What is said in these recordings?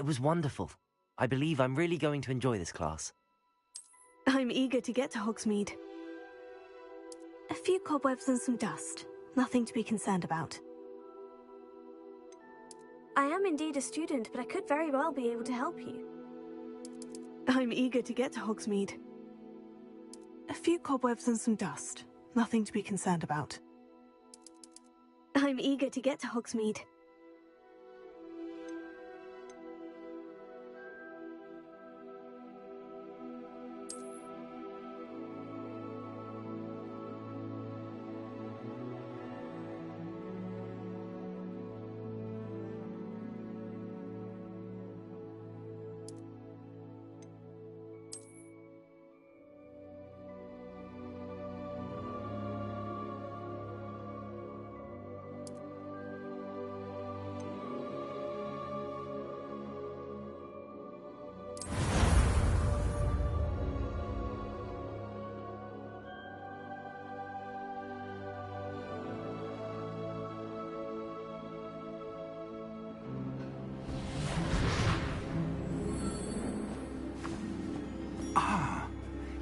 It was wonderful. I believe I'm really going to enjoy this class. I'm eager to get to Hogsmeade. A few cobwebs and some dust. Nothing to be concerned about. I am indeed a student, but I could very well be able to help you. I'm eager to get to Hogsmeade. A few cobwebs and some dust. Nothing to be concerned about. I'm eager to get to Hogsmeade.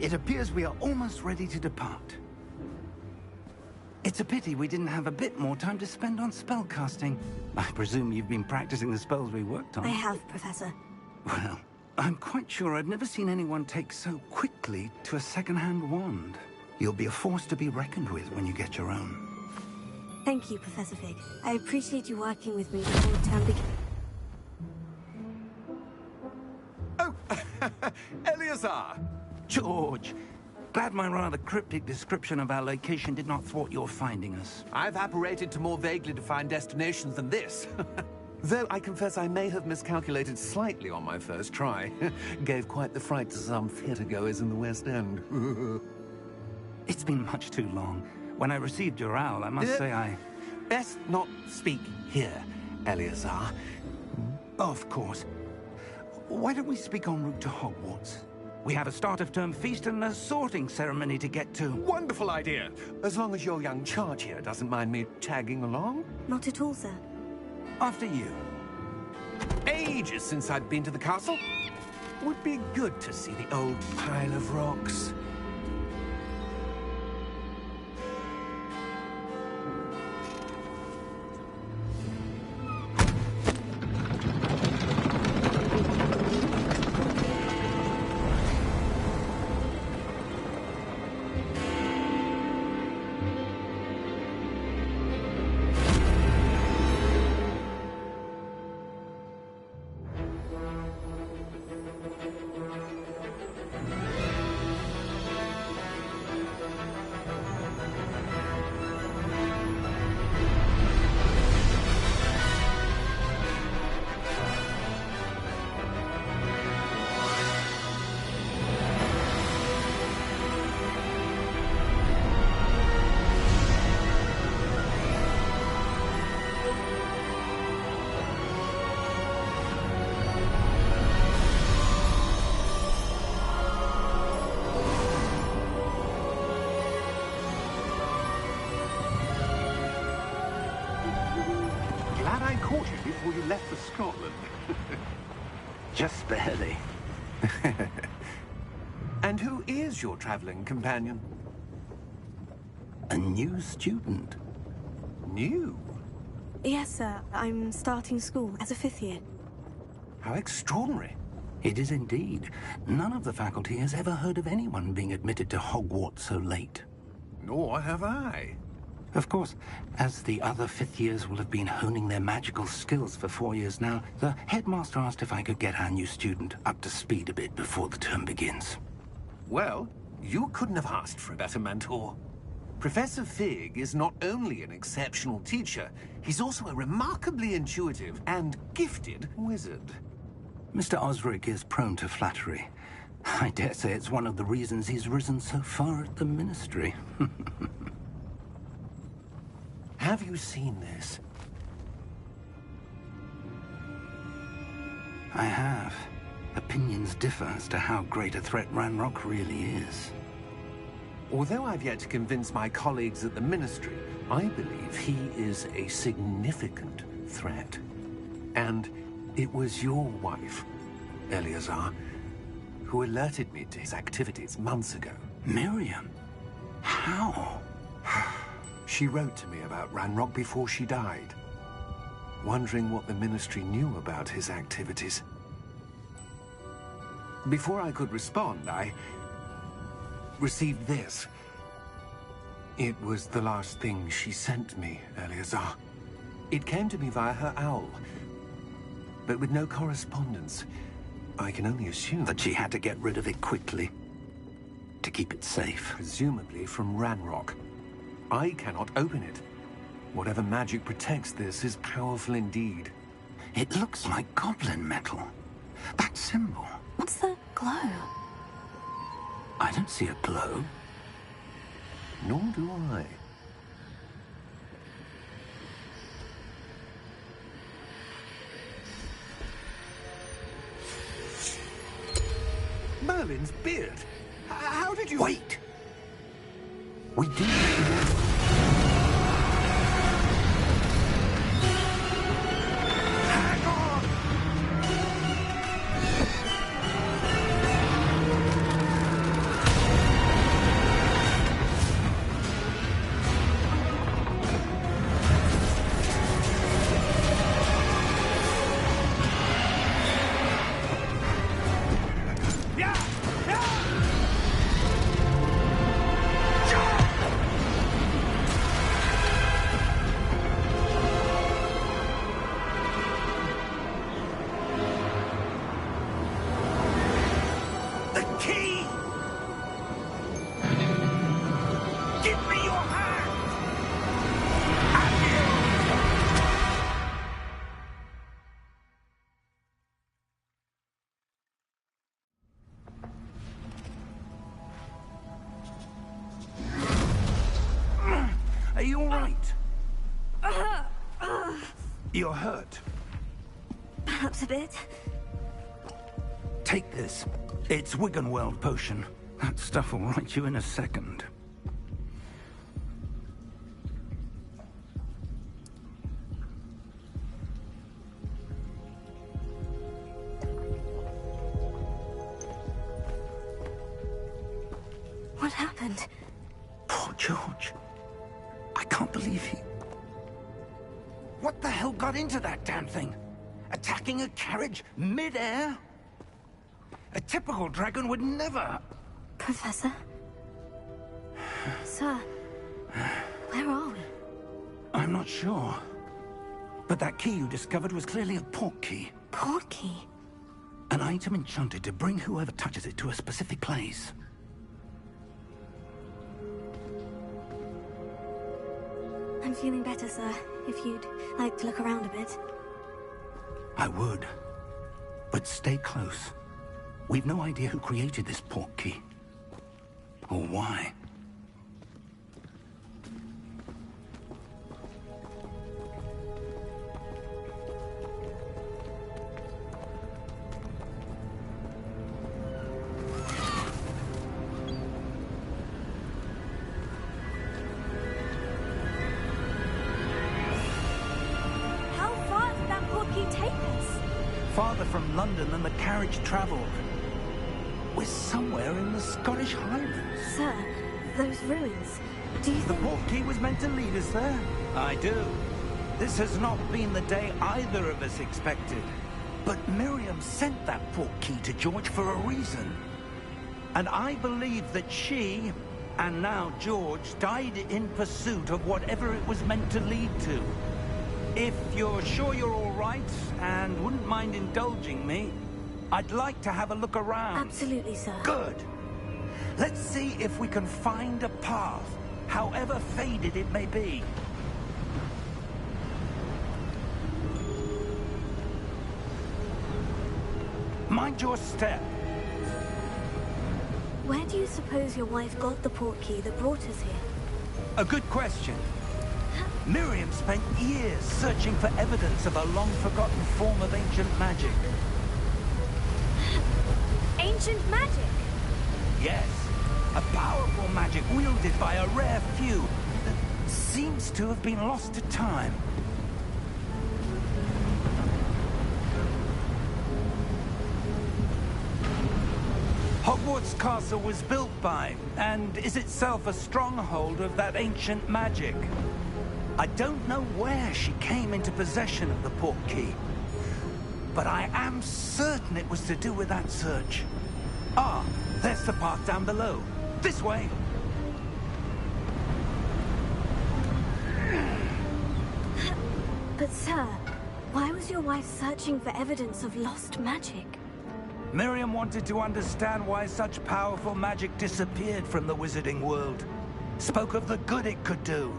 It appears we are almost ready to depart. It's a pity we didn't have a bit more time to spend on spellcasting. I presume you've been practicing the spells we worked on. I have, Professor. Well, I'm quite sure I've never seen anyone take so quickly to a second-hand wand. You'll be a force to be reckoned with when you get your own. Thank you, Professor Fig. I appreciate you working with me before the term begins. Oh, Eleazar! George, glad my rather cryptic description of our location did not thwart your finding us. I've apparated to more vaguely defined destinations than this. Though I confess I may have miscalculated slightly on my first try. Gave quite the fright to some theatre-goers in the West End. It's been much too long. When I received your owl, I must say I... Best not speak here, Eleazar. Of course. Why don't we speak en route to Hogwarts? We have a start-of-term feast and a sorting ceremony to get to. Wonderful idea! As long as your young charge here doesn't mind me tagging along. Not at all, sir. After you. Ages since I'd been to the castle. Would be good to see the old pile of rocks. Before you left for Scotland. Just barely. And who is your traveling companion? A new student. New? Yes, sir. I'm starting school as a 5th year. How extraordinary. It is indeed. None of the faculty has ever heard of anyone being admitted to Hogwarts so late. Nor have I. Of course, as the other 5th years will have been honing their magical skills for 4 years now, the headmaster asked if I could get our new student up to speed a bit before the term begins. Well, you couldn't have asked for a better mentor. Professor Fig is not only an exceptional teacher, he's also a remarkably intuitive and gifted wizard. Mr. Osric is prone to flattery. I dare say it's one of the reasons he's risen so far at the Ministry. Have you seen this? I have. Opinions differ as to how great a threat Ranrock really is. Although I've yet to convince my colleagues at the Ministry, I believe he is a significant threat. And It was your wife, Eleazar, who alerted me to his activities months ago. Miriam? How? She wrote to me about Ranrock before she died, wondering what the Ministry knew about his activities. Before I could respond, I received this. It was the last thing she sent me, Eleazar. It came to me via her owl, but with no correspondence. I can only assume That she had to get rid of it quickly, to keep it safe. presumably from Ranrock. I cannot open it. Whatever magic protects this is powerful indeed. It looks like goblin metal. That symbol. What's the glow? I don't see a glow. Nor do I. Merlin's beard. How did you... Wait! We did. Hang on! Yeah! Yeah! The key! Give me your hand! Are you all right? You're hurt. Perhaps a bit. Take this. It's Wiggenweld potion. That stuff will right you in a second. What happened? Poor George. I can't believe he... What the hell got into that damn thing? Attacking a carriage mid-air? A typical dragon would never... Professor? Sir, where are we? I'm not sure. But that key you discovered was clearly a port key. Port key? An item enchanted to bring whoever touches it to a specific place. I'm feeling better, sir. If you'd like to look around a bit. I would. But stay close. We've no idea who created this port key. Or why. How far did that port key take us? Farther from London than the carriage traveled. We're somewhere in the Scottish Highlands. Sir, those ruins. Do you The think... port key was meant to lead us there? I do. This has not been the day either of us expected. But Miriam sent that port key to George for a reason. And I believe that she, and now George, died in pursuit of whatever it was meant to lead to. If you're sure you're all right, and wouldn't mind indulging me, I'd like to have a look around. Absolutely, sir. Good. Let's see if we can find a path, however faded it may be. Mind your step. Where do you suppose your wife got the port key that brought us here? A good question. Miriam spent years searching for evidence of a long-forgotten form of ancient magic. Ancient magic? Yes, a powerful magic wielded by a rare few that seems to have been lost to time. Hogwarts Castle was built by, and is itself a stronghold of that ancient magic. I don't know where she came into possession of the portkey, but I am certain it was to do with that search. Ah, there's the path down below. This way! But sir, why was your wife searching for evidence of lost magic? Miriam wanted to understand why such powerful magic disappeared from the wizarding world. Spoke of the good it could do.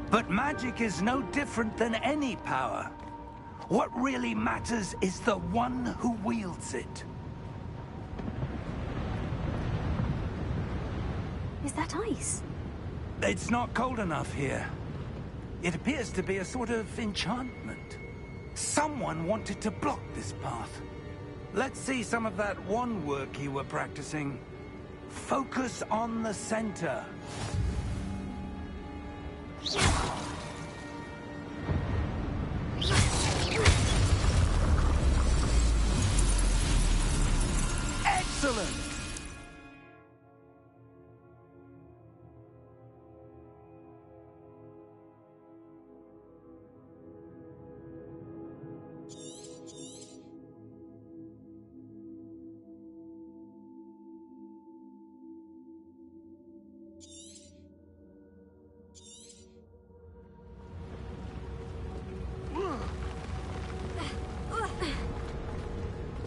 But magic is no different than any power. What really matters is the one who wields it. Is that ice? It's not cold enough here. It appears to be a sort of enchantment. Someone wanted to block this path. Let's see some of that wand work you were practicing. Focus on the center. Excellent!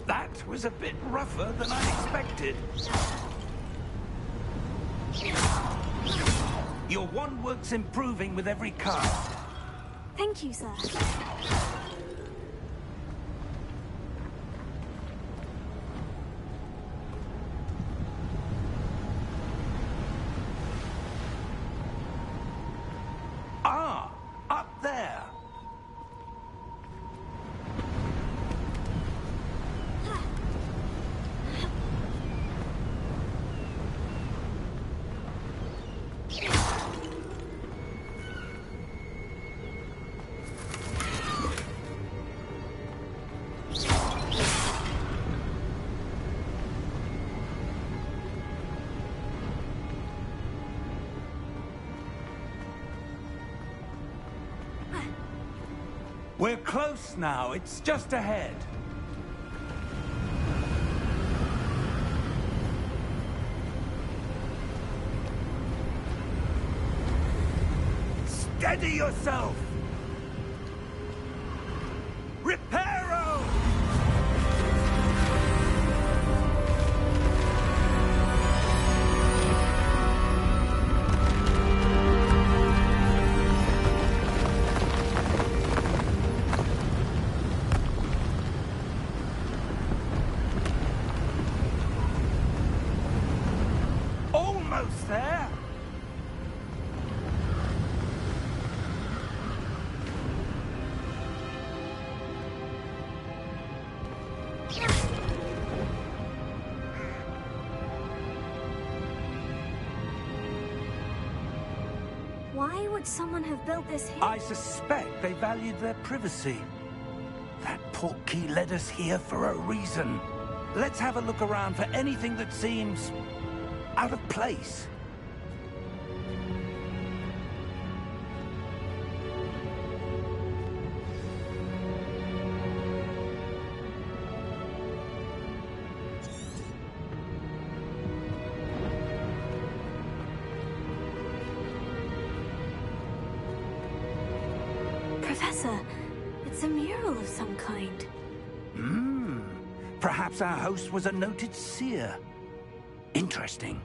That was a bit rougher than I expected. Your wand work's improving with every cast. Thank you, sir. Ah, up there. We're close now. It's just ahead. Steady yourself! Reparo! Almost there! Why would someone have built this here? I suspect they valued their privacy. That portkey led us here for a reason. Let's have a look around for anything that seems out of place. Professor, it's a mural of some kind. Perhaps our host was a noted seer. Interesting.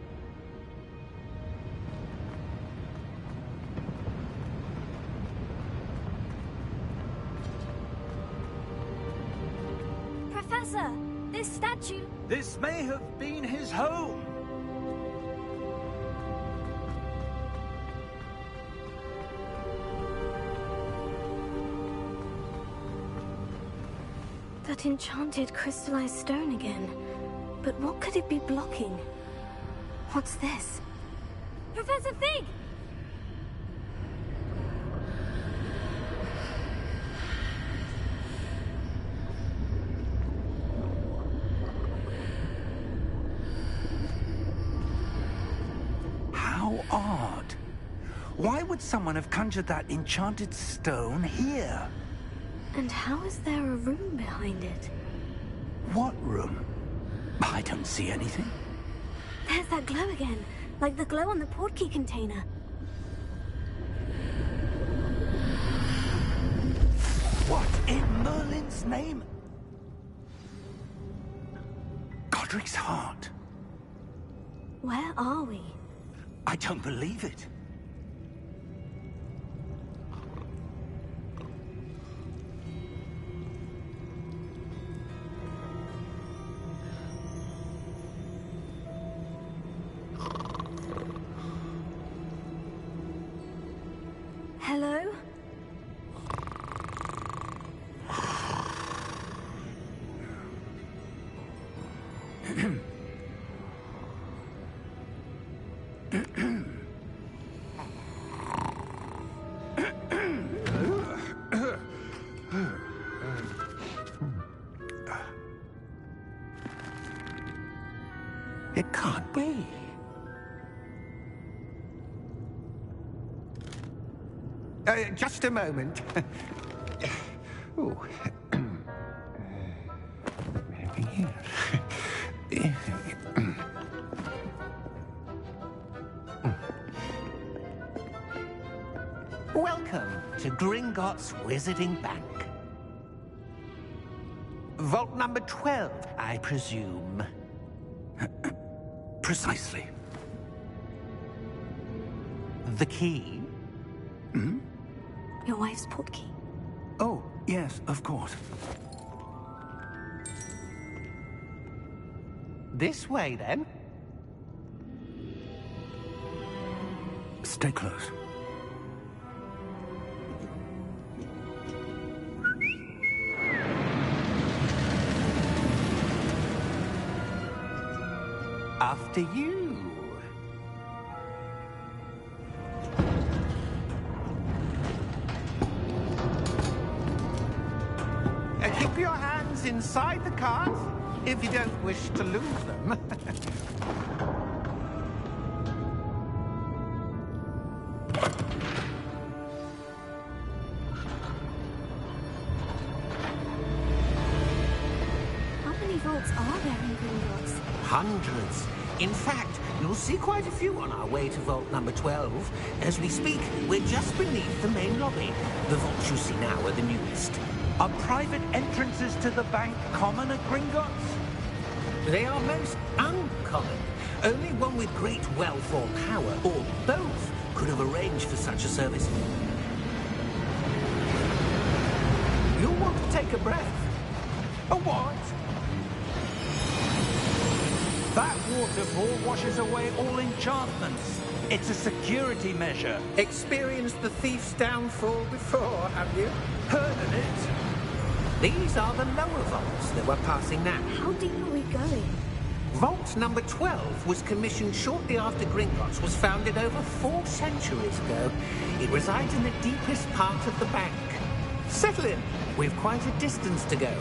Professor, this statue... This may have been his home. That enchanted crystallized stone again. But what could it be blocking? What's this? Professor Fig! odd. Why would someone have conjured that enchanted stone here? And how is there a room behind it? What room? I don't see anything. There's that glow again, like the glow on the portkey container. What in Merlin's name? Godric's heart. Where are we? I don't believe it. Hello? It can't be. Just a moment. Ooh. Welcome to Gringotts Wizarding Bank. Vault number 12, I presume. Precisely. The key? Your wife's portkey. Oh, yes, of course. This way, then. Stay close. After you. Keep your hands inside the cart if you don't wish to lose them. How many vaults are there in Gringotts? Hundreds. In fact, you'll see quite a few on our way to vault number 12. As we speak, we're just beneath the main lobby. The vaults you see now are the newest. Are private entrances to the bank common at Gringotts? They are most uncommon. Only one with great wealth or power, or both, could have arranged for such a service. You'll want to take a breath. A what? That waterfall washes away all enchantments. It's a security measure. Experienced the thief's downfall before, have you? Heard of it? These are the lower vaults that we're passing now. How deep are we going? Vault number 12 was commissioned shortly after Gringotts was founded over 4 centuries ago. It resides in the deepest part of the bank. Settle in. We've quite a distance to go.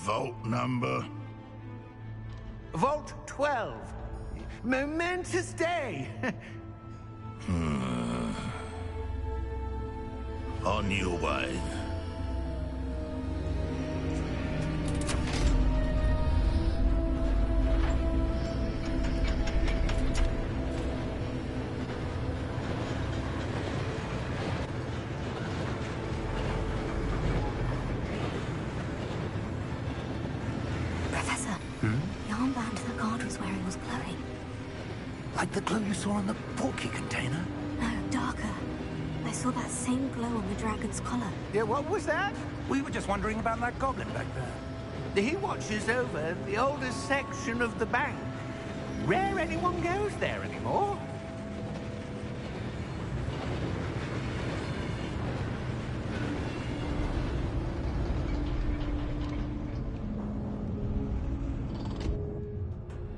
Vault number? Vault 12. Momentous day. On your way. Professor, the armband the guard was wearing was glowing. Like the glow you saw on the portkey container? No, darker. I saw that same glow on the dragon's collar. Yeah, what was that? We were just wondering about that goblin back there. He watches over the oldest section of the bank. Rare anyone goes there anymore.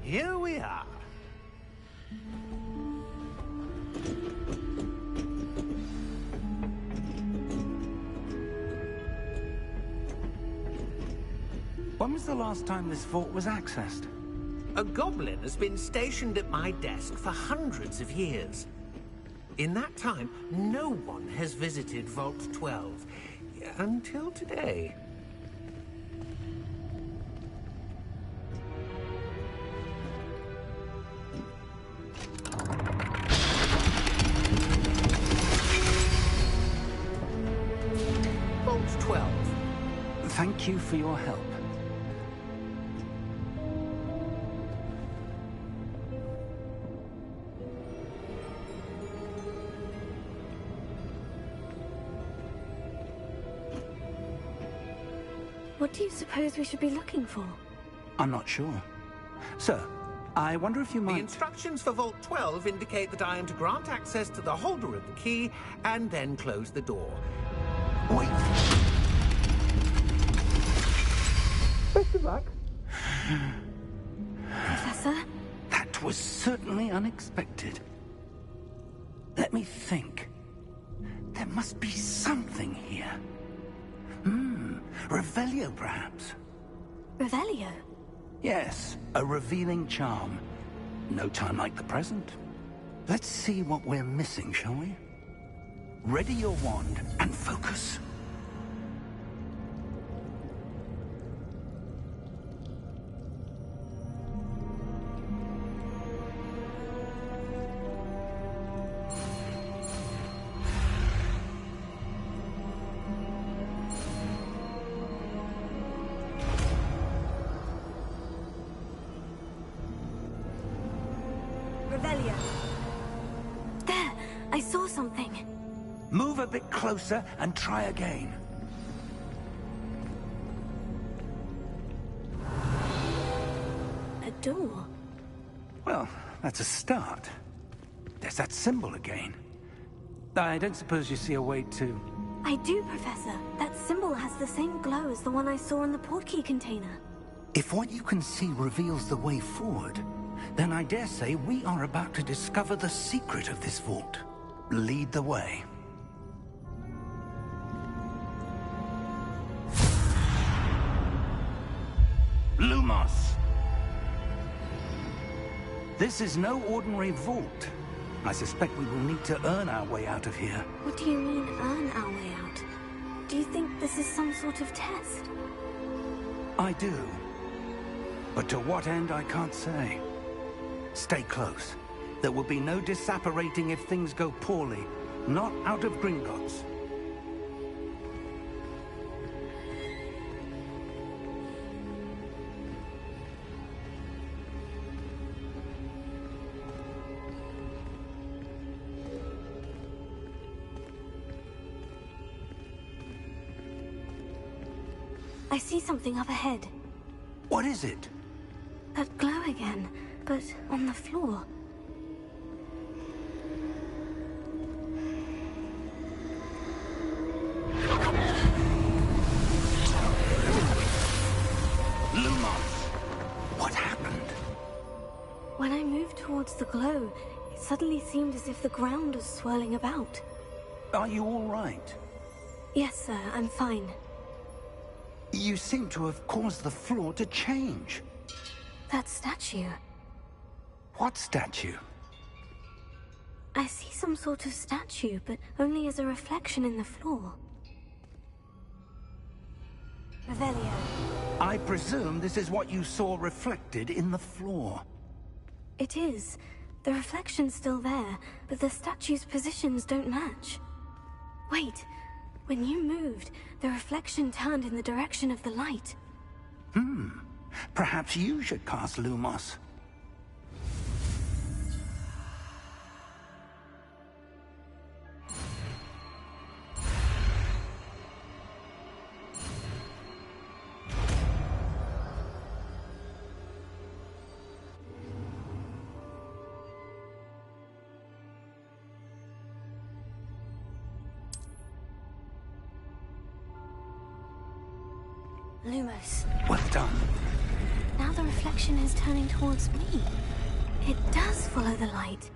Here we are. When was the last time this vault was accessed? A goblin has been stationed at my desk for hundreds of years. In that time, no one has visited Vault 12. Until today. Vault 12. Thank you for your help. What do you suppose we should be looking for? I'm not sure. Sir, I wonder if you The might... instructions for Vault 12 indicate that I am to grant access to the holder of the key and then close the door. Wait. Best of luck. Professor? That was certainly unexpected. Let me think. There must be something here. Revelio, perhaps? Revelio? Yes, a revealing charm. No time like the present. Let's see what we're missing, shall we? Ready your wand and focus. Revelio. There! I saw something. Move a bit closer and try again. A door. Well, that's a start. There's that symbol again. I don't suppose you see a way to... I do, Professor. That symbol has the same glow as the one I saw in the portkey container. If what you can see reveals the way forward, then I dare say we are about to discover the secret of this vault. Lead the way. Lumos! This is no ordinary vault. I suspect we will need to earn our way out of here. What do you mean, earn our way out? Do you think this is some sort of test? I do. But to what end, I can't say. Stay close. There will be no disapparating if things go poorly. Not out of Gringotts. I see something up ahead. What is it? That glow again, but on the floor. Lumos! What happened? When I moved towards the glow, it suddenly seemed as if the ground was swirling about. Are you all right? Yes, sir, I'm fine. You seem to have caused the floor to change. That statue. What statue? I see some sort of statue, but only as a reflection in the floor. Revelio. I presume this is what you saw reflected in the floor. It is. The reflection's still there, but the statue's positions don't match. Wait. When you moved, the reflection turned in the direction of the light. Perhaps you should cast Lumos. Lumos. Well done. Now the reflection is turning towards me. It does follow the light.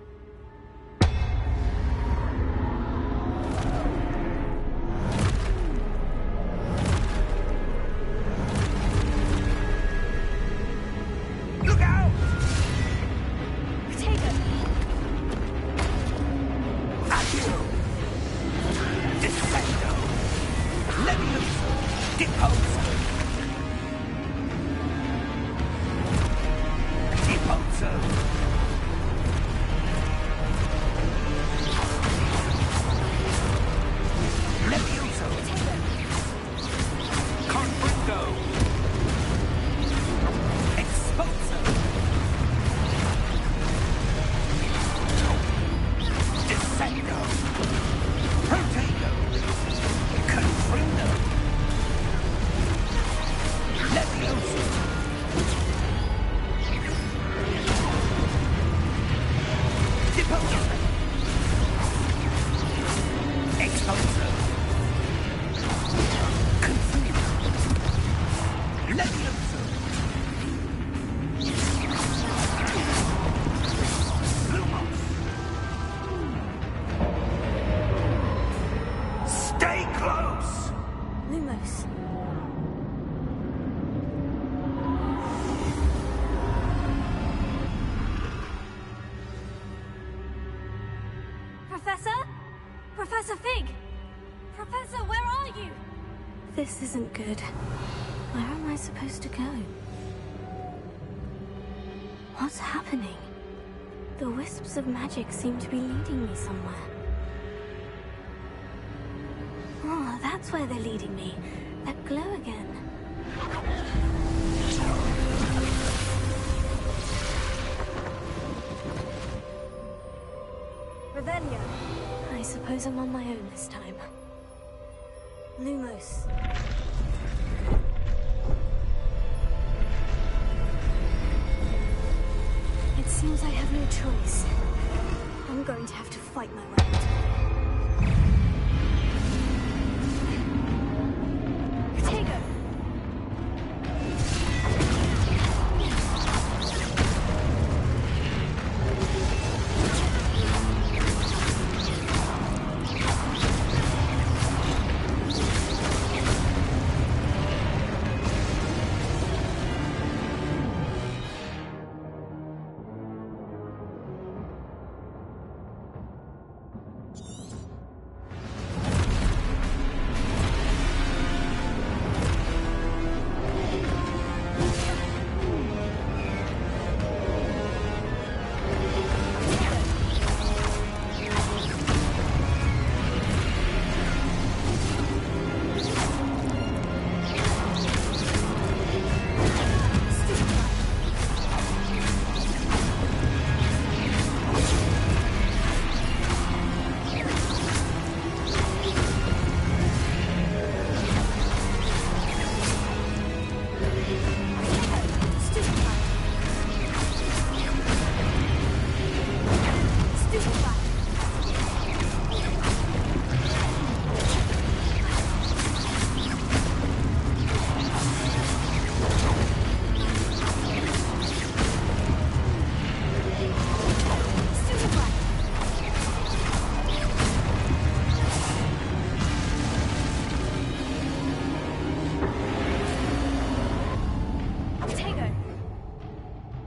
Expulso. Consumo. Levioso. Lumos. Stay close! Lumos. Professor? Professor Fig! Professor, where are you? This isn't good. Where am I supposed to go? What's happening? The wisps of magic seem to be leading me somewhere. Oh, that's where they're leading me. That glow again. Revelio. I suppose I'm on my own this time. Lumos. It seems I have no choice. I'm going to have to fight my way out. Potato.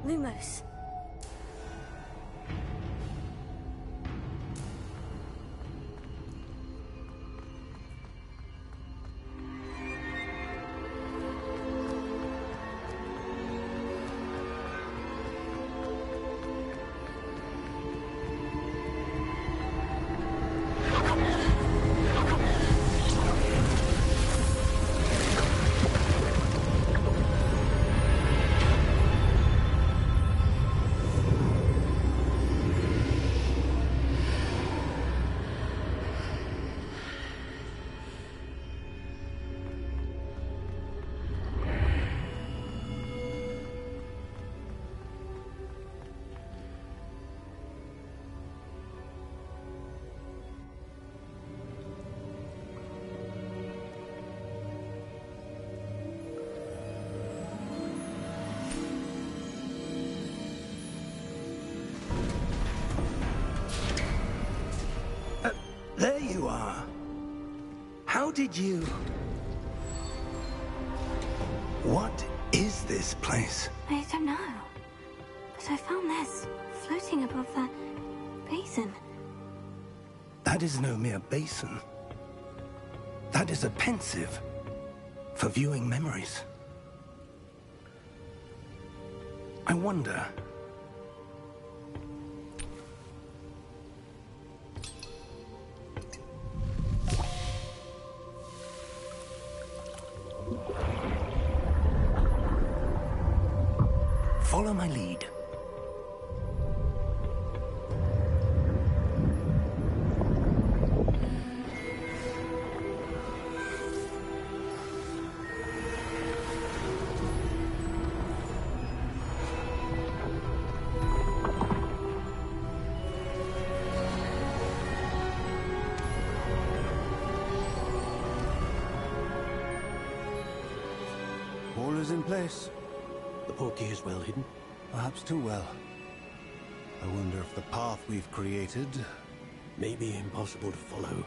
Lumos. There you are. How did you... What is this place? I don't know. But I found this floating above that basin. That is no mere basin. That is a pensive for viewing memories. I wonder... Follow my lead. place. The portkey is well hidden? Perhaps too well. I wonder if the path we've created... may be impossible to follow.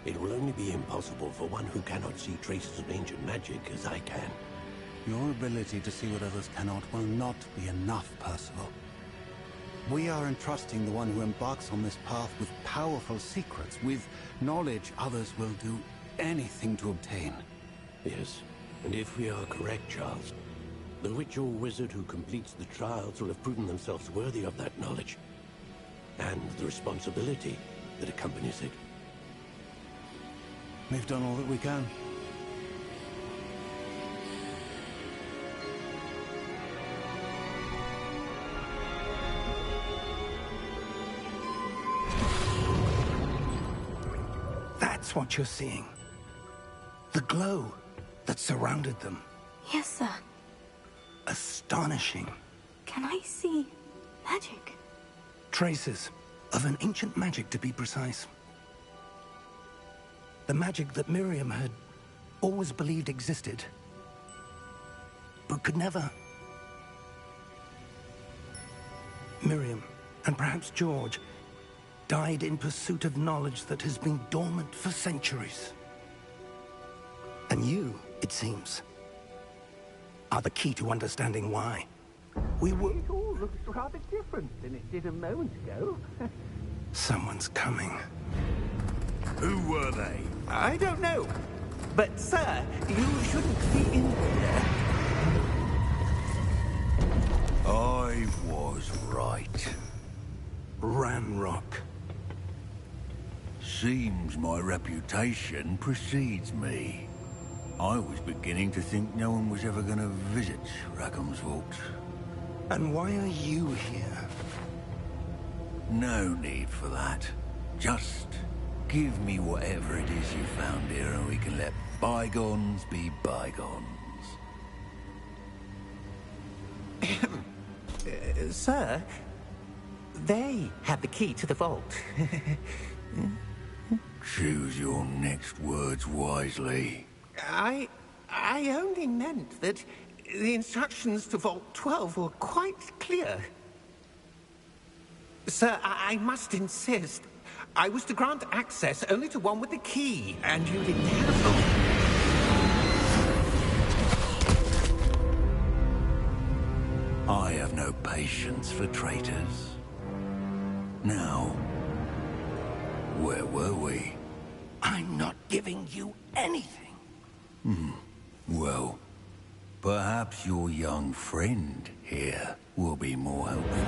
It will only be impossible for one who cannot see traces of ancient magic as I can. Your ability to see what others cannot will not be enough, Percival. We are entrusting the one who embarks on this path with powerful secrets, with knowledge others will do anything to obtain. Yes, and if we are correct, Charles, the witch or wizard who completes the trials will have proven themselves worthy of that knowledge, and the responsibility that accompanies it. We've done all that we can. That's what you're seeing. The glow that surrounded them. Yes, sir. Astonishing. Can I see magic? Traces of an ancient magic, to be precise. The magic that Miriam had always believed existed, but could never. Miriam, and perhaps George, died in pursuit of knowledge that has been dormant for centuries. And you, it seems, are the key to understanding why. We were... It all looks rather different than it did a moment ago. Someone's coming. Who were they? I don't know. But, sir, you shouldn't be in here. I was right. Ranrock. Seems my reputation precedes me. I was beginning to think no one was ever going to visit Rackham's Vault. And why are you here? No need for that. Just give me whatever it is you found here and we can let bygones be bygones. Sir, they have the key to the vault. Choose your next words wisely. I only meant that the instructions to Vault 12 were quite clear. Sir, I must insist. I was to grant access only to one with the key, and you didn't have them. I have no patience for traitors. Now, where were we? I'm not giving you anything. Well, perhaps your young friend here will be more helpful.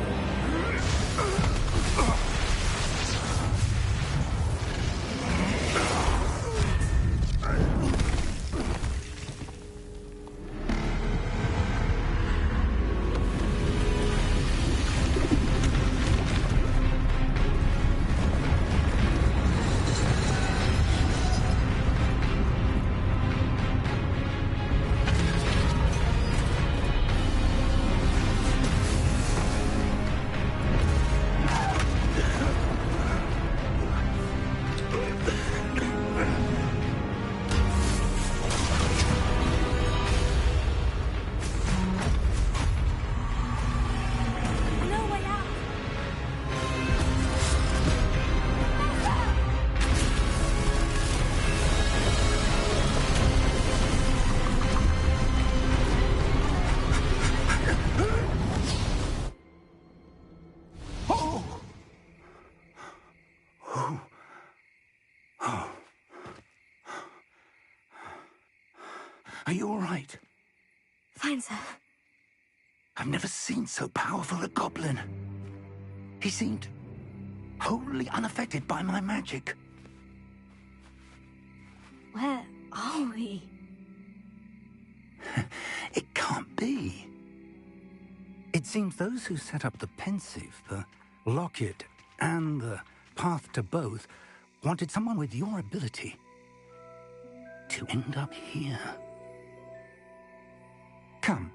No way out. Are you all right? Fine, sir. I've never seen so powerful a goblin. He seemed wholly unaffected by my magic. Where are we? It can't be. It seems those who set up the pensive, the locket, and the path to both wanted someone with your ability to end up here. Come.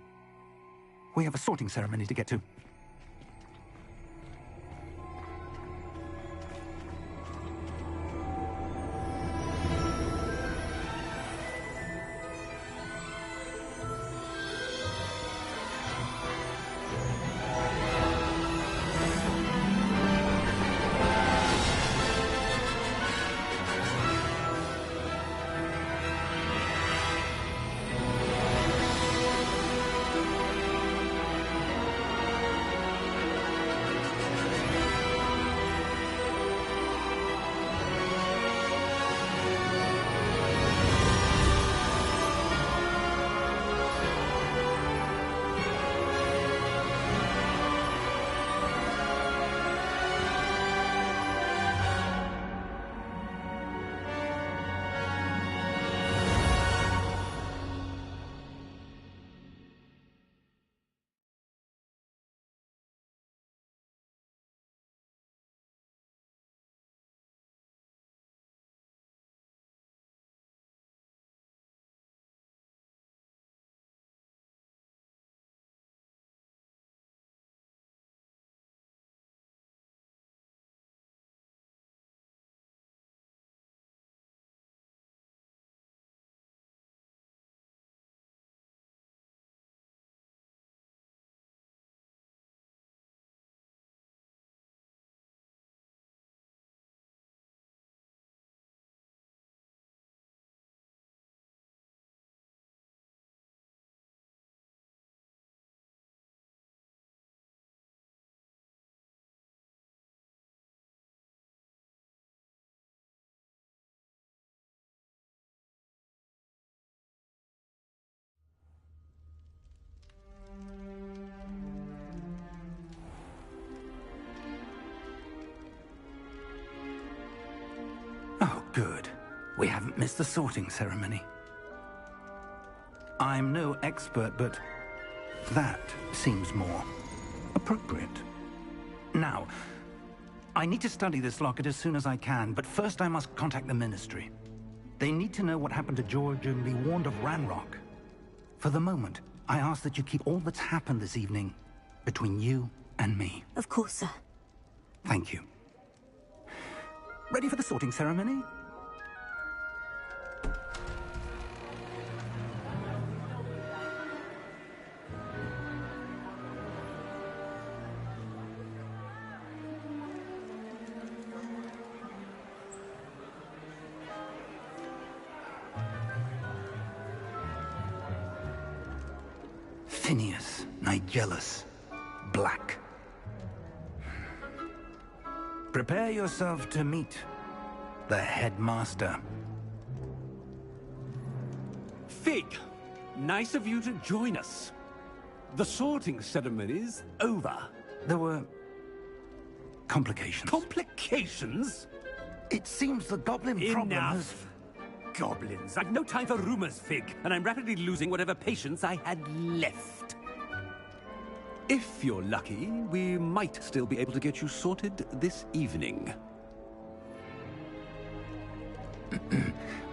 We have a sorting ceremony to get to. Good. We haven't missed the sorting ceremony. I'm no expert, but that seems more appropriate. Now, I need to study this locket as soon as I can, but first I must contact the Ministry. They need to know what happened to George and be warned of Ranrock. For the moment, I ask that you keep all that's happened this evening between you and me. Of course, sir. Thank you. Ready for the sorting ceremony? Phineas, Nigellus, Black. Prepare yourself to meet the headmaster. Fig, nice of you to join us. The sorting ceremony's over. There were complications. Complications? It seems the goblin problem has... Enough. Goblins. I've no time for rumors, Fig, and I'm rapidly losing whatever patience I had left. If you're lucky, we might still be able to get you sorted this evening.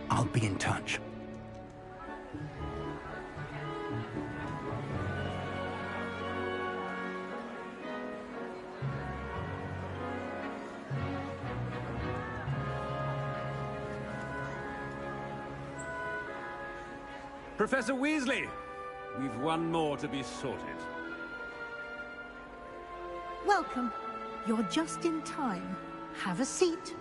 I'll be in touch. Professor Weasley, we've one more to be sorted. Welcome. You're just in time. Have a seat.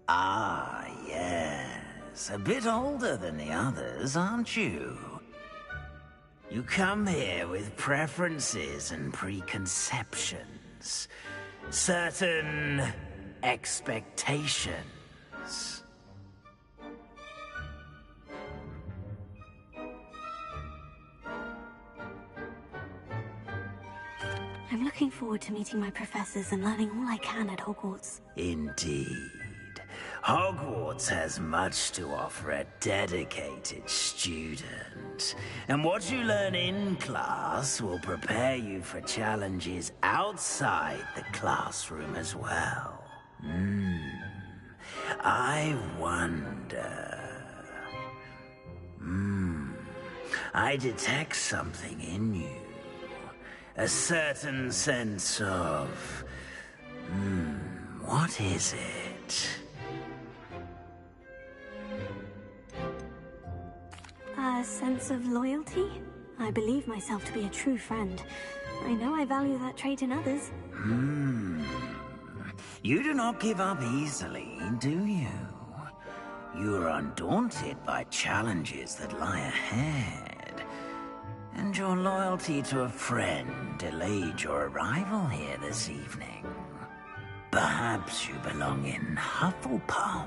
Ah, yes. A bit older than the others, aren't you? You come here with preferences and preconceptions. Certain expectations. I'm looking forward to meeting my professors and learning all I can at Hogwarts. Indeed. Hogwarts has much to offer a dedicated student. And what you learn in class will prepare you for challenges outside the classroom as well. I wonder... I detect something in you. A certain sense of... what is it? A sense of loyalty? I believe myself to be a true friend. I know I value that trait in others. You do not give up easily, do you? You are undaunted by challenges that lie ahead. And your loyalty to a friend delayed your arrival here this evening. Perhaps you belong in Hufflepuff.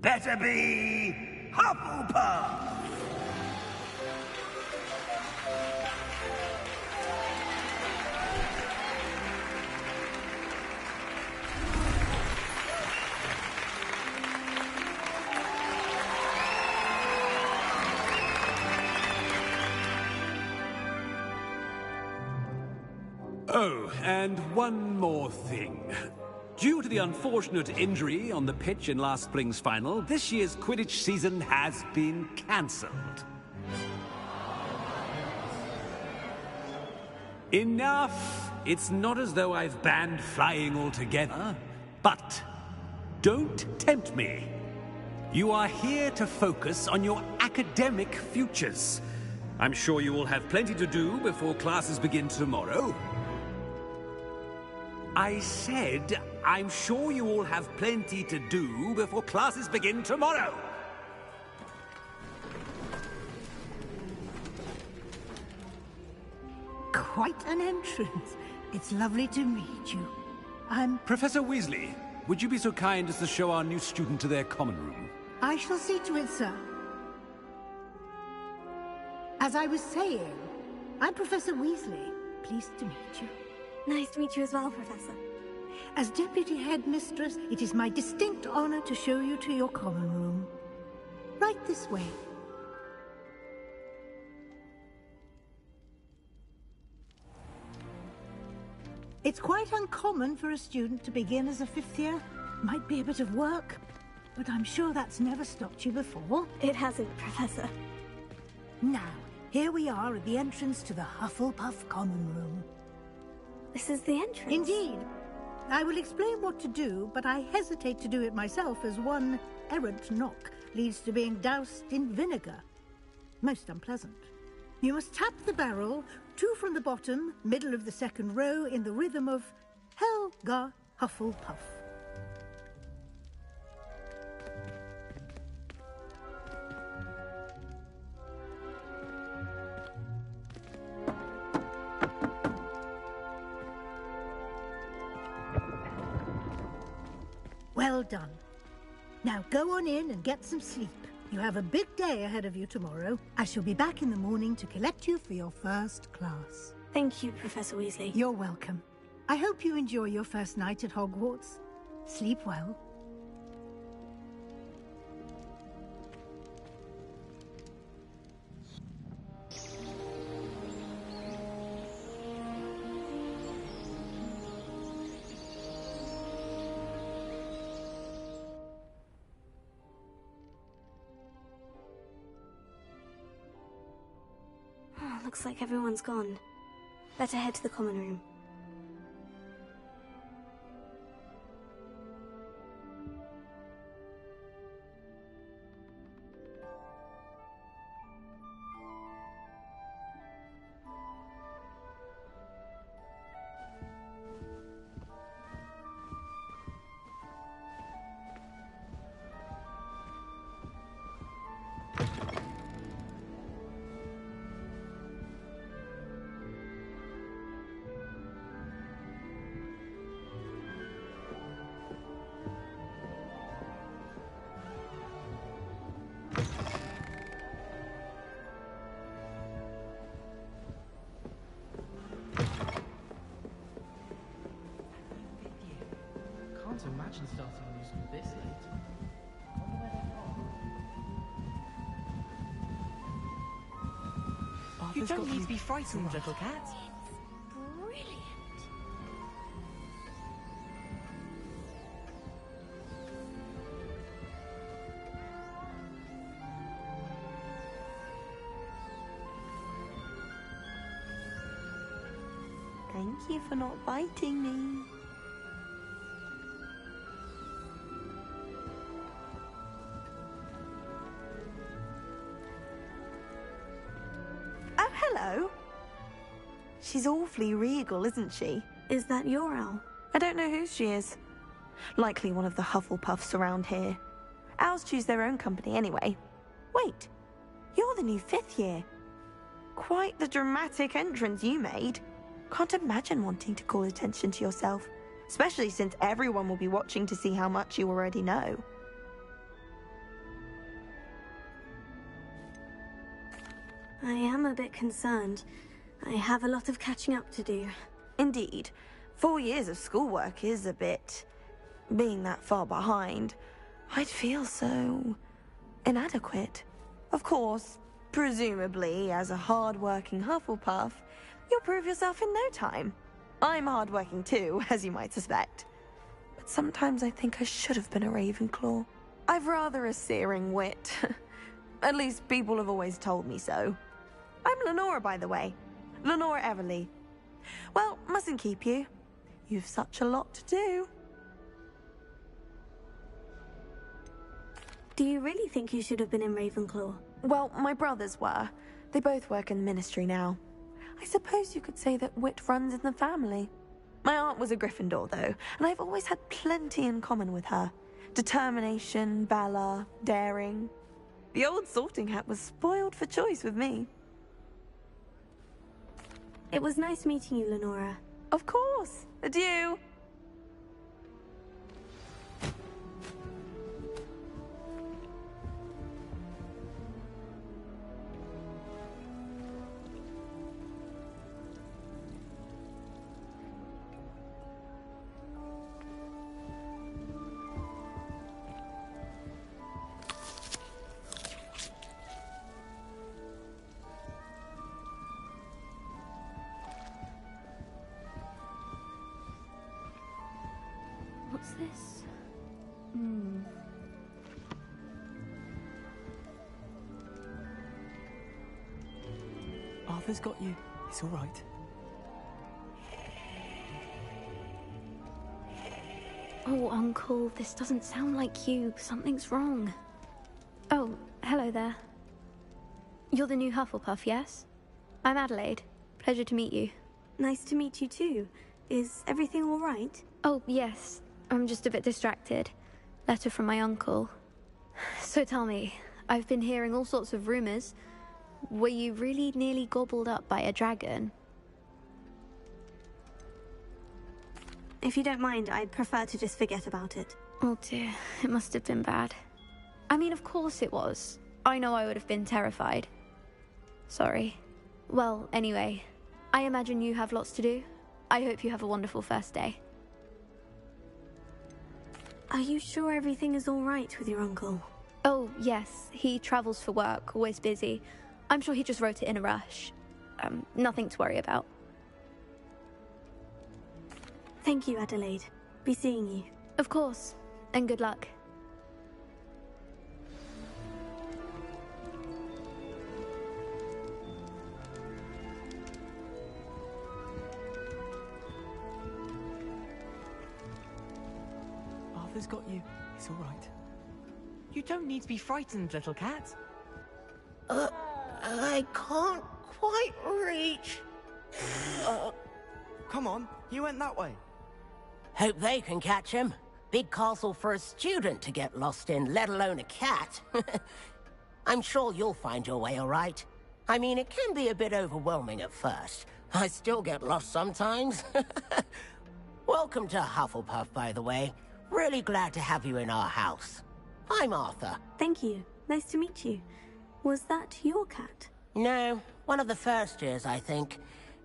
Better be Hufflepuff! Oh, and one more thing. Due to the unfortunate injury on the pitch in last spring's final, this year's Quidditch season has been cancelled. Enough! It's not as though I've banned flying altogether, but don't tempt me. You are here to focus on your academic futures. I'm sure you will have plenty to do before classes begin tomorrow. I said, I'm sure you all have plenty to do before classes begin tomorrow. quite an entrance. It's lovely to meet you. I'm... Professor Weasley, would you be so kind as to show our new student to their common room? I shall see to it, sir. As I was saying, I'm Professor Weasley. Pleased to meet you. Nice to meet you as well, Professor. As Deputy Headmistress, it is my distinct honor to show you to your common room. Right this way. It's quite uncommon for a student to begin as a fifth year. Might be a bit of work, but I'm sure that's never stopped you before. It hasn't, Professor. Now, here we are at the entrance to the Hufflepuff common room. This is the entrance? Indeed. I will explain what to do, but I hesitate to do it myself as one errant knock leads to being doused in vinegar. Most unpleasant. You must tap the barrel, 2 from the bottom, middle of the second row, in the rhythm of Helga Hufflepuff. Well done. Now go on in and get some sleep. You have a big day ahead of you tomorrow. I shall be back in the morning to collect you for your first class. Thank you, Professor Weasley. You're welcome. I hope you enjoy your first night at Hogwarts. Sleep well. Looks like everyone's gone. Better head to the common room. Can't imagine starting a new school this late. Wonder where they're gone. You don't need to be frightened, little cat. Brilliant. Thank you for not biting me. Oh, hello. She's awfully regal, isn't she? Is that your owl? I don't know who she is. Likely one of the Hufflepuffs around here. Owls choose their own company anyway. Wait, you're the new 5th year. Quite the dramatic entrance you made. Can't imagine wanting to call attention to yourself, especially since everyone will be watching to see how much you already know. I am a bit concerned. I have a lot of catching up to do. Indeed. 4 years of schoolwork is a bit... being that far behind. I'd feel so... inadequate. Of course, presumably, as a hard-working Hufflepuff, you'll prove yourself in no time. I'm hard-working too, as you might suspect. But sometimes I think I should have been a Ravenclaw. I've rather a searing wit. At least people have always told me so. I'm Lenora, by the way. Lenora Everly. Well, mustn't keep you. You've such a lot to do. Do you really think you should have been in Ravenclaw? Well, my brothers were. They both work in the Ministry now. I suppose you could say that wit runs in the family. My aunt was a Gryffindor, though, and I've always had plenty in common with her. Determination, valor, daring. The old sorting hat was spoiled for choice with me. It was nice meeting you, Lenora. Of course. Adieu. What's this? Arthur's got you. It's all right. Oh, Uncle, this doesn't sound like you. Something's wrong. Oh, hello there. You're the new Hufflepuff, yes? I'm Adelaide. Pleasure to meet you. Nice to meet you too. Is everything all right? Oh, yes. I'm just a bit distracted. Letter from my uncle. So tell me, I've been hearing all sorts of rumors. Were you really nearly gobbled up by a dragon? If you don't mind, I'd prefer to just forget about it. Oh dear, it must have been bad. I mean, of course it was. I know I would have been terrified. Sorry. Well, anyway, I imagine you have lots to do. I hope you have a wonderful first day. Are you sure everything is all right with your uncle? Oh, yes. He travels for work, always busy. I'm sure he just wrote it in a rush. Nothing to worry about. Thank you, Adelaide. Be seeing you. Of course. And good luck. Arthur's got you. It's all right. You don't need to be frightened, little cat. I can't quite reach. Come on, you went that way. Hope they can catch him. Big castle for a student to get lost in, let alone a cat. I'm sure you'll find your way all right. I mean, it can be a bit overwhelming at first. I still get lost sometimes. Welcome to Hufflepuff, by the way. Really glad to have you in our house. I'm Arthur. Thank you. Nice to meet you. Was that your cat? No, one of the first years, I think.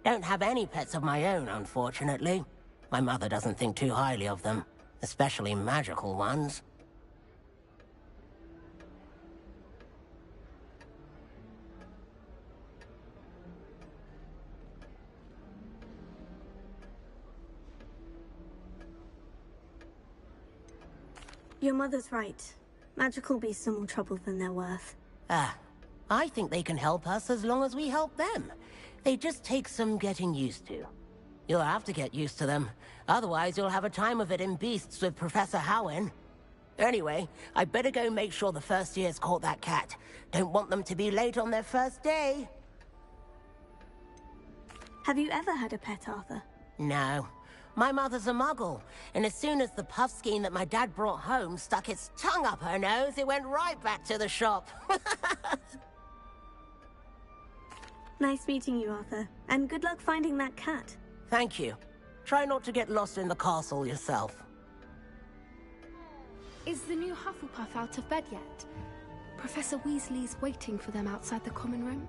Don't have any pets of my own, unfortunately. My mother doesn't think too highly of them, especially magical ones. Your mother's right. Magical beasts are more trouble than they're worth. I think they can help us as long as we help them. They just take some getting used to. You'll have to get used to them. Otherwise, you'll have a time of it in Beasts with Professor Howin. Anyway, I better go make sure the first years caught that cat. Don't want them to be late on their first day. Have you ever had a pet, Arthur? No. My mother's a muggle, and as soon as the puffskein that my dad brought home stuck its tongue up her nose, it went right back to the shop. Nice meeting you, Arthur. And good luck finding that cat. Thank you. Try not to get lost in the castle yourself. Is the new Hufflepuff out of bed yet? Professor Weasley's waiting for them outside the common room.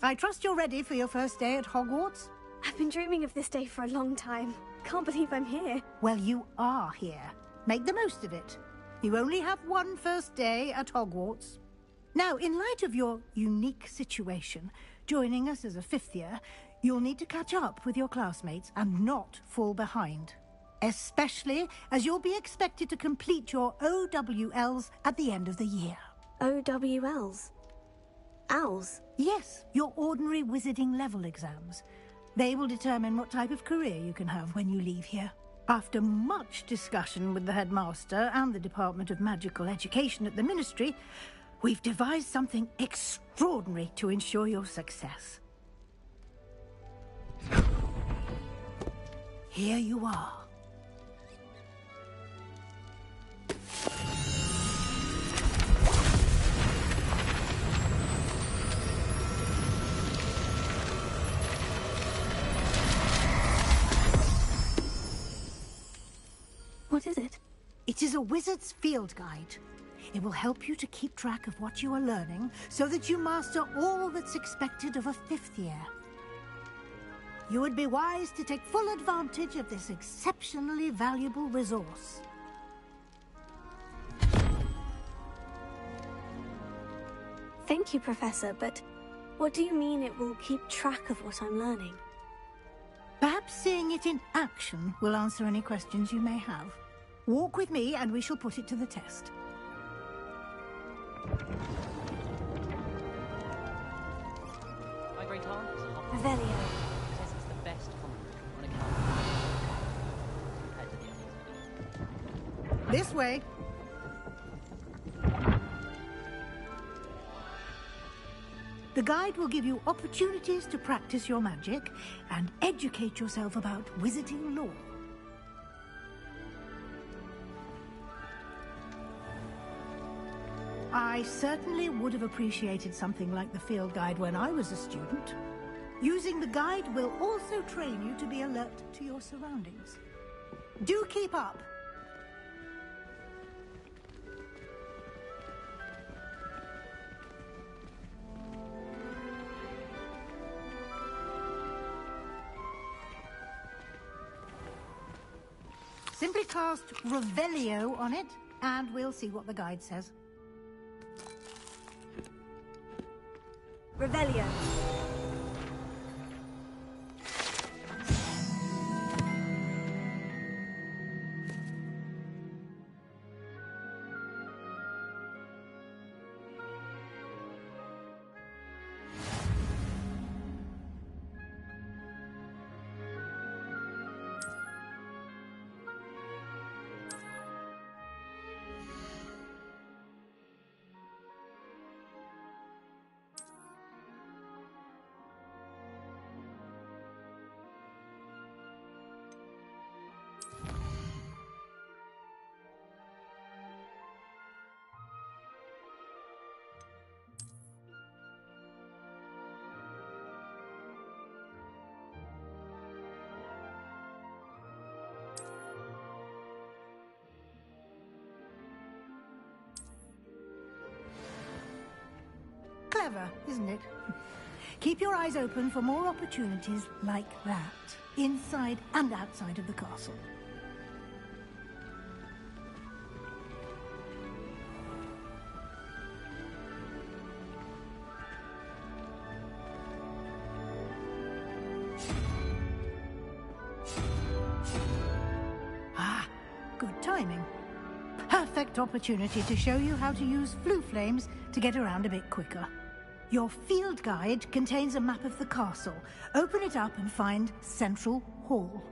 I trust you're ready for your first day at Hogwarts? I've been dreaming of this day for a long time. Can't believe I'm here. Well, you are here. Make the most of it. You only have one first day at Hogwarts. Now, in light of your unique situation, joining us as a fifth year, you'll need to catch up with your classmates and not fall behind. Especially as you'll be expected to complete your OWLs at the end of the year. OWLs? Owls? Yes, your ordinary wizarding level exams. They will determine what type of career you can have when you leave here. After much discussion with the headmaster and the Department of Magical Education at the Ministry, we've devised something extraordinary to ensure your success. Here you are. What is it? It is a wizard's field guide. It will help you to keep track of what you are learning so that you master all that's expected of a fifth year. You would be wise to take full advantage of this exceptionally valuable resource. Thank you, Professor, but what do you mean it will keep track of what I'm learning? Perhaps seeing it in action will answer any questions you may have. Walk with me and we shall put it to the test. My great aunt is a Hogwarts. Revelio. Says it's the best comic book on account compared to the others. This way. The guide will give you opportunities to practice your magic and educate yourself about wizarding lore. I certainly would have appreciated something like the field guide when I was a student. Using the guide will also train you to be alert to your surroundings. Do keep up! Simply cast Revelio on it, and we'll see what the guide says. Revelio. Clever, isn't it? Keep your eyes open for more opportunities like that, inside and outside of the castle. Ah, good timing. Perfect opportunity to show you how to use flue flames to get around a bit quicker. Your field guide contains a map of the castle. Open it up and find Central Hall.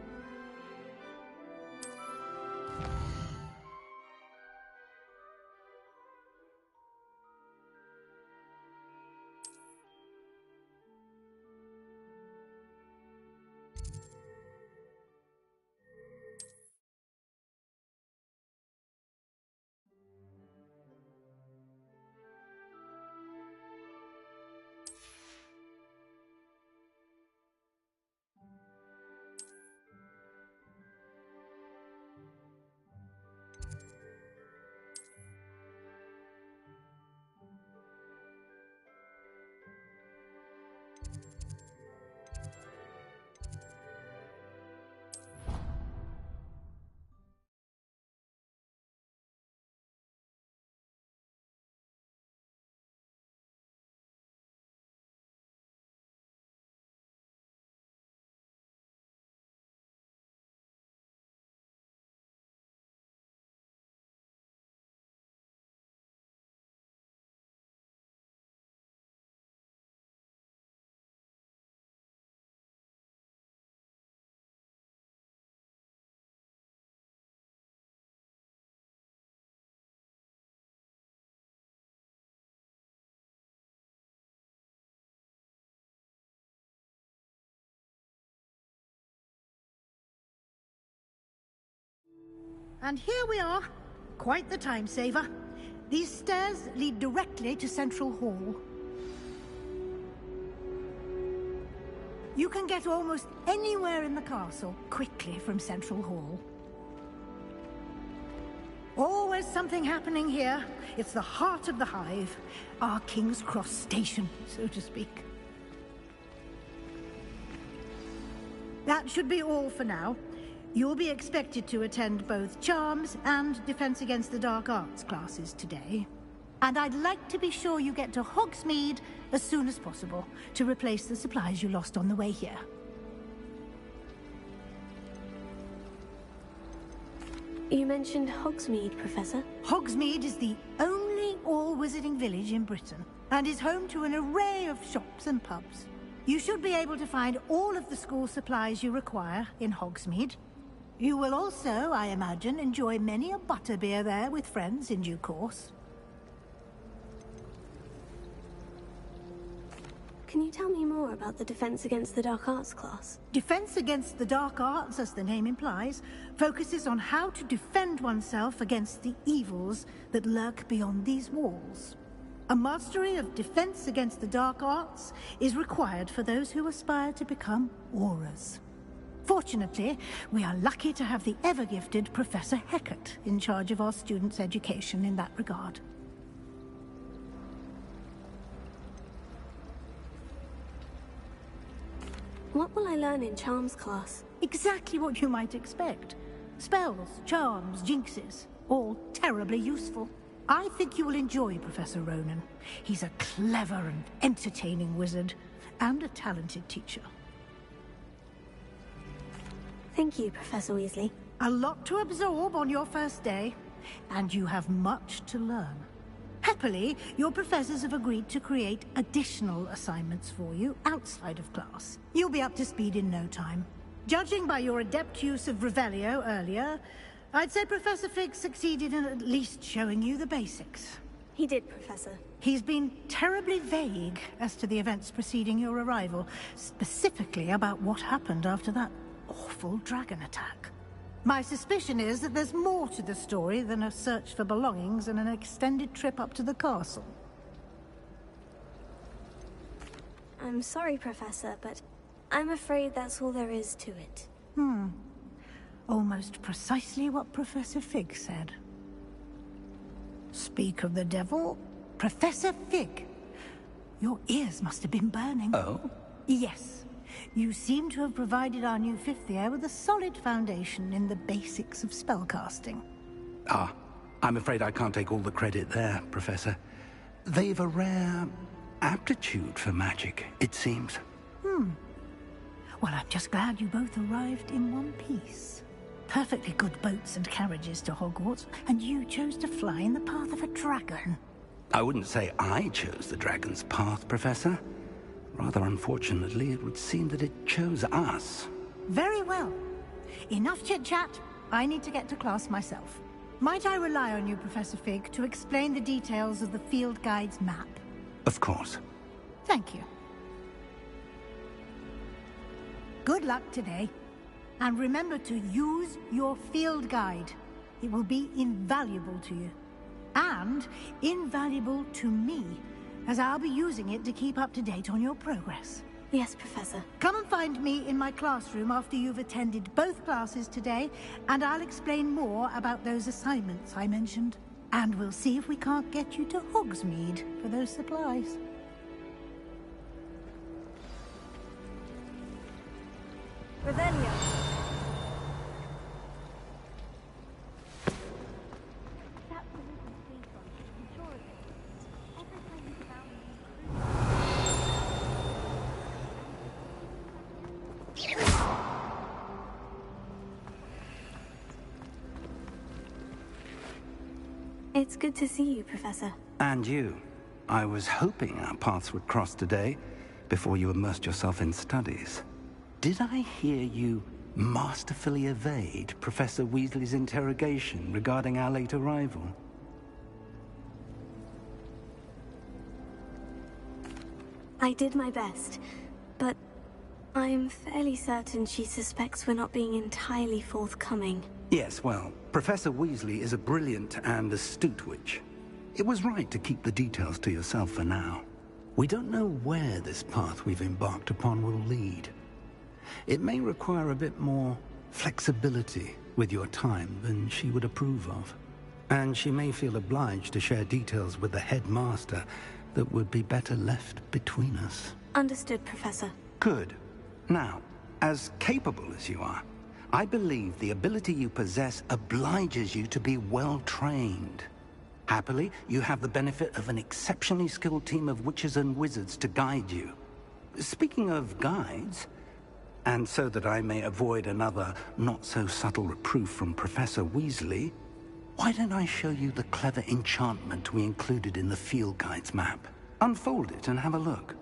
And here we are. Quite the time saver. These stairs lead directly to Central Hall. You can get almost anywhere in the castle quickly from Central Hall. Always something happening here. It's the heart of the hive. Our King's Cross station, so to speak. That should be all for now. You'll be expected to attend both Charms and Defense Against the Dark Arts classes today. And I'd like to be sure you get to Hogsmeade as soon as possible to replace the supplies you lost on the way here. You mentioned Hogsmeade, Professor. Hogsmeade is the only all-wizarding village in Britain and is home to an array of shops and pubs. You should be able to find all of the school supplies you require in Hogsmeade. You will also, I imagine, enjoy many a butterbeer there with friends in due course. Can you tell me more about the Defense Against the Dark Arts class? Defense Against the Dark Arts, as the name implies, focuses on how to defend oneself against the evils that lurk beyond these walls. A mastery of Defense Against the Dark Arts is required for those who aspire to become Aurors. Fortunately, we are lucky to have the ever-gifted Professor Hecat in charge of our students' education in that regard. What will I learn in Charms class? Exactly what you might expect. Spells, charms, jinxes, all terribly useful. I think you will enjoy Professor Ronan. He's a clever and entertaining wizard, and a talented teacher. Thank you, Professor Weasley. A lot to absorb on your first day, and you have much to learn. Happily, your professors have agreed to create additional assignments for you outside of class. You'll be up to speed in no time. Judging by your adept use of Revelio earlier, I'd say Professor Fig succeeded in at least showing you the basics. He did, Professor. He's been terribly vague as to the events preceding your arrival, specifically about what happened after that awful dragon attack. My suspicion is that there's more to the story than a search for belongings and an extended trip up to the castle. I'm sorry, Professor, but I'm afraid that's all there is to it. Almost precisely what Professor Fig said. Speak of the devil, Professor Fig. Your ears must have been burning. Oh? Yes. You seem to have provided our new fifth year with a solid foundation in the basics of spellcasting. Ah, I'm afraid I can't take all the credit there, Professor. They've a rare aptitude for magic, it seems. Well, I'm just glad you both arrived in one piece. Perfectly good boats and carriages to Hogwarts, and you chose to fly in the path of a dragon. I wouldn't say I chose the dragon's path, Professor. Rather unfortunately, it would seem that it chose us. Very well. Enough chit-chat. I need to get to class myself. Might I rely on you, Professor Fig, to explain the details of the field guide's map? Of course. Thank you. Good luck today. And remember to use your field guide. It will be invaluable to you. And invaluable to me, as I'll be using it to keep up to date on your progress. Yes, Professor. Come and find me in my classroom after you've attended both classes today, and I'll explain more about those assignments I mentioned. And we'll see if we can't get you to Hogsmeade for those supplies. Revelio. It's good to see you, Professor. And you. I was hoping our paths would cross today, before you immersed yourself in studies. Did I hear you masterfully evade Professor Weasley's interrogation regarding our late arrival? I did my best, but I'm fairly certain she suspects we're not being entirely forthcoming. Yes, well, Professor Weasley is a brilliant and astute witch. It was right to keep the details to yourself for now. We don't know where this path we've embarked upon will lead. It may require a bit more flexibility with your time than she would approve of. And she may feel obliged to share details with the headmaster that would be better left between us. Understood, Professor. Good. Now, as capable as you are, I believe the ability you possess obliges you to be well-trained. Happily, you have the benefit of an exceptionally skilled team of witches and wizards to guide you. Speaking of guides, and so that I may avoid another not-so-subtle reproof from Professor Weasley, why don't I show you the clever enchantment we included in the field guide's map? Unfold it and have a look.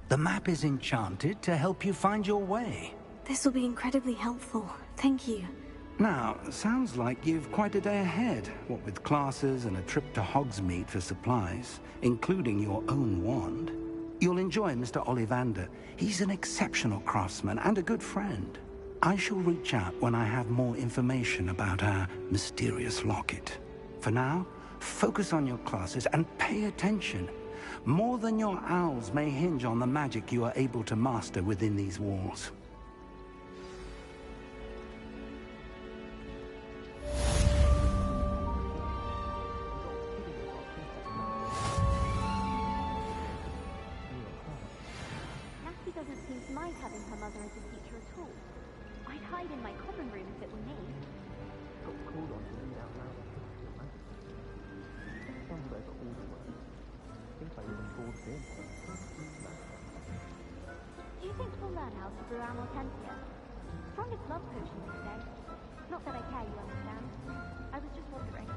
The map is enchanted to help you find your way. This will be incredibly helpful. Thank you. Now, sounds like you've quite a day ahead, what with classes and a trip to Hogsmeade for supplies, including your own wand. You'll enjoy Mr. Ollivander. He's an exceptional craftsman and a good friend. I shall reach out when I have more information about our mysterious locket. For now, focus on your classes and pay attention. More than your owls may hinge on the magic you are able to master within these walls. Natalie doesn't seem to mind having her mother as a teacher at all. I'd hide in my common room if it were me. Got called on to read out loud to your magic. Sounds like all the work. I think I even bought in. Do you think we'll learn how to brew our Mortentia? Strongest love potion, they say. Not that I care, you understand. I was just wondering.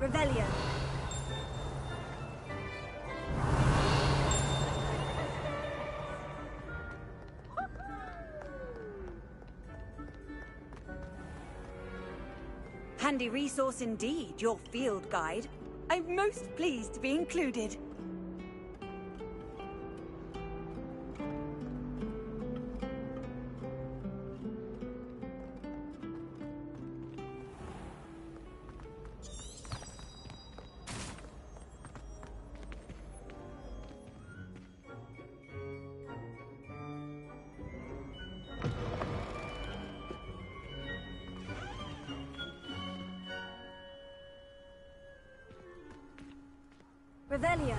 Revelio. Handy resource indeed, your field guide. I'm most pleased to be included. Revelio.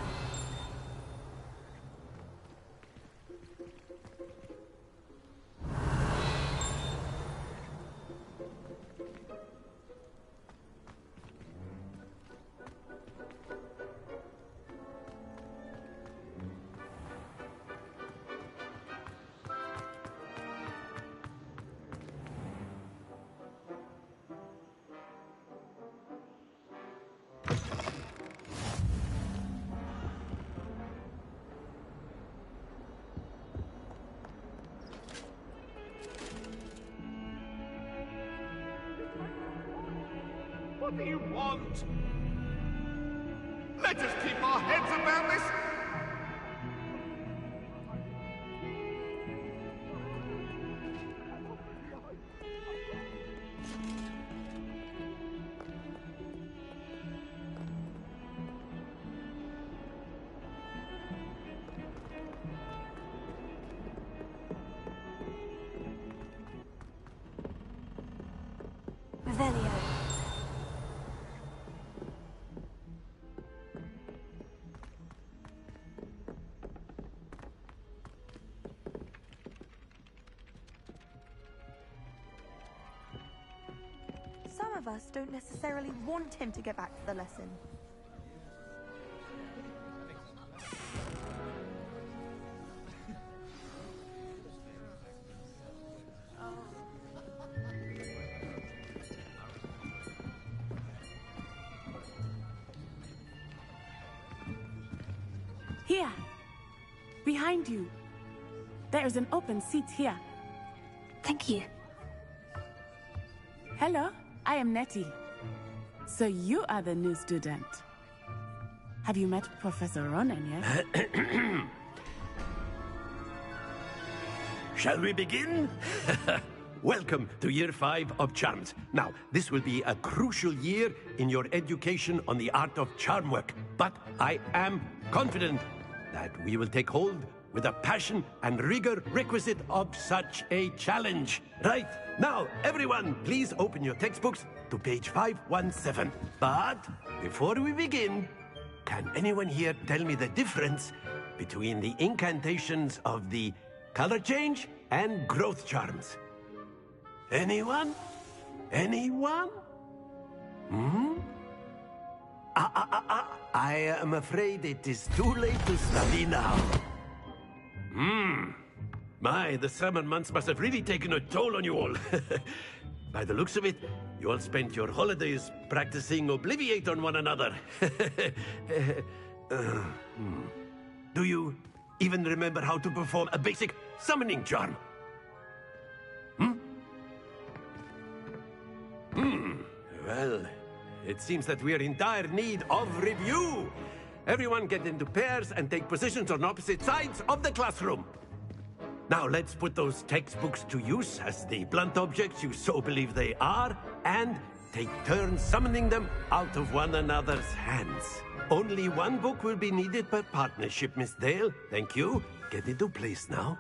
What do you want? Let us keep our heads about this. Revelio. Some of us don't necessarily want him to get back to the lesson. Here! Behind you. There is an open seat here. Thank you. Hello, I am Nettie. So you are the new student. Have you met Professor Ronan yet? Shall we begin? Welcome to Year 5 of Charms. Now, this will be a crucial year in your education on the art of charm work. But I am confident that we will take hold with the passion and rigor requisite of such a challenge. Right, now, everyone, please open your textbooks to page 517. But before we begin, can anyone here tell me the difference between the incantations of the color change and growth charms? Anyone? Anyone? Hmm? I am afraid it is too late to study now. My, the summer months must have really taken a toll on you all. By the looks of it, you all spent your holidays practicing Obliviate on one another. Do you even remember how to perform a basic summoning charm? Well, it seems that we are in dire need of review. Everyone get into pairs and take positions on opposite sides of the classroom. Now let's put those textbooks to use as the blunt objects you so believe they are, and take turns summoning them out of one another's hands. Only one book will be needed per partnership, Miss Dale. Thank you. Get into place now.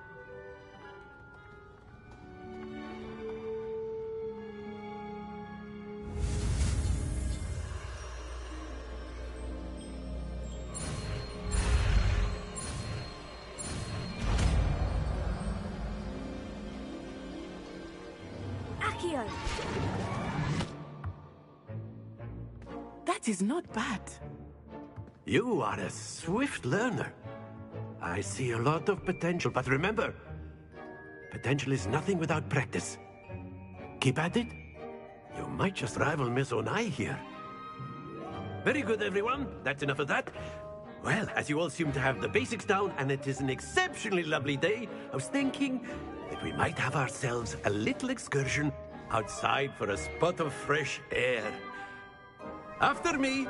That is not bad. You are a swift learner. I see a lot of potential, but remember, potential is nothing without practice. Keep at it. You might just rival Miss Onai here. Very good, everyone. That's enough of that. Well, as you all seem to have the basics down, and it is an exceptionally lovely day, I was thinking that we might have ourselves a little excursion outside for a spot of fresh air. After me.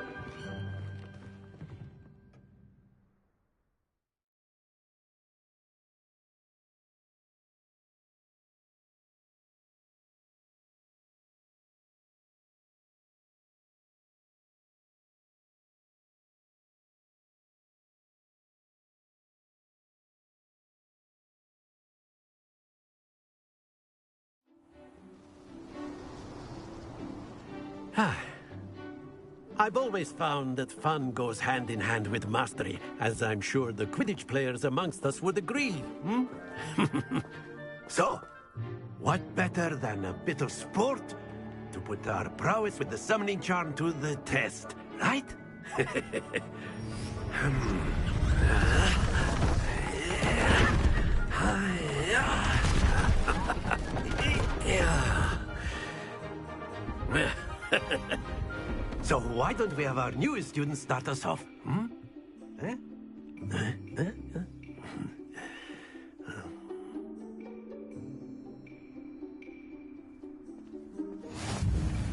I've always found that fun goes hand in hand with mastery, as I'm sure the Quidditch players amongst us would agree. So, what better than a bit of sport to put our prowess with the summoning charm to the test, right? So why don't we have our newest student start us off?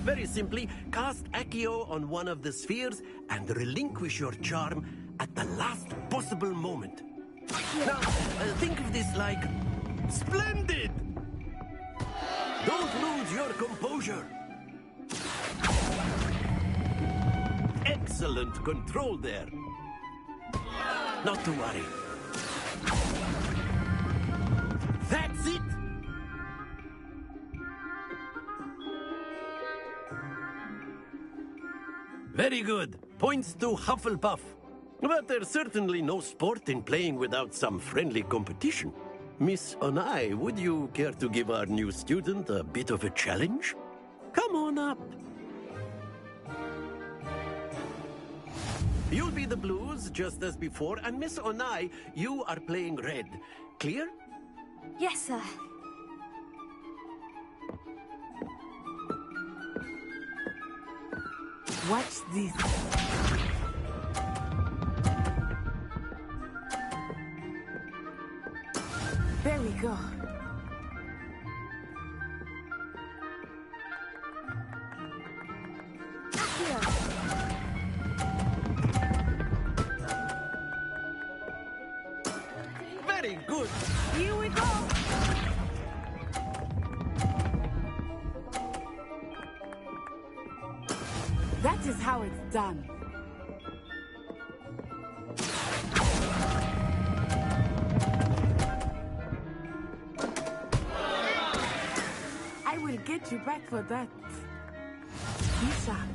Very simply, cast Accio on one of the spheres and relinquish your charm at the last possible moment. Now, think of this like splendid! Don't lose your composure. Excellent control there. Not to worry. That's it! Very good. Points to Hufflepuff. But there's certainly no sport in playing without some friendly competition. Miss Onai, would you care to give our new student a bit of a challenge? Come on up. You'll be the blues, just as before, and Miss Onai, you are playing red. Clear? Yes, sir. Watch this. There we go. Very good. Here we go. That is how it's done. I will get you back for that. Be sharp.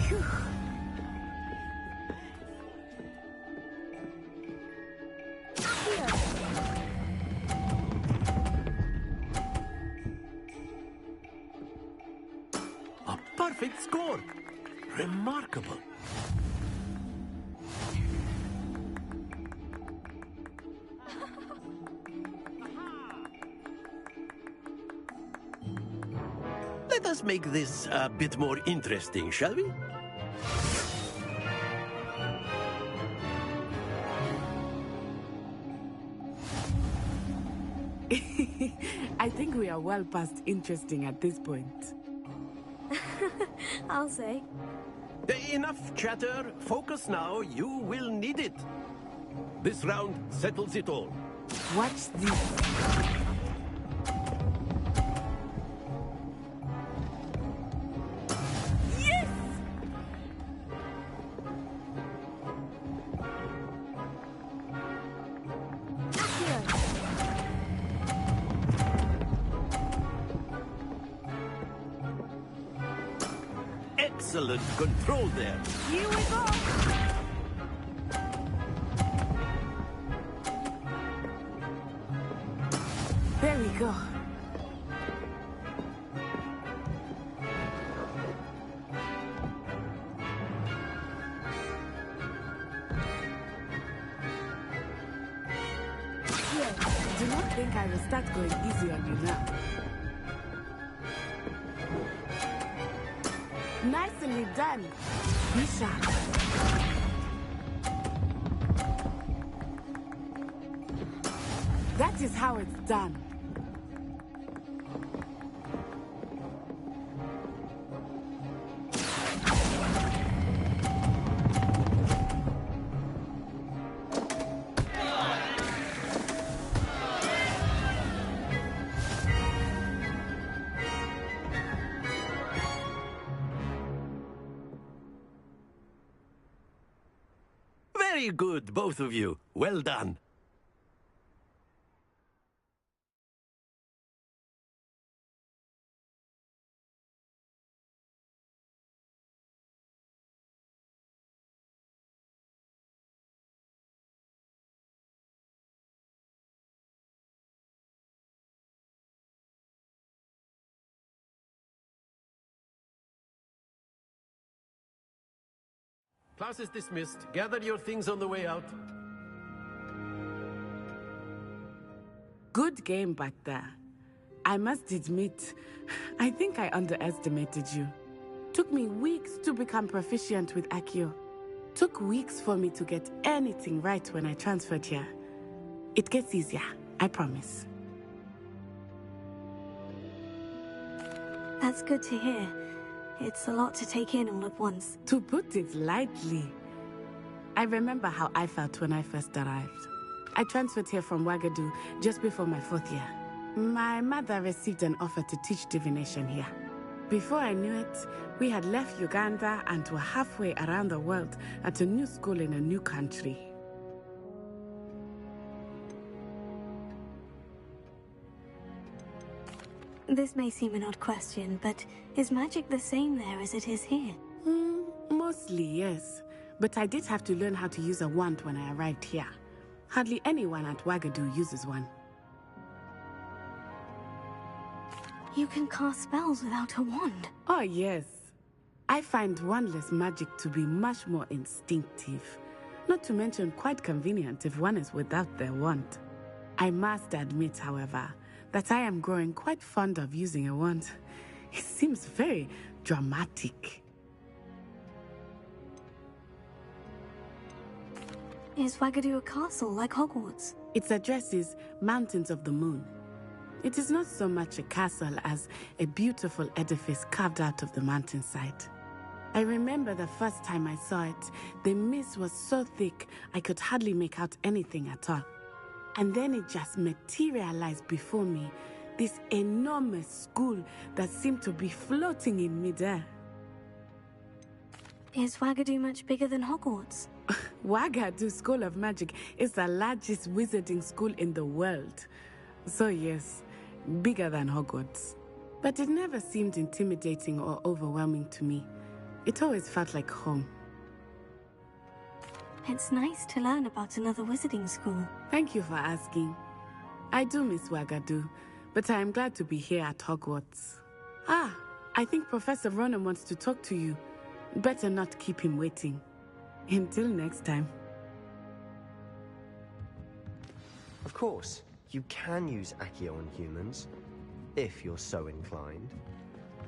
Phew. A perfect score. Remarkable. Let us make this a bit more interesting, shall we? I think we are well past interesting at this point. I'll say. Enough chatter. Focus now. You will need it. This round settles it all. Watch this. Yes! Excellent control there. Here we go. There we go. Here, do not think I will start going easy on you now. Nicely done. Be sharp. That is how it's done. Very good, both of you. Well done. Class is dismissed. Gather your things on the way out. Good game back there. I must admit, I think I underestimated you. Took me weeks to become proficient with Accio. Took weeks for me to get anything right when I transferred here. It gets easier, I promise. That's good to hear. It's a lot to take in all at once. To put it lightly, I remember how I felt when I first arrived. I transferred here from Wagadu just before my 4th year. My mother received an offer to teach divination here. Before I knew it, we had left Uganda and were halfway around the world at a new school in a new country. This may seem an odd question, but is magic the same there as it is here? Mostly, yes. But I did have to learn how to use a wand when I arrived here. Hardly anyone at Wagadu uses one. You can cast spells without a wand? Oh, yes. I find wandless magic to be much more instinctive. Not to mention quite convenient if one is without their wand. I must admit, however, that I am growing quite fond of using a wand. It seems very dramatic. Is Wagadu a castle like Hogwarts? Its address is Mountains of the Moon. It is not so much a castle as a beautiful edifice carved out of the mountainside. I remember the first time I saw it, the mist was so thick I could hardly make out anything at all. And then it just materialized before me, this enormous school that seemed to be floating in midair. Is Wagadu much bigger than Hogwarts? Wagadu School of Magic is the largest wizarding school in the world. So yes, bigger than Hogwarts. But it never seemed intimidating or overwhelming to me. It always felt like home. It's nice to learn about another wizarding school. Thank you for asking. I do miss Wagadu, but I am glad to be here at Hogwarts. Ah, I think Professor Ronan wants to talk to you. Better not keep him waiting. Until next time. Of course, you can use Accio on humans, if you're so inclined.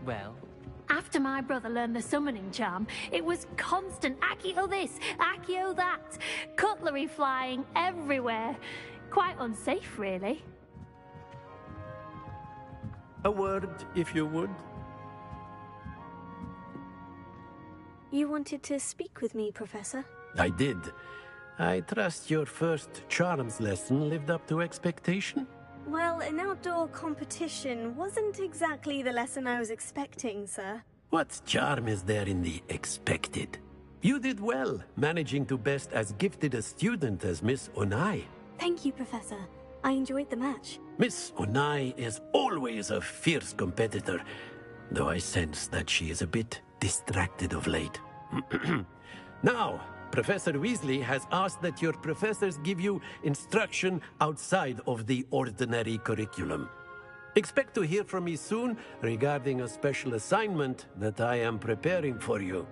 Well, After my brother learned the summoning charm, it was constant Accio this, Accio that, cutlery flying everywhere. Quite unsafe, really. A word, if you would. You wanted to speak with me, Professor? I did. I trust your first charms lesson lived up to expectation? Well, an outdoor competition wasn't exactly the lesson I was expecting, sir. What charm is there in the expected? You did well, managing to best as gifted a student as Miss Onai. Thank you, Professor. I enjoyed the match. Miss Onai is always a fierce competitor, though I sense that she is a bit distracted of late. Now, Professor Weasley has asked that your professors give you instruction outside of the ordinary curriculum. Expect to hear from me soon regarding a special assignment that I am preparing for you.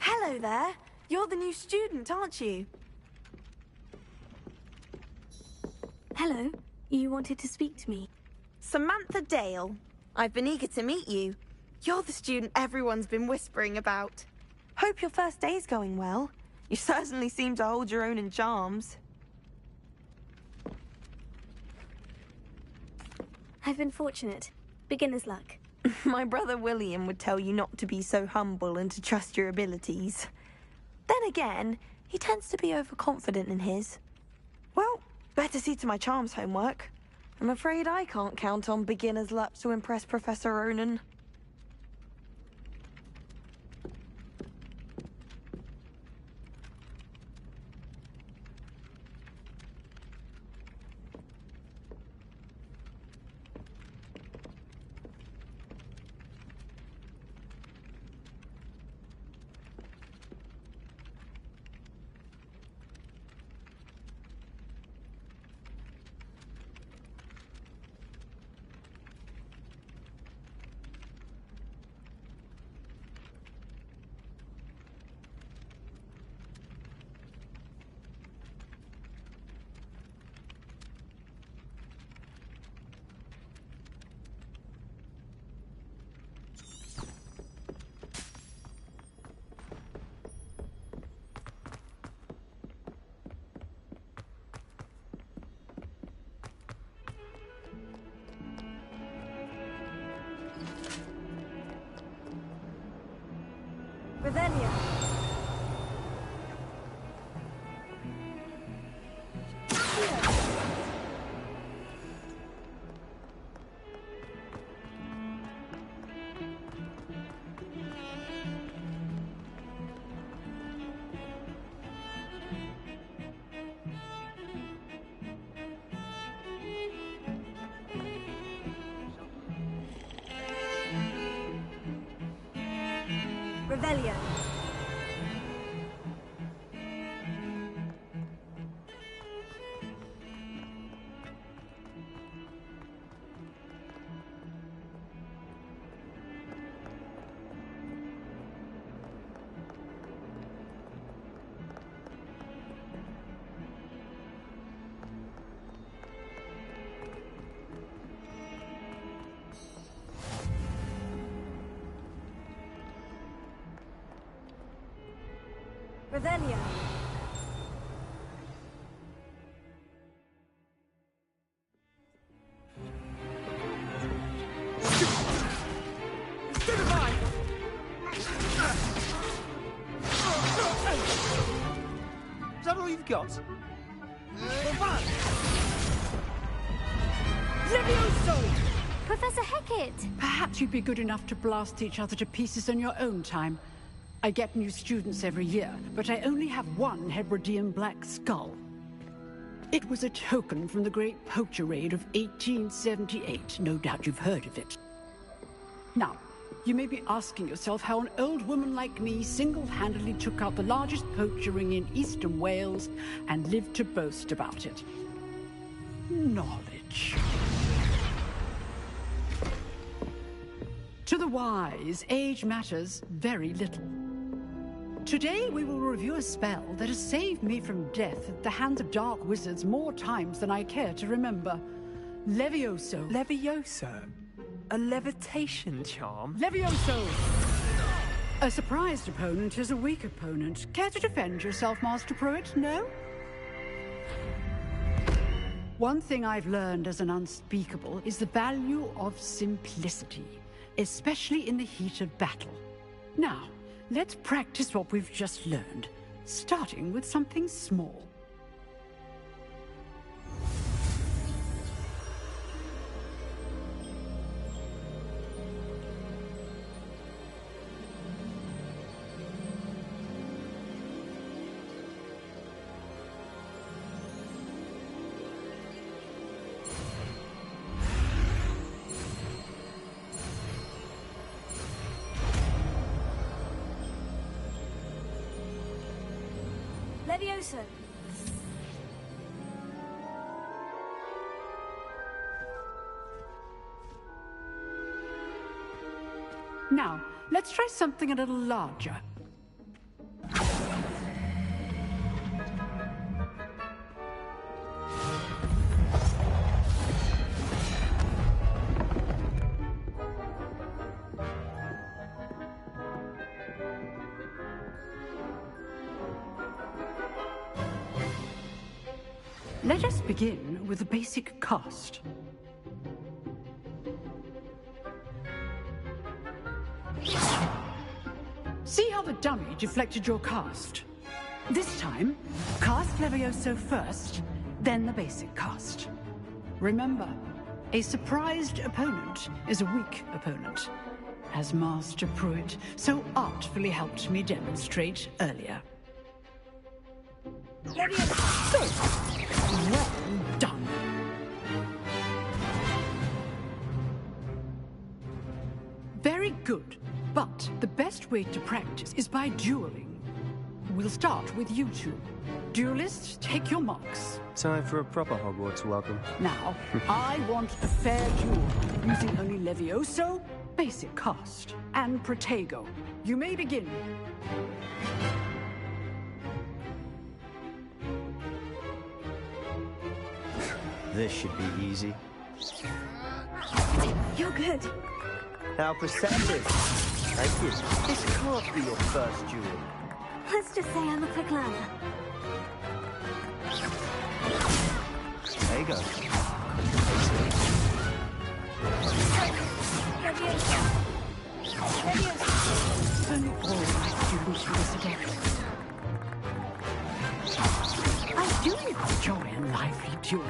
Hello there. You're the new student, aren't you? Hello. You wanted to speak to me? Samantha Dale. I've been eager to meet you. You're the student everyone's been whispering about. Hope your first day's going well. You certainly seem to hold your own in charms. I've been fortunate. Beginner's luck. My brother William would tell you not to be so humble and to trust your abilities. Then again, he tends to be overconfident in his. Well, better see to my charms homework. I'm afraid I can't count on beginner's luck to impress Professor Ronan. Revelia. Revelia. Revelia. Stood by! Is that all you've got? Levioso! Professor Hecat! Perhaps you'd be good enough to blast each other to pieces in your own time. I get new students every year, but I only have one Hebridean black skull. It was a token from the Great Poacher Raid of 1878. No doubt you've heard of it. Now, you may be asking yourself how an old woman like me single-handedly took out the largest poacher ring in eastern Wales and lived to boast about it. Knowledge. To the wise, age matters very little. Today we will review a spell that has saved me from death at the hands of dark wizards more times than I care to remember. Levioso. Levioso? A levitation charm? Levioso! A surprised opponent is a weak opponent. Care to defend yourself, Master Pruitt? No? One thing I've learned as an unspeakable is the value of simplicity, especially in the heat of battle. Now, let's practice what we've just learned, starting with something small. Levioso! Now, let's try something a little larger. Let us begin with the basic cast. See how the dummy deflected your cast? This time, cast Levioso first, then the basic cast. Remember, a surprised opponent is a weak opponent, as Master Pruitt so artfully helped me demonstrate earlier. Levioso! Well done. Very good. But the best way to practice is by dueling. We'll start with you two. Duelists, take your marks. Time for a proper Hogwarts welcome. Now, I want a fair duel, using only Levioso, basic cast, and Protego. You may begin. This should be easy. You're good. How perceptive. Thank you. This can't be your first duel. Let's just say I'm a quick learner. There you go. Only all my students do this again. I do enjoy a lively duel.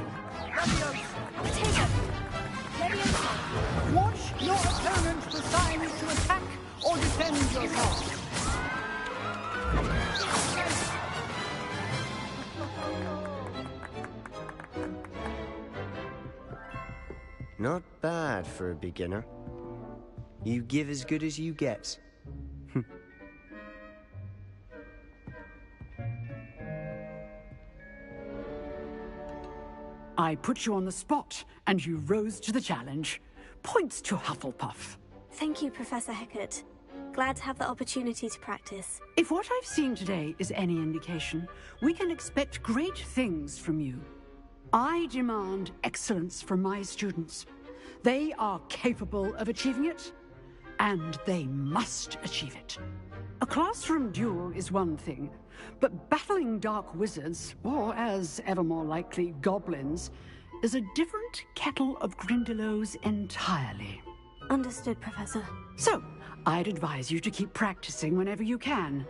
Watch your opponent for signs to attack or defend yourself. Not bad for a beginner. You give as good as you get. I put you on the spot, and you rose to the challenge. Points to Hufflepuff. Thank you, Professor Hecat. Glad to have the opportunity to practice. If what I've seen today is any indication, we can expect great things from you. I demand excellence from my students. They are capable of achieving it, and they must achieve it. A classroom duel is one thing, but battling dark wizards, or as ever more likely, goblins, is a different kettle of Grindylows entirely. Understood, Professor. So, I'd advise you to keep practicing whenever you can.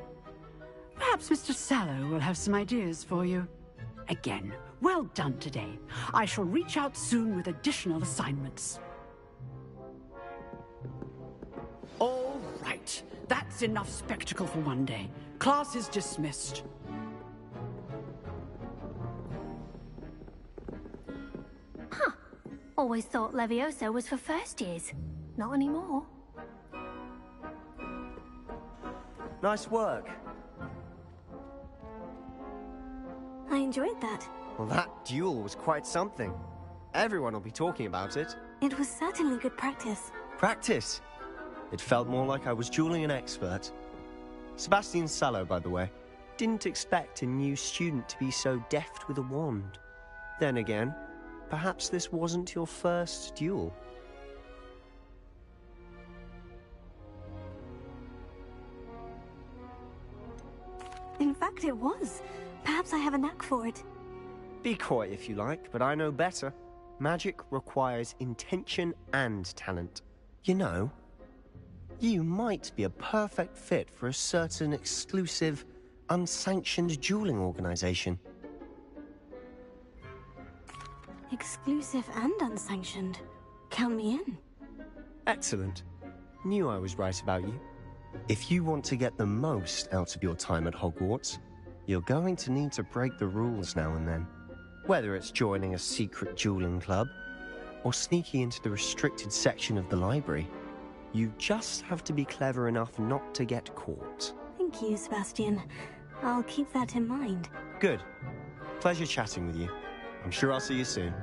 Perhaps Mr. Sallow will have some ideas for you. Again, well done today. I shall reach out soon with additional assignments. All right. That's enough spectacle for one day. Class is dismissed. Huh. Always thought Levioso was for first years. Not anymore. Nice work. I enjoyed that. Well, that duel was quite something. Everyone will be talking about it. It was certainly good practice. Practice? It felt more like I was dueling an expert. Sebastian Sallow, by the way. Didn't expect a new student to be so deft with a wand. Then again, perhaps this wasn't your first duel. In fact, it was. Perhaps I have a knack for it. Be coy if you like, but I know better. Magic requires intention and talent. You know, you might be a perfect fit for a certain exclusive, unsanctioned dueling organization. Exclusive and unsanctioned. Count me in. Excellent. Knew I was right about you. If you want to get the most out of your time at Hogwarts, you're going to need to break the rules now and then. Whether it's joining a secret dueling club, or sneaking into the restricted section of the library, you just have to be clever enough not to get caught. Thank you, Sebastian. I'll keep that in mind. Good. Pleasure chatting with you. I'm sure I'll see you soon.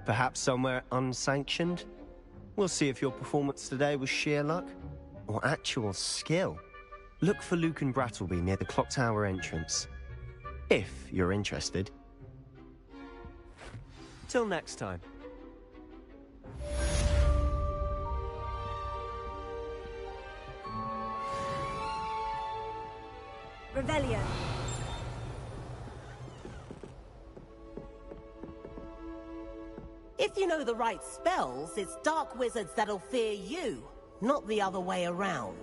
Perhaps somewhere unsanctioned? We'll see if your performance today was sheer luck or actual skill. Look for Luke and Brattleby near the clock tower entrance. If you're interested. Till next time. Revelio. If you know the right spells, it's dark wizards that'll fear you, not the other way around.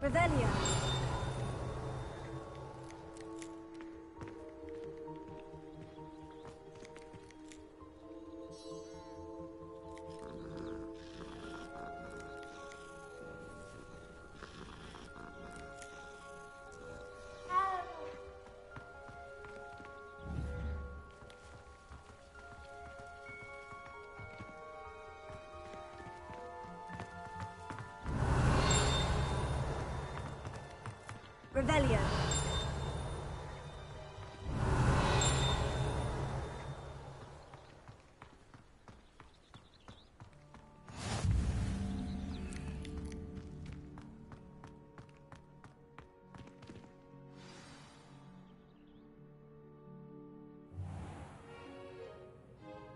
Revelio. Revelio.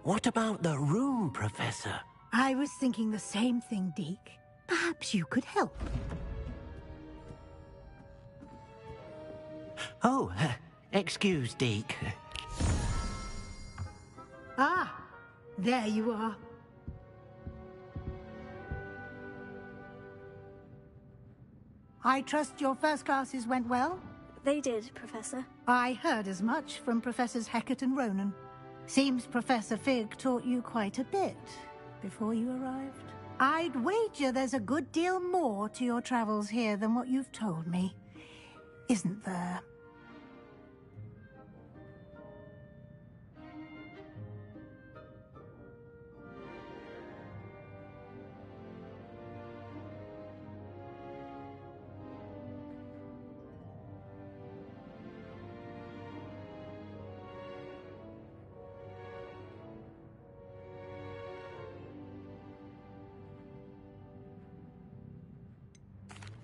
What about the room, Professor? I was thinking the same thing, Deke. Perhaps you could help. Oh, excuse, Deke. Ah, there you are. I trust your first classes went well? They did, Professor. I heard as much from Professors Hecat and Ronan. Seems Professor Fig taught you quite a bit before you arrived. I'd wager there's a good deal more to your travels here than what you've told me. Isn't there?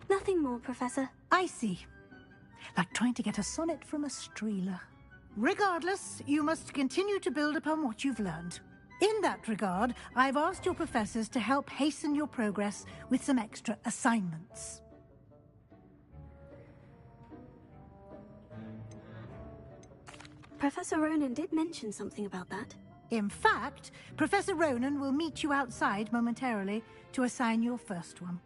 Nothing more, Professor. I see. Like trying to get a sonnet from a streeler. Regardless, you must continue to build upon what you've learned. In that regard, I've asked your professors to help hasten your progress with some extra assignments. Professor Ronan did mention something about that. In fact, Professor Ronan will meet you outside momentarily to assign your first one.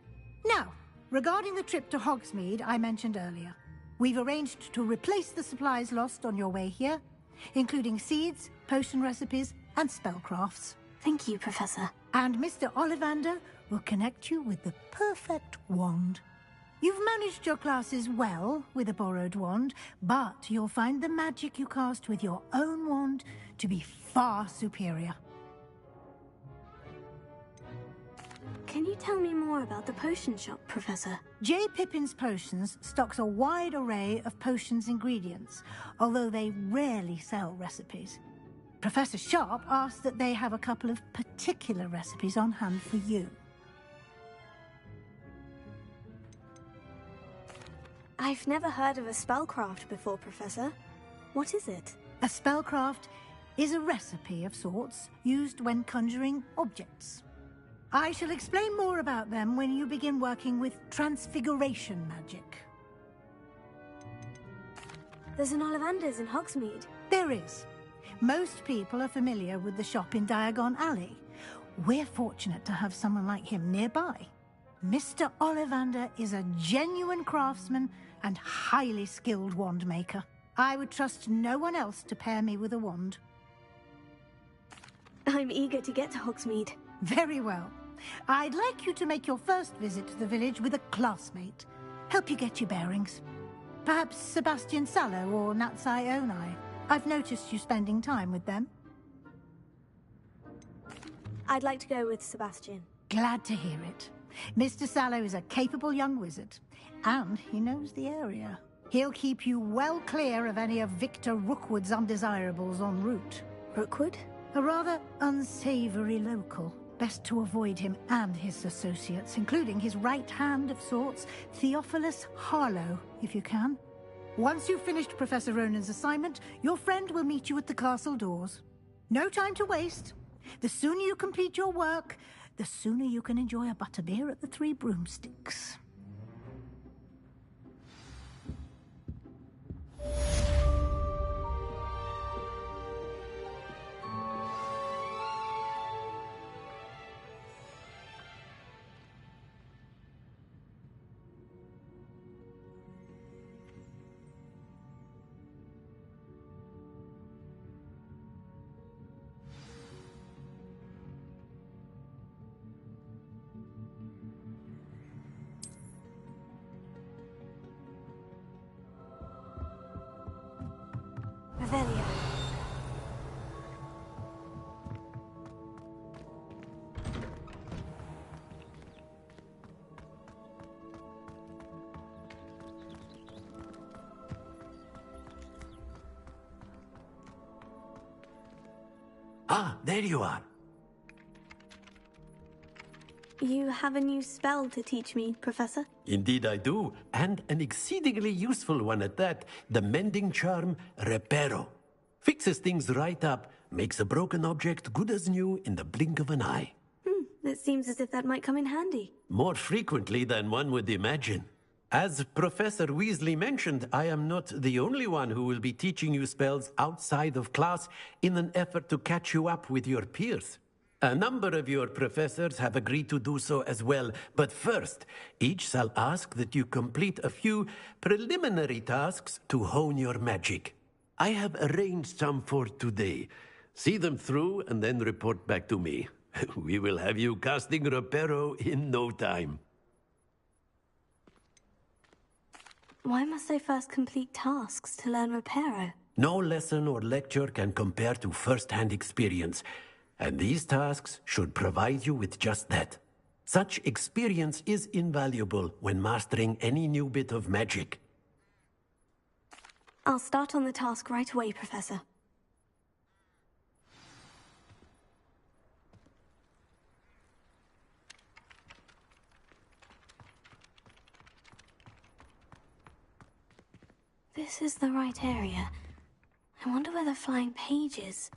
Now, regarding the trip to Hogsmeade I mentioned earlier, we've arranged to replace the supplies lost on your way here, including seeds, potion recipes, and spellcrafts. Thank you, Professor. And Mr. Ollivander will connect you with the perfect wand. You've managed your classes well with a borrowed wand, but you'll find the magic you cast with your own wand to be far superior. Can you tell me more about the potion shop, Professor? J. Pippin's Potions stocks a wide array of potions ingredients, although they rarely sell recipes. Professor Sharp asked that they have a couple of particular recipes on hand for you. I've never heard of a spellcraft before, Professor. What is it? A spellcraft is a recipe of sorts used when conjuring objects. I shall explain more about them when you begin working with transfiguration magic. There's an Ollivander's in Hogsmeade. There is. Most people are familiar with the shop in Diagon Alley. We're fortunate to have someone like him nearby. Mr. Ollivander is a genuine craftsman and highly skilled wand maker. I would trust no one else to pair me with a wand. I'm eager to get to Hogsmeade. Very well. I'd like you to make your first visit to the village with a classmate. Help you get your bearings. Perhaps Sebastian Sallow or Natsai Onai. I've noticed you spending time with them. I'd like to go with Sebastian. Glad to hear it. Mr. Sallow is a capable young wizard, and he knows the area. He'll keep you well clear of any of Victor Rookwood's undesirables en route. Rookwood? A rather unsavory local. Best to avoid him and his associates, including his right hand of sorts, Theophilus Harlow, if you can. Once you've finished Professor Ronan's assignment, your friend will meet you at the castle doors. No time to waste. The sooner you complete your work, the sooner you can enjoy a butterbeer at the Three Broomsticks. Revelio. Ah, there you are. You have a new spell to teach me, Professor? Indeed I do, and an exceedingly useful one at that. The mending charm, Reparo. Fixes things right up, makes a broken object good as new in the blink of an eye. It seems as if that might come in handy. More frequently than one would imagine. As Professor Weasley mentioned, I am not the only one who will be teaching you spells outside of class in an effort to catch you up with your peers. A number of your professors have agreed to do so as well, but first, each shall ask that you complete a few preliminary tasks to hone your magic. I have arranged some for today. See them through and then report back to me. We will have you casting Reparo in no time. Why must I first complete tasks to learn Reparo? No lesson or lecture can compare to first-hand experience. And these tasks should provide you with just that. Such experience is invaluable when mastering any new bit of magic. I'll start on the task right away, Professor. This is the right area. I wonder where the flying page is.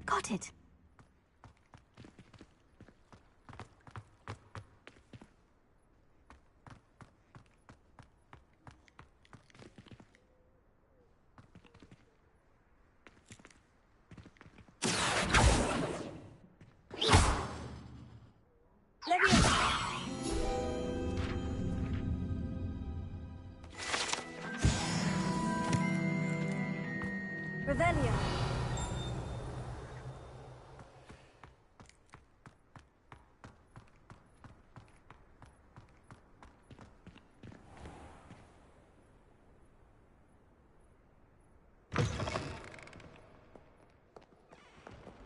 Got it. Revelio.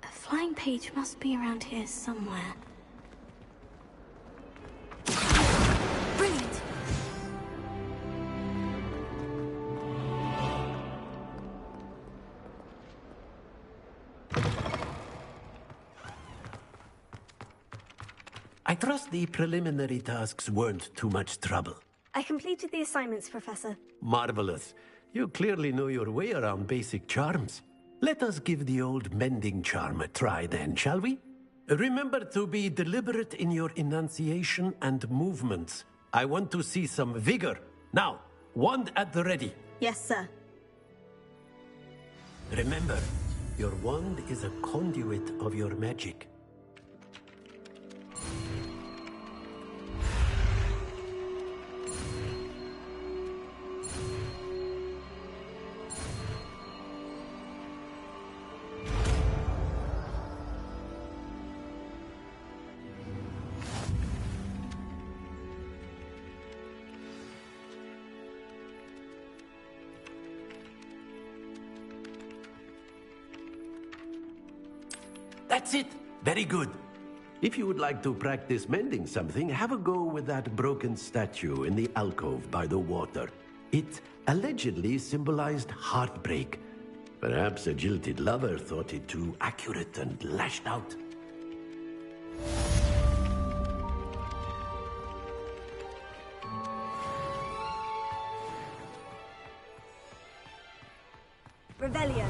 A flying page must be around here somewhere. Brilliant! I trust the preliminary tasks weren't too much trouble. I completed the assignments, Professor. Marvelous. You clearly know your way around basic charms. Let us give the old mending charm a try then, shall we? Remember to be deliberate in your enunciation and movements. I want to see some vigor. Now, wand at the ready. Yes, sir. Remember, your wand is a conduit of your magic. That's it. Very good. If you would like to practice mending something, have a go with that broken statue in the alcove by the water. It allegedly symbolized heartbreak. Perhaps a jilted lover thought it too accurate and lashed out. Revelio.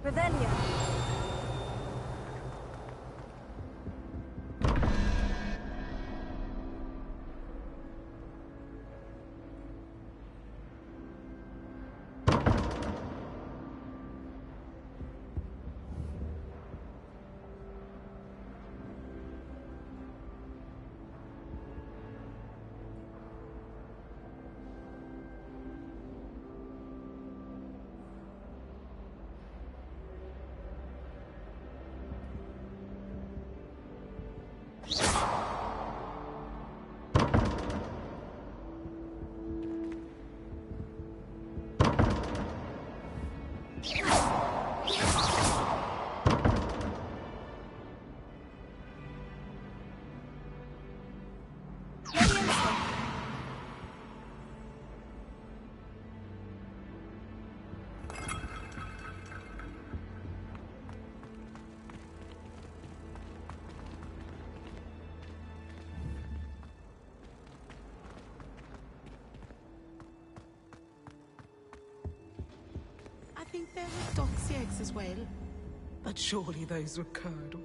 Revelio. I think there were doxy eggs as well. But surely those were curdle.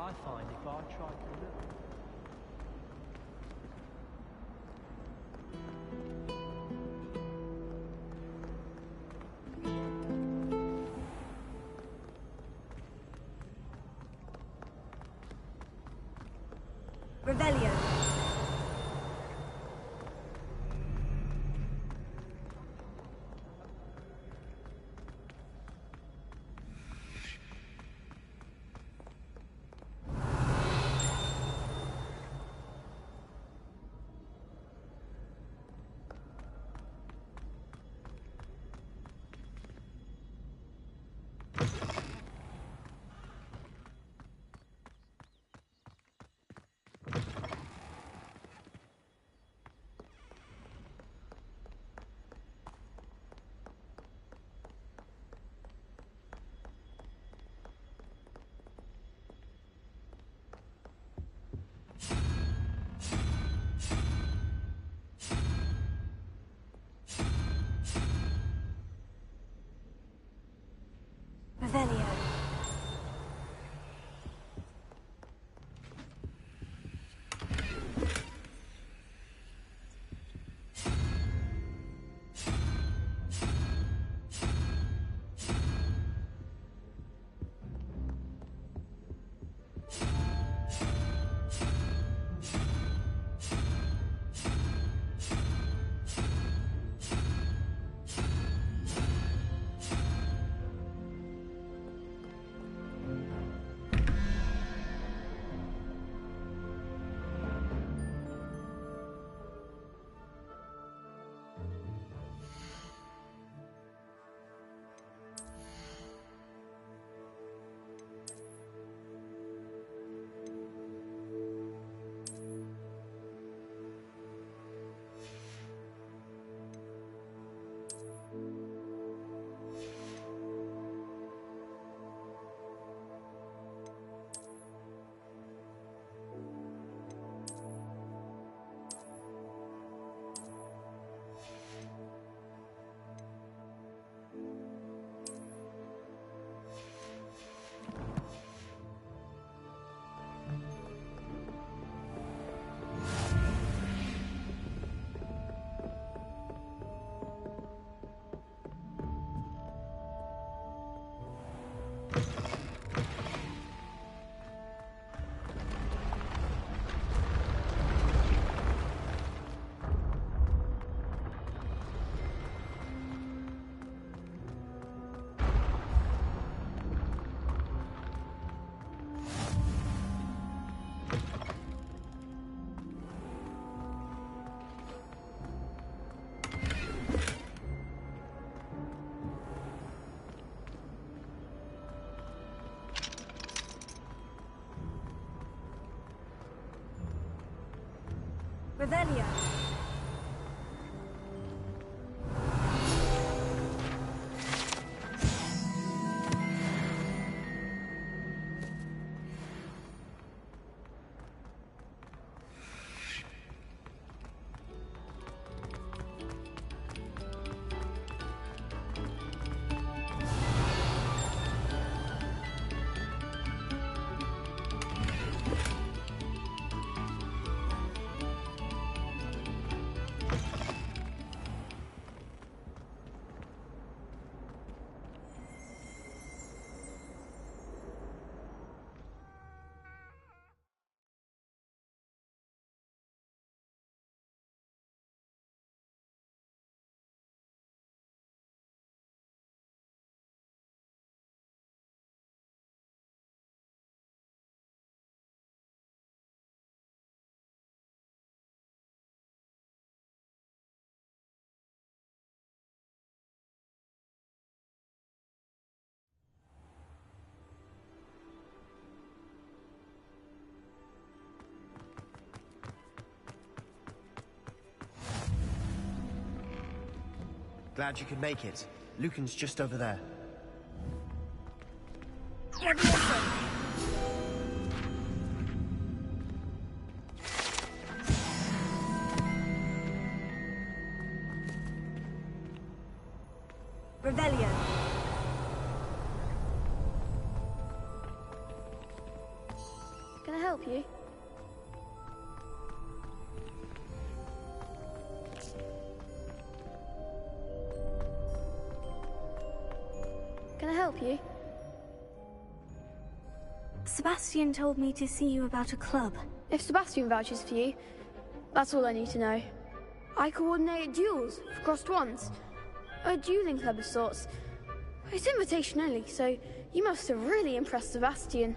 I find if I try to look. Revelio. Revelio. Revelio. Glad you could make it. Lucan's just over there. Revelio. help you? Can I help you? Sebastian told me to see you about a club. If Sebastian vouches for you, that's all I need to know. I coordinate duels for crossed wands. A dueling club of sorts. It's invitation only, so you must have really impressed Sebastian.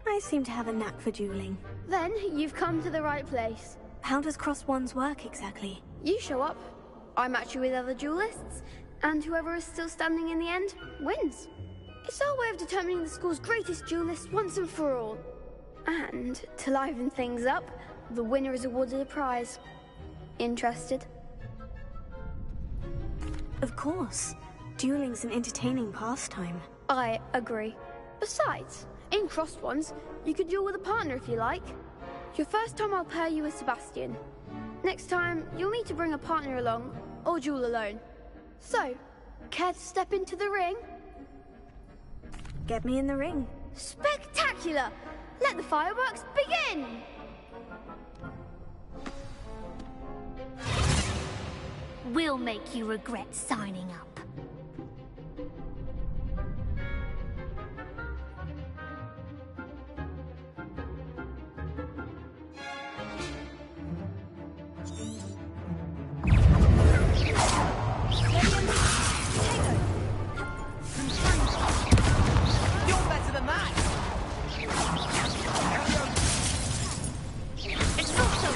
I seem to have a knack for dueling. Then you've come to the right place. How does crossed wands work exactly? You show up, I match you with other duelists, and whoever is still standing in the end wins. It's our way of determining the school's greatest duelist once and for all. And to liven things up, the winner is awarded a prize. Interested? Of course. Dueling's an entertaining pastime. I agree. Besides, in crossed wands, you could duel with a partner if you like. Your first time I'll pair you with Sebastian. Next time, you'll need to bring a partner along, or duel alone. So, care to step into the ring? Get me in the ring. Spectacular! Let the fireworks begin! We'll make you regret signing up. You're better than that! It's not so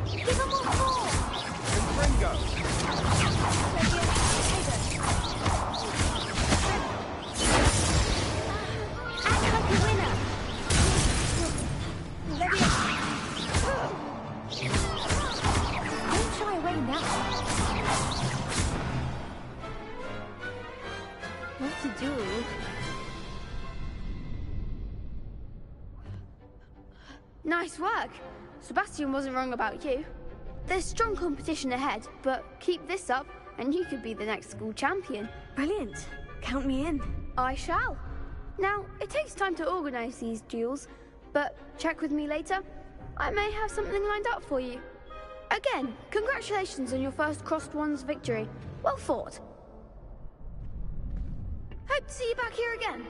Give him more force! Ringo! Act like a winner! Don't shy away now. What to do? Nice work! Sebastian wasn't wrong about you. There's strong competition ahead, but keep this up and you could be the next school champion. Brilliant. Count me in. I shall. Now, it takes time to organise these duels, but check with me later. I may have something lined up for you. Again, congratulations on your first crossed wands victory. Well fought. Hope to see you back here again.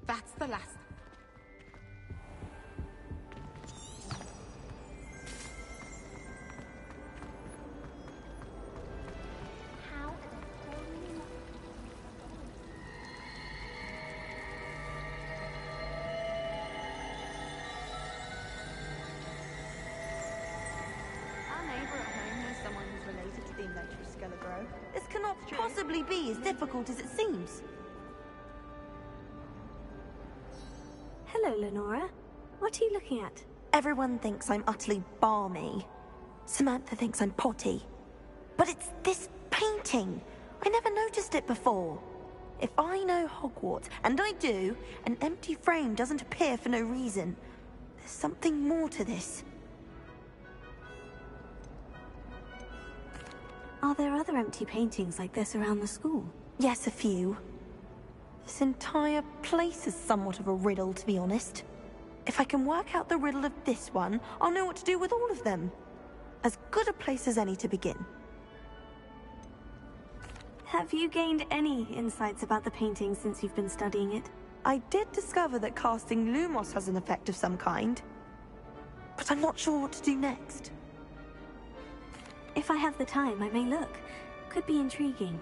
That's the last. Our neighbour at home knows someone who's related to the inventor of Skelegro. This cannot possibly be as difficult as it seems. Hello, Lenora. What are you looking at? Everyone thinks I'm utterly balmy. Samantha thinks I'm potty. But it's this painting. I never noticed it before. If I know Hogwarts, and I do, an empty frame doesn't appear for no reason. There's something more to this. Are there other empty paintings like this around the school? Yes, a few. This entire place is somewhat of a riddle, to be honest. If I can work out the riddle of this one, I'll know what to do with all of them. As good a place as any to begin. Have you gained any insights about the painting since you've been studying it? I did discover that casting Lumos has an effect of some kind. But I'm not sure what to do next. If I have the time, I may look. Could be intriguing.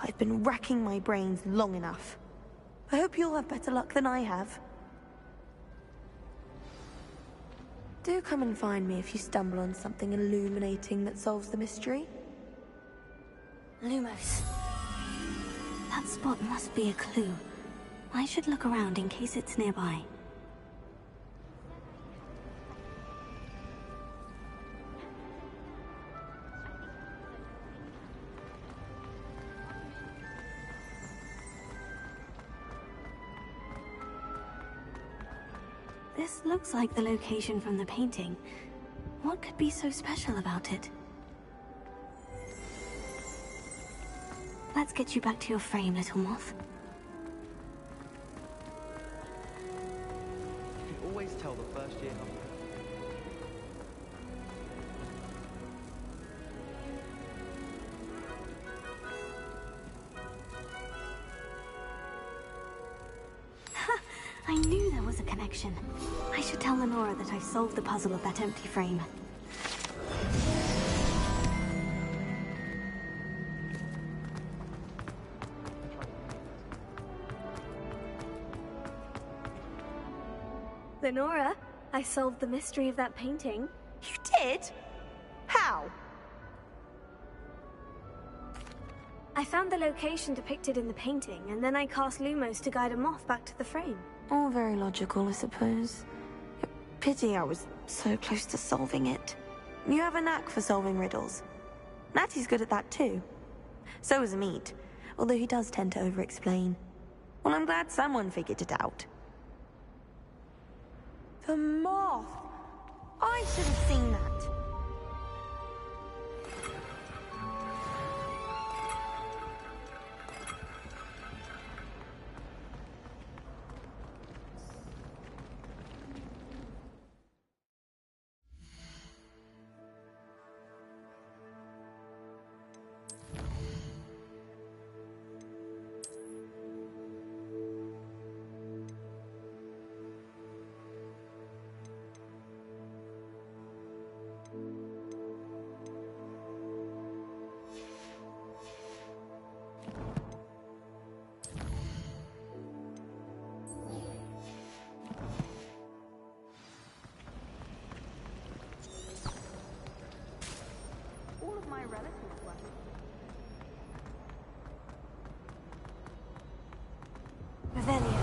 I've been racking my brains long enough. I hope you'll have better luck than I have. Do come and find me if you stumble on something illuminating that solves the mystery. Lumos. That spot must be a clue. I should look around in case it's nearby. This looks like the location from the painting. What could be so special about it? Let's get you back to your frame, little moth. You always tell the first year number. I knew there was a connection. I should tell Lenora that I solved the puzzle of that empty frame. Lenora, I solved the mystery of that painting. You did? How? I found the location depicted in the painting, and then I cast Lumos to guide a moth back to the frame. All very logical, I suppose. Pity I was so close to solving it. You have a knack for solving riddles. Natty's good at that too. So is Amit, although he does tend to over-explain. Well, I'm glad someone figured it out. The moth! I should have seen that. My relatives were. Revelio.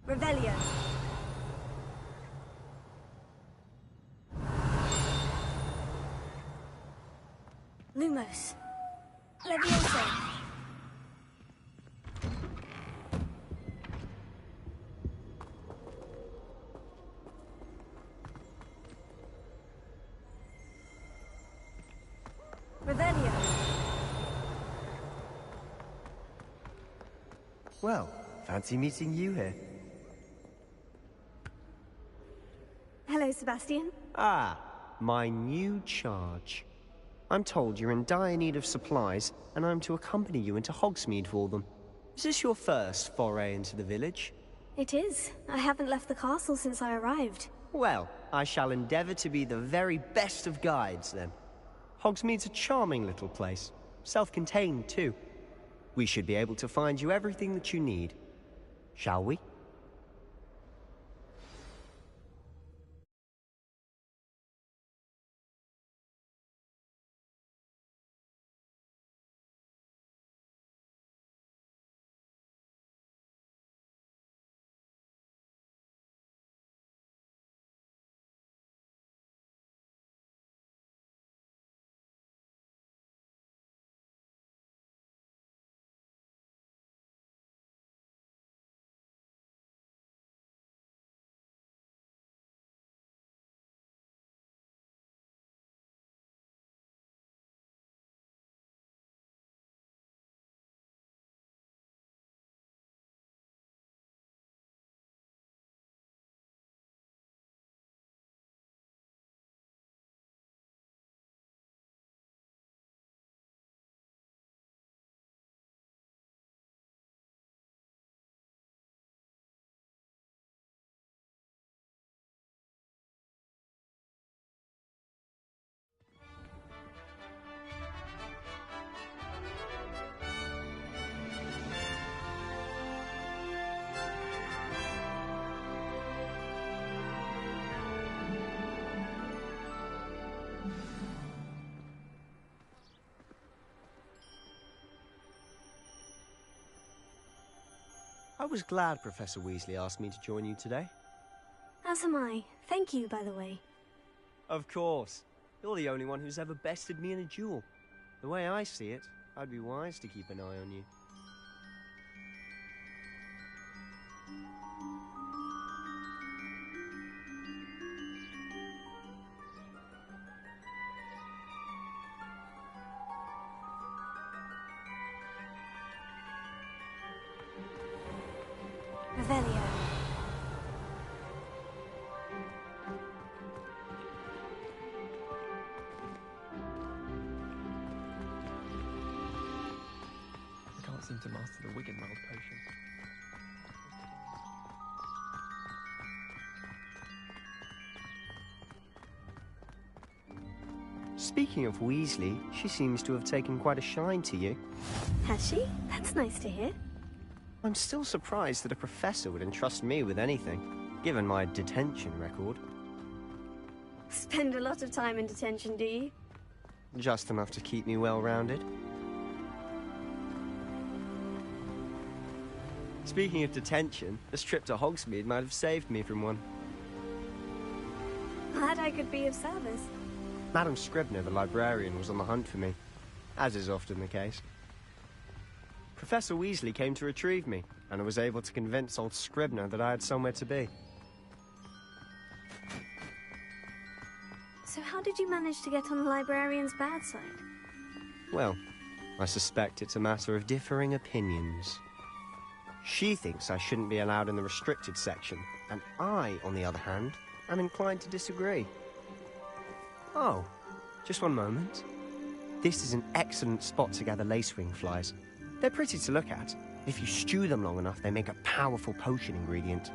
Revelio. Lumos. Levioso. Revelio. Well, fancy meeting you here. Hello, Sebastian. Ah, my new charge. I'm told you're in dire need of supplies, and I'm to accompany you into Hogsmeade for them. Is this your first foray into the village? It is. I haven't left the castle since I arrived. Well, I shall endeavour to be the very best of guides, then. Hogsmeade's a charming little place. Self-contained, too. We should be able to find you everything that you need. Shall we? I was glad Professor Weasley asked me to join you today. As am I. Thank you, by the way. Of course. You're the only one who's ever bested me in a duel. The way I see it, I'd be wise to keep an eye on you. Revelio. I can't seem to master the Wiggenweld potion. Speaking of Weasley, she seems to have taken quite a shine to you. Has she? That's nice to hear. I'm still surprised that a professor would entrust me with anything, given my detention record. Spend a lot of time in detention, do you? Just enough to keep me well-rounded. Speaking of detention, this trip to Hogsmeade might have saved me from one. Glad I could be of service. Madam Scribner, the librarian, was on the hunt for me, as is often the case. Professor Weasley came to retrieve me, and I was able to convince old Scribner that I had somewhere to be. So how did you manage to get on the librarian's bad side? Well, I suspect it's a matter of differing opinions. She thinks I shouldn't be allowed in the restricted section, and I, on the other hand, am inclined to disagree. Oh, just one moment. This is an excellent spot to gather lacewing flies. They're pretty to look at. If you stew them long enough, they make a powerful potion ingredient.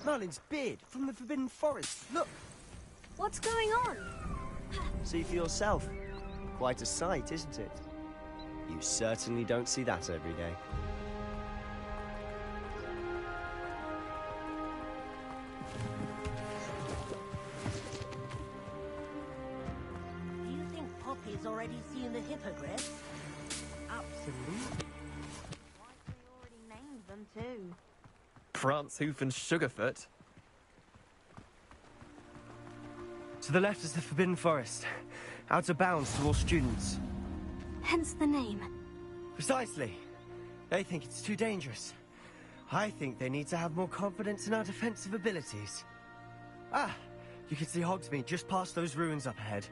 Merlin's beard from the Forbidden Forest. Look! What's going on? See for yourself. Quite a sight, isn't it? You certainly don't see that every day. Do you think Poppy's already seen the hippogriffs? Absolutely. We already named them too. Prancehoof and Sugarfoot. To the left is the Forbidden Forest. Out of bounds to all students. Hence the name. Precisely. They think it's too dangerous. I think they need to have more confidence in our defensive abilities. Ah, you can see Hogsmeade just past those ruins up ahead.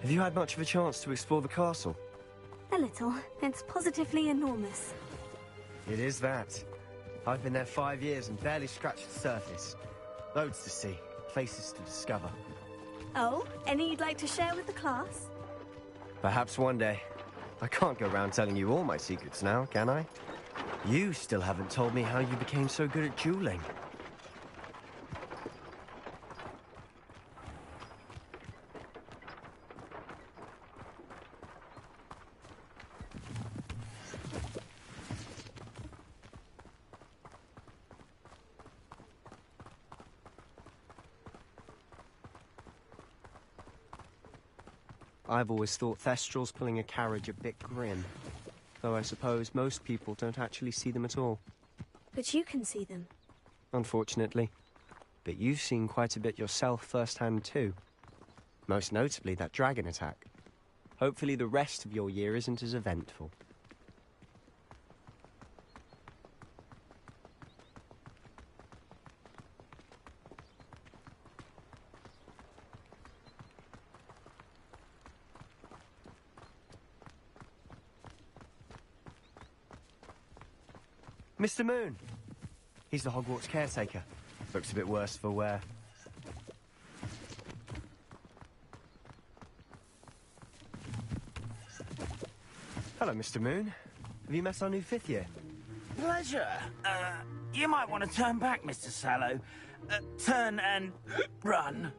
Have you had much of a chance to explore the castle? A little. It's positively enormous. It is that. I've been there 5 years and barely scratched the surface. Loads to see, places to discover. Oh, any you'd like to share with the class? Perhaps one day. I can't go around telling you all my secrets now, can I? You still haven't told me how you became so good at dueling. I've always thought Thestrals pulling a carriage a bit grim. Though I suppose most people don't actually see them at all. But you can see them. Unfortunately. But you've seen quite a bit yourself firsthand too. Most notably that dragon attack. Hopefully the rest of your year isn't as eventful. Mr. Moon! He's the Hogwarts caretaker. Looks a bit worse for wear. Hello, Mr. Moon. Have you met our new 5th year? Pleasure. You might want to turn back, Mr. Sallow. Turn and run.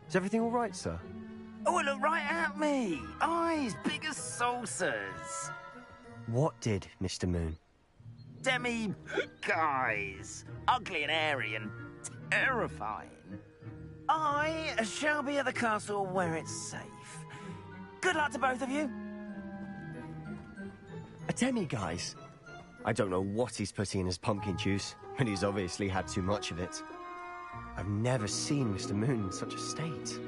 Is everything all right, sir? Oh, look right at me. Eyes big as saucers. What did, Mr. Moon? Guys. Ugly and airy and terrifying. I shall be at the castle where it's safe. Good luck to both of you. A demi-guise? I don't know what he's putting in his pumpkin juice, but he's obviously had too much of it. I've never seen Mr. Moon in such a state.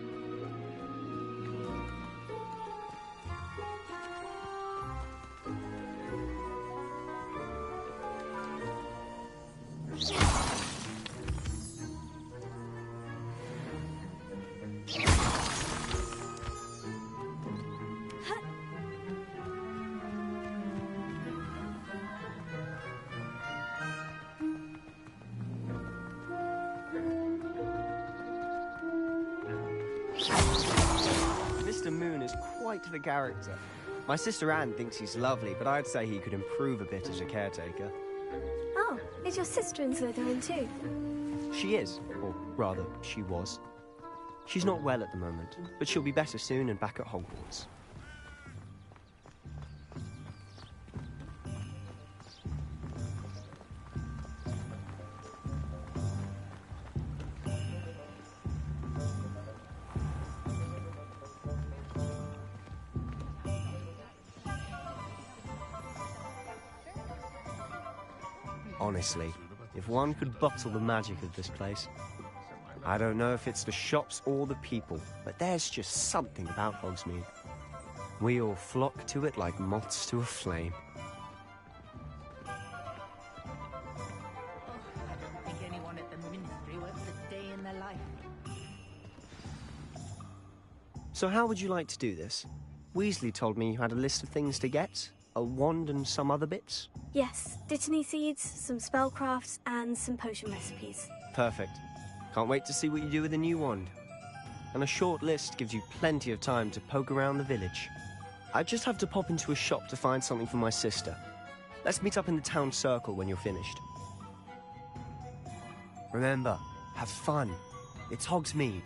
Mr. Moon is quite the character. My sister Anne thinks he's lovely, but I'd say he could improve a bit as a caretaker. Oh, is your sister in Slytherin too? She is, or rather, she was. She's not well at the moment, but she'll be better soon and back at Hogwarts. Honestly, if one could bottle the magic of this place. I don't know if it's the shops or the people, but there's just something about Hogsmeade. We all flock to it like moths to a flame. I don't think anyone at the Ministry works a day in their life. So how would you like to do this? Weasley told me you had a list of things to get, a wand and some other bits. Yes, Dittany seeds, some spellcrafts, and some potion recipes. Perfect. Can't wait to see what you do with the new wand. And a short list gives you plenty of time to poke around the village. I just have to pop into a shop to find something for my sister. Let's meet up in the town circle when you're finished. Remember, have fun. It's Hogsmeade.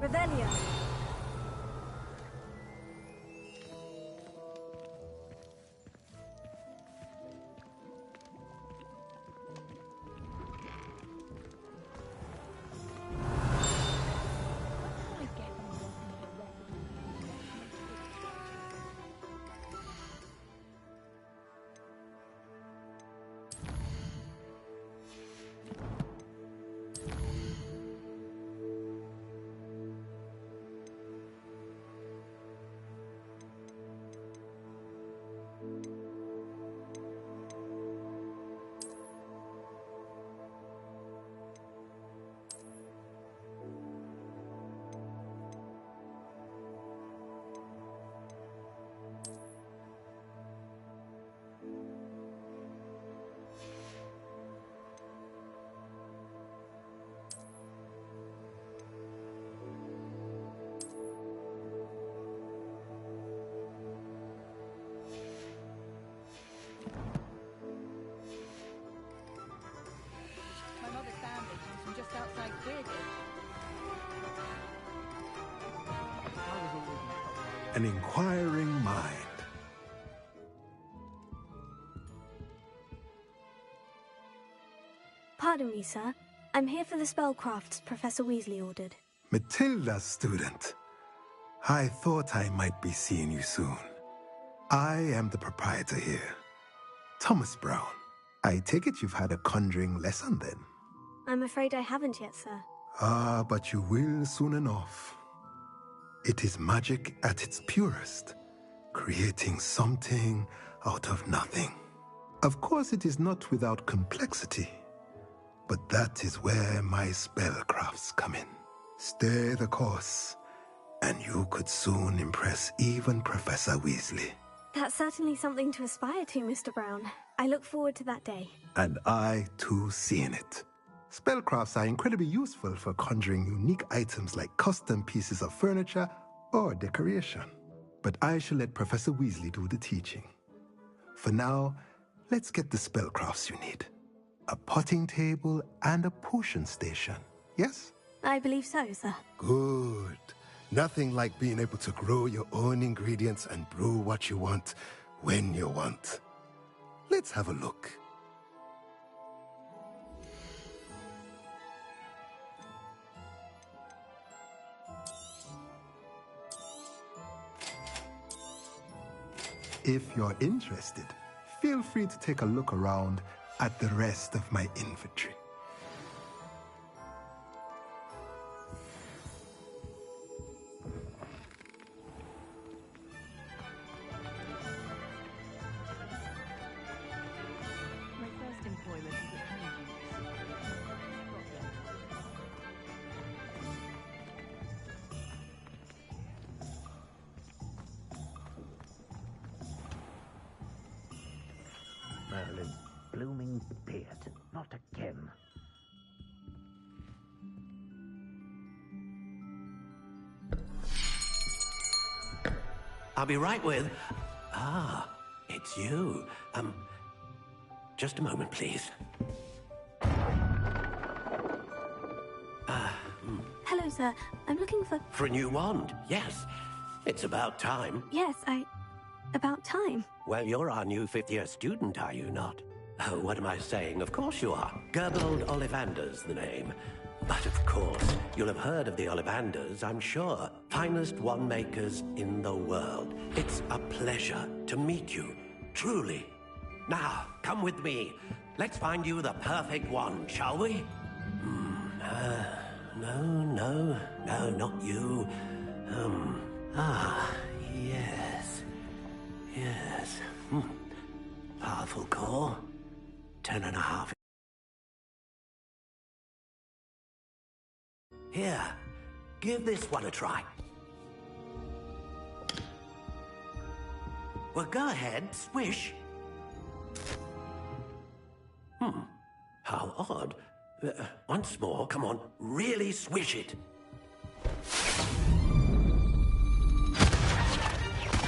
Revelio. My mother's family comes from just outside Queergate. An inquiring mind. Pardon me, sir. I'm here for the spellcrafts Professor Weasley ordered. Matilda, student. I thought I might be seeing you soon. I am the proprietor here, Thomas Brown. I take it you've had a conjuring lesson then? I'm afraid I haven't yet, sir. Ah, but you will soon enough. It is magic at its purest, creating something out of nothing. Of course, it is not without complexity, but that is where my spellcrafts come in. Stay the course, and you could soon impress even Professor Weasley. That's certainly something to aspire to, Mr. Brown. I look forward to that day. And I, too, seeing it. Spellcrafts are incredibly useful for conjuring unique items like custom pieces of furniture or decoration. But I shall let Professor Weasley do the teaching. For now, let's get the spellcrafts you need. A potting table and a potion station, yes? I believe so, sir. Good. Nothing like being able to grow your own ingredients and brew what you want when you want. Let's have a look. If you're interested, feel free to take a look around at the rest of my inventory. My first employment was at Merlin's blooming beard. Not again. I'll be right with... Ah, it's you. Just a moment, please. Hello, sir. I'm looking for... For a new wand, yes. It's about time. Yes, about time. Well, you're our new fifth-year student, are you not? Oh, what am I saying? Of course you are. Gerbold Ollivander's the name. But of course, you'll have heard of the Ollivanders, I'm sure. Finest wand makers in the world. It's a pleasure to meet you, truly. Now, come with me. Let's find you the perfect wand, shall we? No. No, not you. Yes. Yes. Powerful core. 10.5. Here, give this one a try. Well, go ahead, swish. How odd. Once more, come on, really swish it.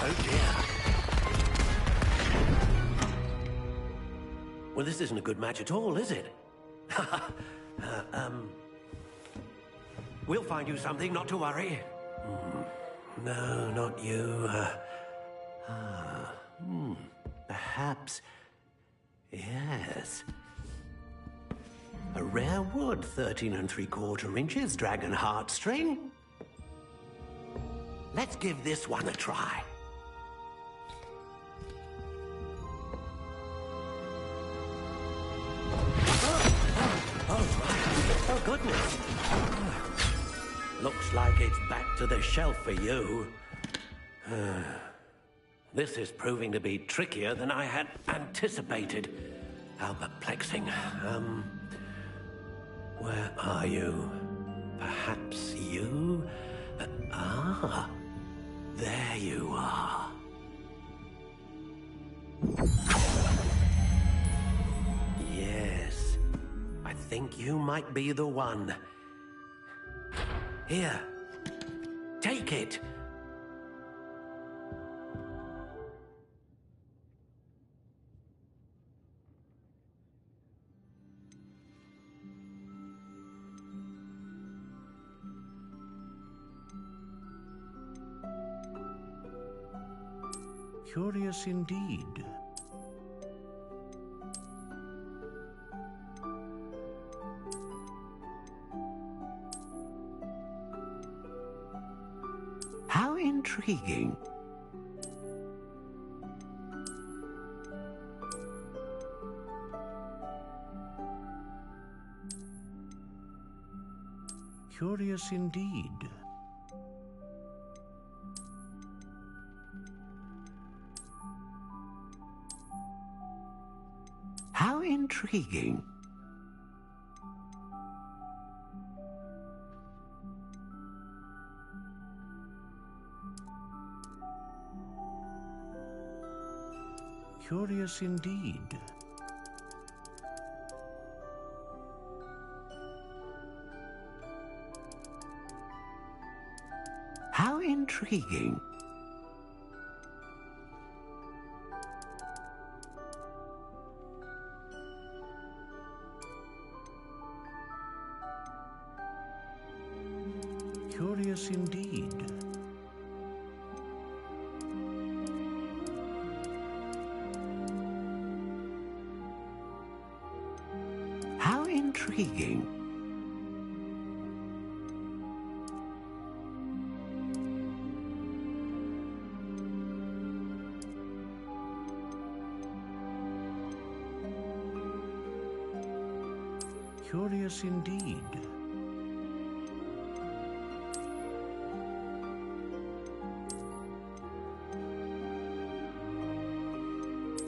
Oh dear. Well, this isn't a good match at all, is it? We'll find you something, not to worry. No, not you. Perhaps... Yes. A rare wood, 13 3/4 inches, dragon heartstring. Let's give this one a try. Oh, goodness. Looks like it's back to the shelf for you. This is proving to be trickier than I had anticipated. How perplexing. Where are you? Perhaps you? There you are. Yes, I think you might be the one. Here, take it. Curious indeed. How intriguing. Curious indeed. How intriguing. Curious indeed. How intriguing. Curious indeed. How intriguing. Curious indeed.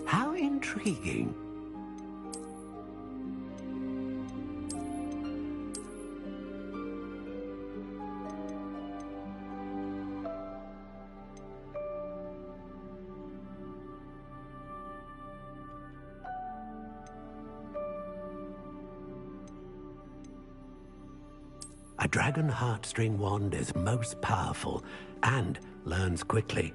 How intriguing. A dragon heartstring wand is most powerful and learns quickly.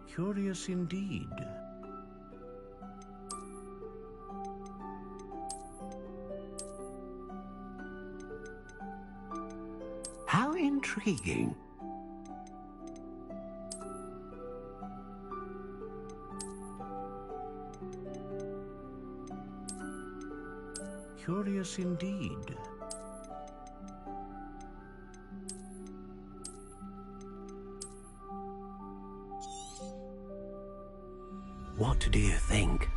Curious indeed. How intriguing. Curious indeed. What do you think?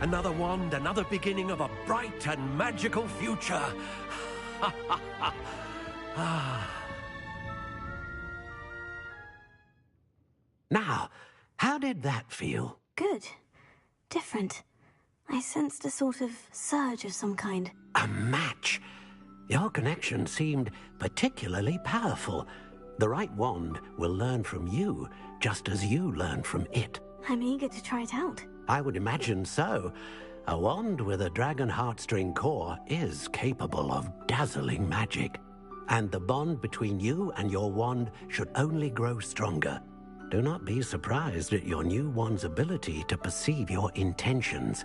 Another wand, another beginning of a bright and magical future. Now, how did that feel? Good. Different. I sensed a sort of surge of some kind. A match. Your connection seemed particularly powerful. The right wand will learn from you, just as you learn from it. I'm eager to try it out. I would imagine so. A wand with a dragon heartstring core is capable of dazzling magic. And the bond between you and your wand should only grow stronger. Do not be surprised at your new wand's ability to perceive your intentions,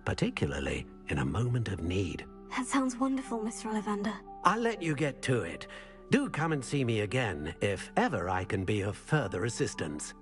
particularly in a moment of need. That sounds wonderful, Mr. Ollivander. I'll let you get to it. Do come and see me again if ever I can be of further assistance.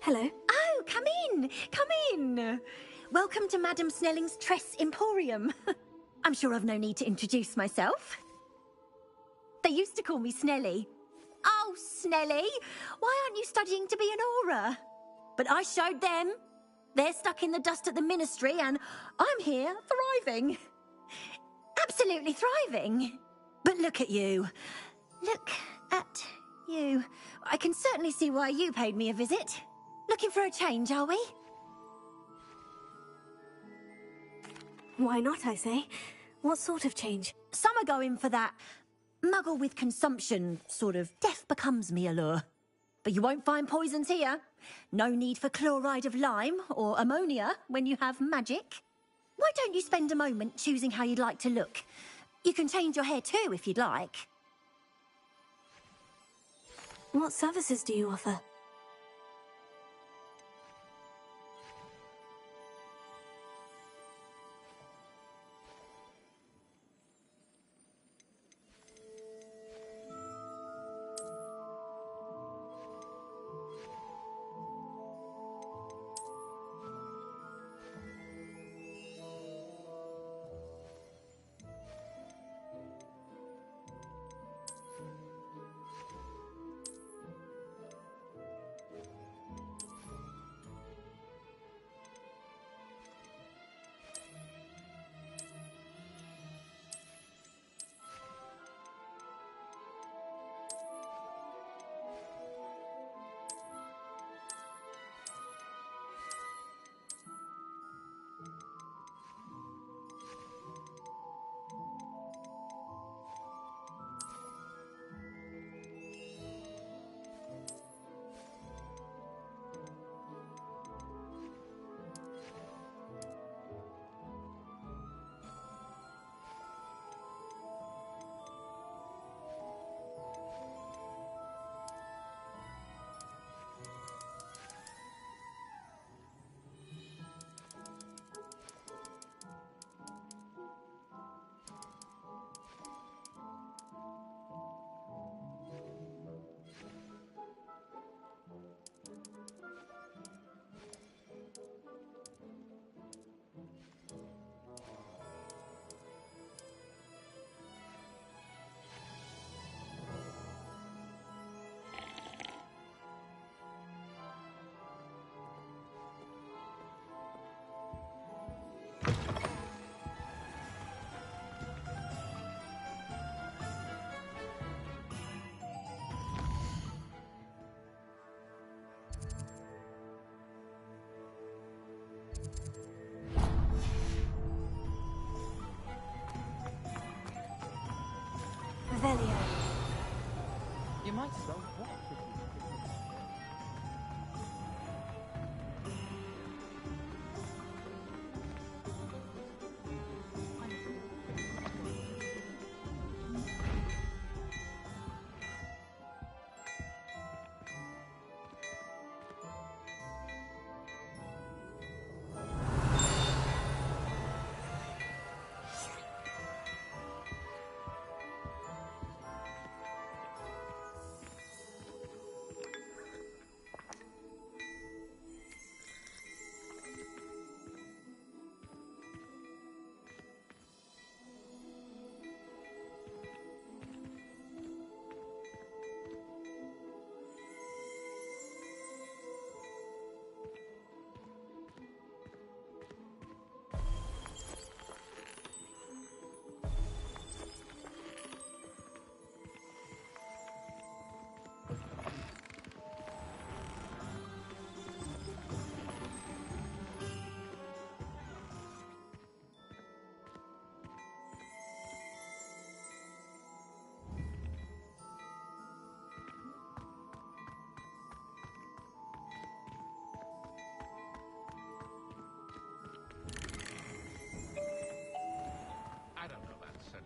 Hello. Oh, come in! Come in! Welcome to Madame Snelling's Tress Emporium. I'm sure I've no need to introduce myself. They used to call me Snelly. Oh, Snelly! Why aren't you studying to be an aura? But I showed them. They're stuck in the dust at the Ministry, and I'm here, thriving. Absolutely thriving. But look at you. Look at you. I can certainly see why you paid me a visit. Looking for a change, are we? Why not, I say? What sort of change? Some are going for that muggle with consumption, sort of death becomes me allure. But you won't find poisons here. No need for chloride of lime or ammonia when you have magic. Why don't you spend a moment choosing how you'd like to look? You can change your hair too if you'd like. What services do you offer? Revelio. You might spell what? I don't know that sentence.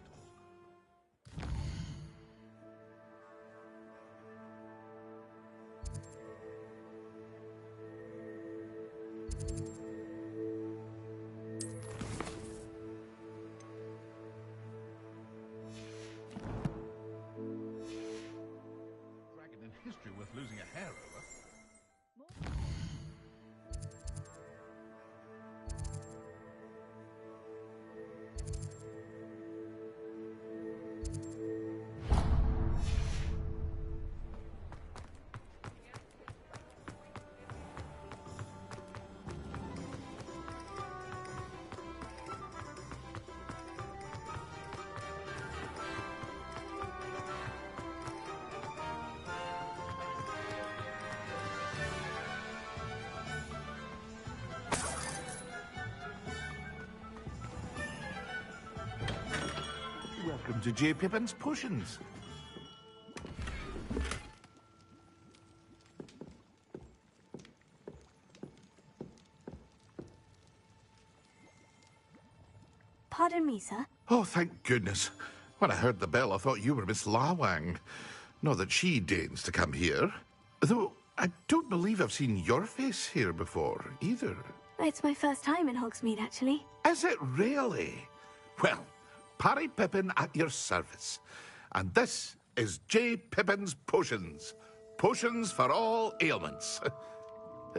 Dragon in history worth losing a hair over. Welcome to J. Pippin's Potions. Pardon me, sir. Oh, thank goodness. When I heard the bell, I thought you were Miss Lawang. Not that she deigns to come here. Though, I don't believe I've seen your face here before, either. It's my first time in Hogsmeade, actually. Is it really? Well, Parry Pippin at your service. And this is J. Pippin's Potions. Potions for all ailments.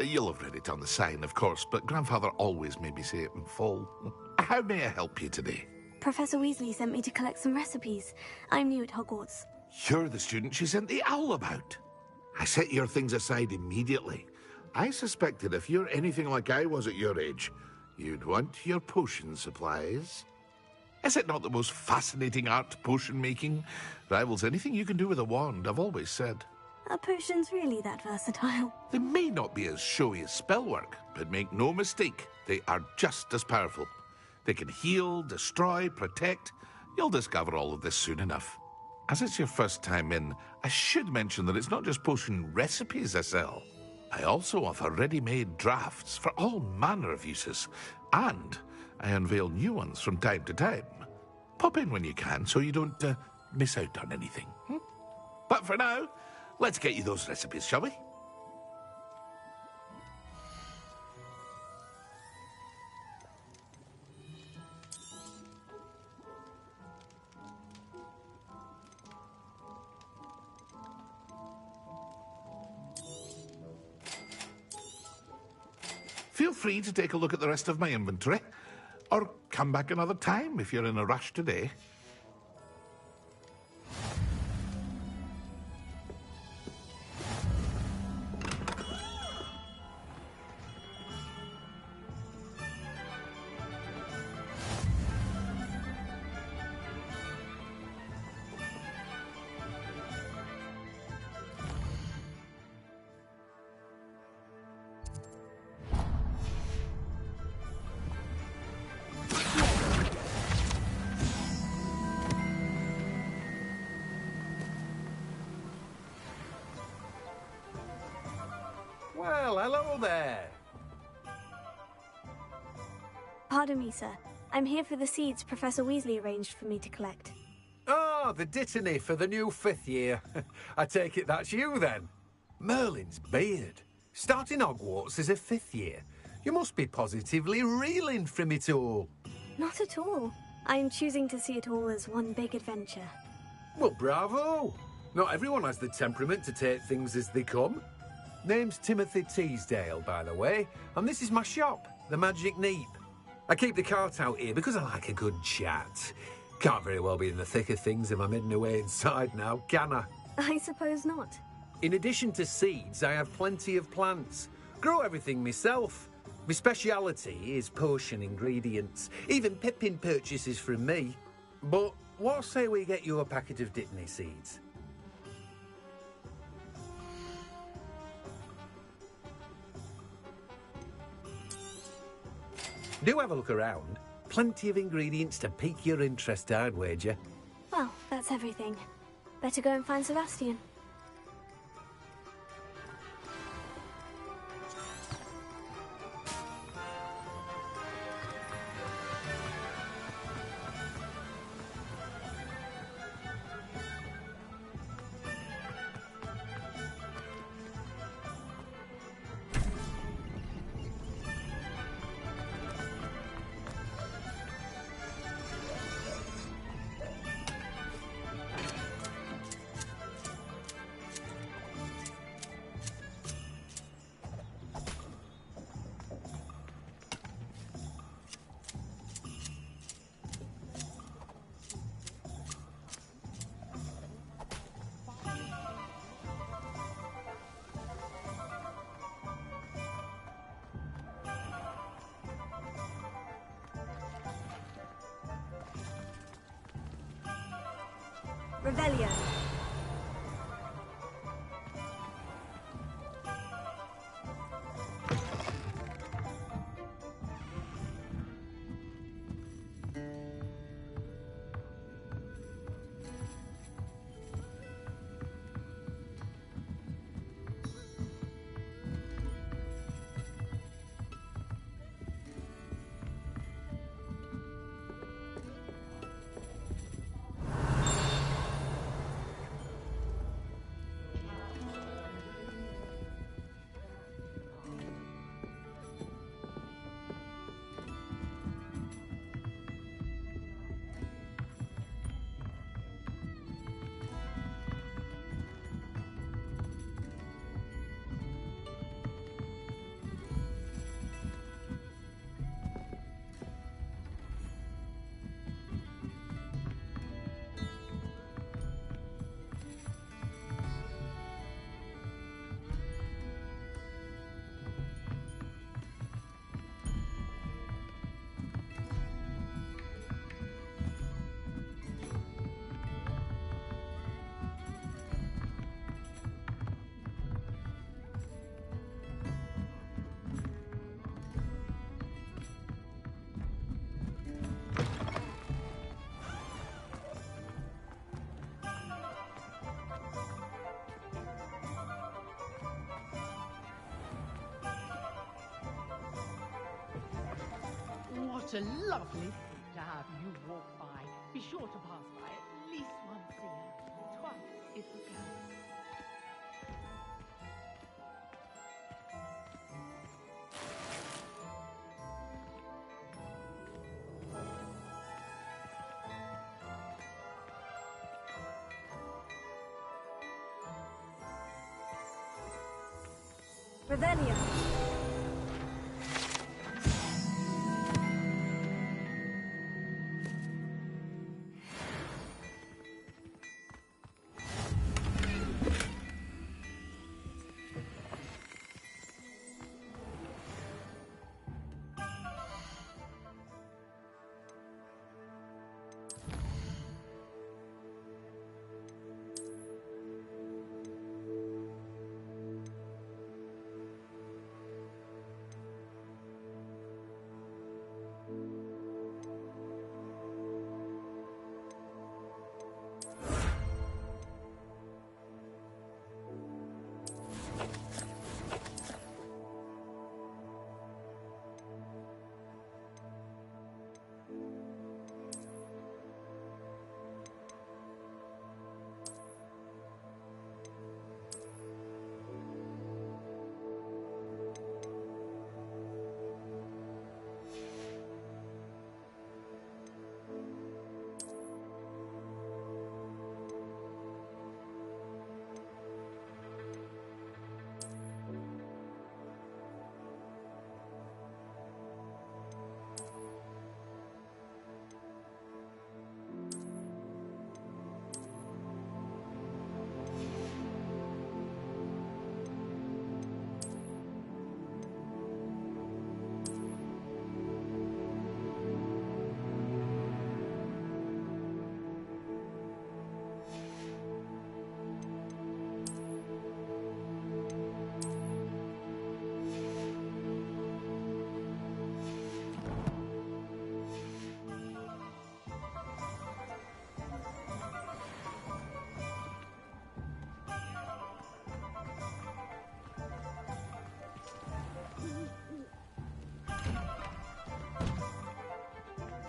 You'll have read it on the sign, of course, but Grandfather always made me say it in full. How may I help you today? Professor Weasley sent me to collect some recipes. I'm new at Hogwarts. You're the student she sent the owl about. I set your things aside immediately. I suspected if you're anything like I was at your age, you'd want your potion supplies. Is it not the most fascinating art, potion making? Rivals anything you can do with a wand, I've always said. Are potions really that versatile? They may not be as showy as spellwork, but make no mistake, they are just as powerful. They can heal, destroy, protect. You'll discover all of this soon enough. As it's your first time in, I should mention that it's not just potion recipes I sell. I also offer ready-made drafts for all manner of uses, and I unveil new ones from time to time. Pop in when you can so you don't miss out on anything. But for now, let's get you those recipes, shall we? Feel free to take a look at the rest of my inventory, or come back another time if you're in a rush today. Well, hello there. Pardon me, sir. I'm here for the seeds Professor Weasley arranged for me to collect. Ah, the dittany for the new 5th year. I take it that's you, then. Merlin's beard. Starting Hogwarts as a 5th year. You must be positively reeling from it all. Not at all. I'm choosing to see it all as one big adventure. Well, bravo. Not everyone has the temperament to take things as they come. Name's Timothy Teasdale, by the way, and this is my shop, the Magic Neep. I keep the cart out here because I like a good chat. Can't very well be in the thick of things if I'm heading away inside now, can I? I suppose not. In addition to seeds, I have plenty of plants. Grow everything myself. My speciality is potion ingredients. Even Pippin purchases from me. But what say we get you a packet of dittany seeds? Do have a look around. Plenty of ingredients to pique your interest, I'd wager. Well, that's everything. Better go and find Sebastian. Revelio. What a lovely thing to have you walk by. Be sure to pass by at least once a year. Twice if you can. Revelio.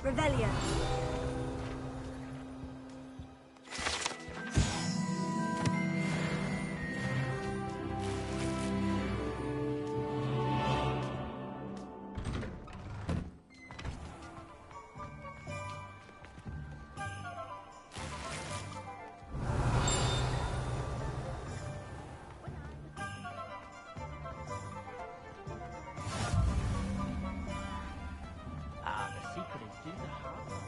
Revelio. Ah, the secret is do the hard work.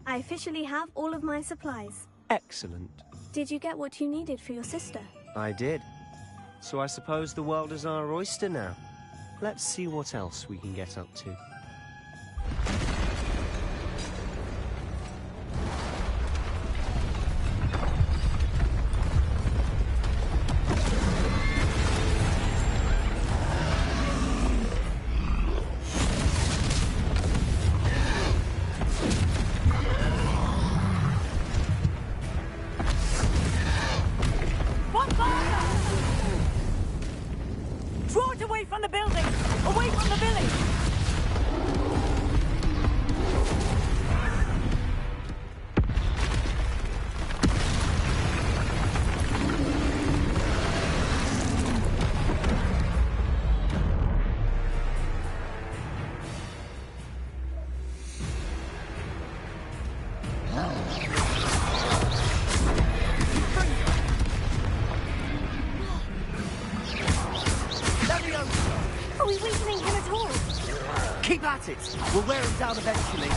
I officially have all of my supplies. Excellent. Did you get what you needed for your sister? I did. So I suppose the world is our oyster now. Let's see what else we can get up to. Draw it away from the building! Away from the village! Are we weakening him at all? Keep at it. We'll wear him down eventually.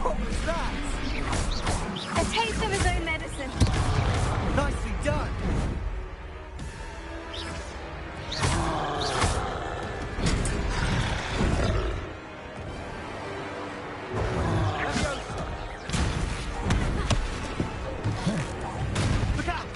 What was that? A taste of his own medicine. Nicely done. Look out!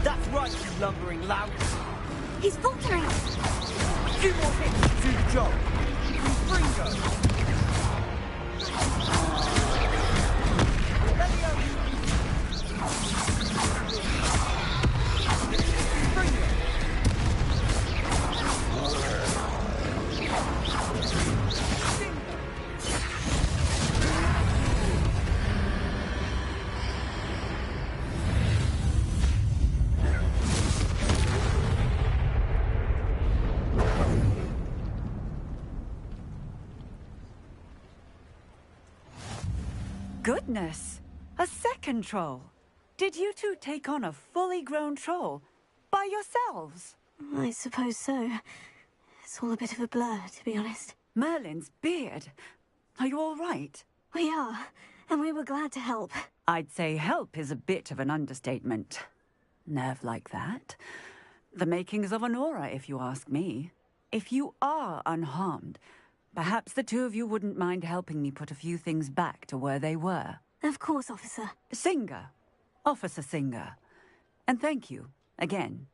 That's right, you lumbering lout. He's faltering. A few more hits to do the job. Fringo. Goodness! A second troll. Did you two take on a fully grown troll? By yourselves? I suppose so. It's all a bit of a blur, to be honest. Merlin's beard. Are you all right? We are, and we were glad to help. I'd say help is a bit of an understatement. Nerve like that. The makings of an aura, if you ask me. If you are unharmed, perhaps the two of you wouldn't mind helping me put a few things back to where they were. Of course, officer. Singer. Officer Singer. And thank you, again.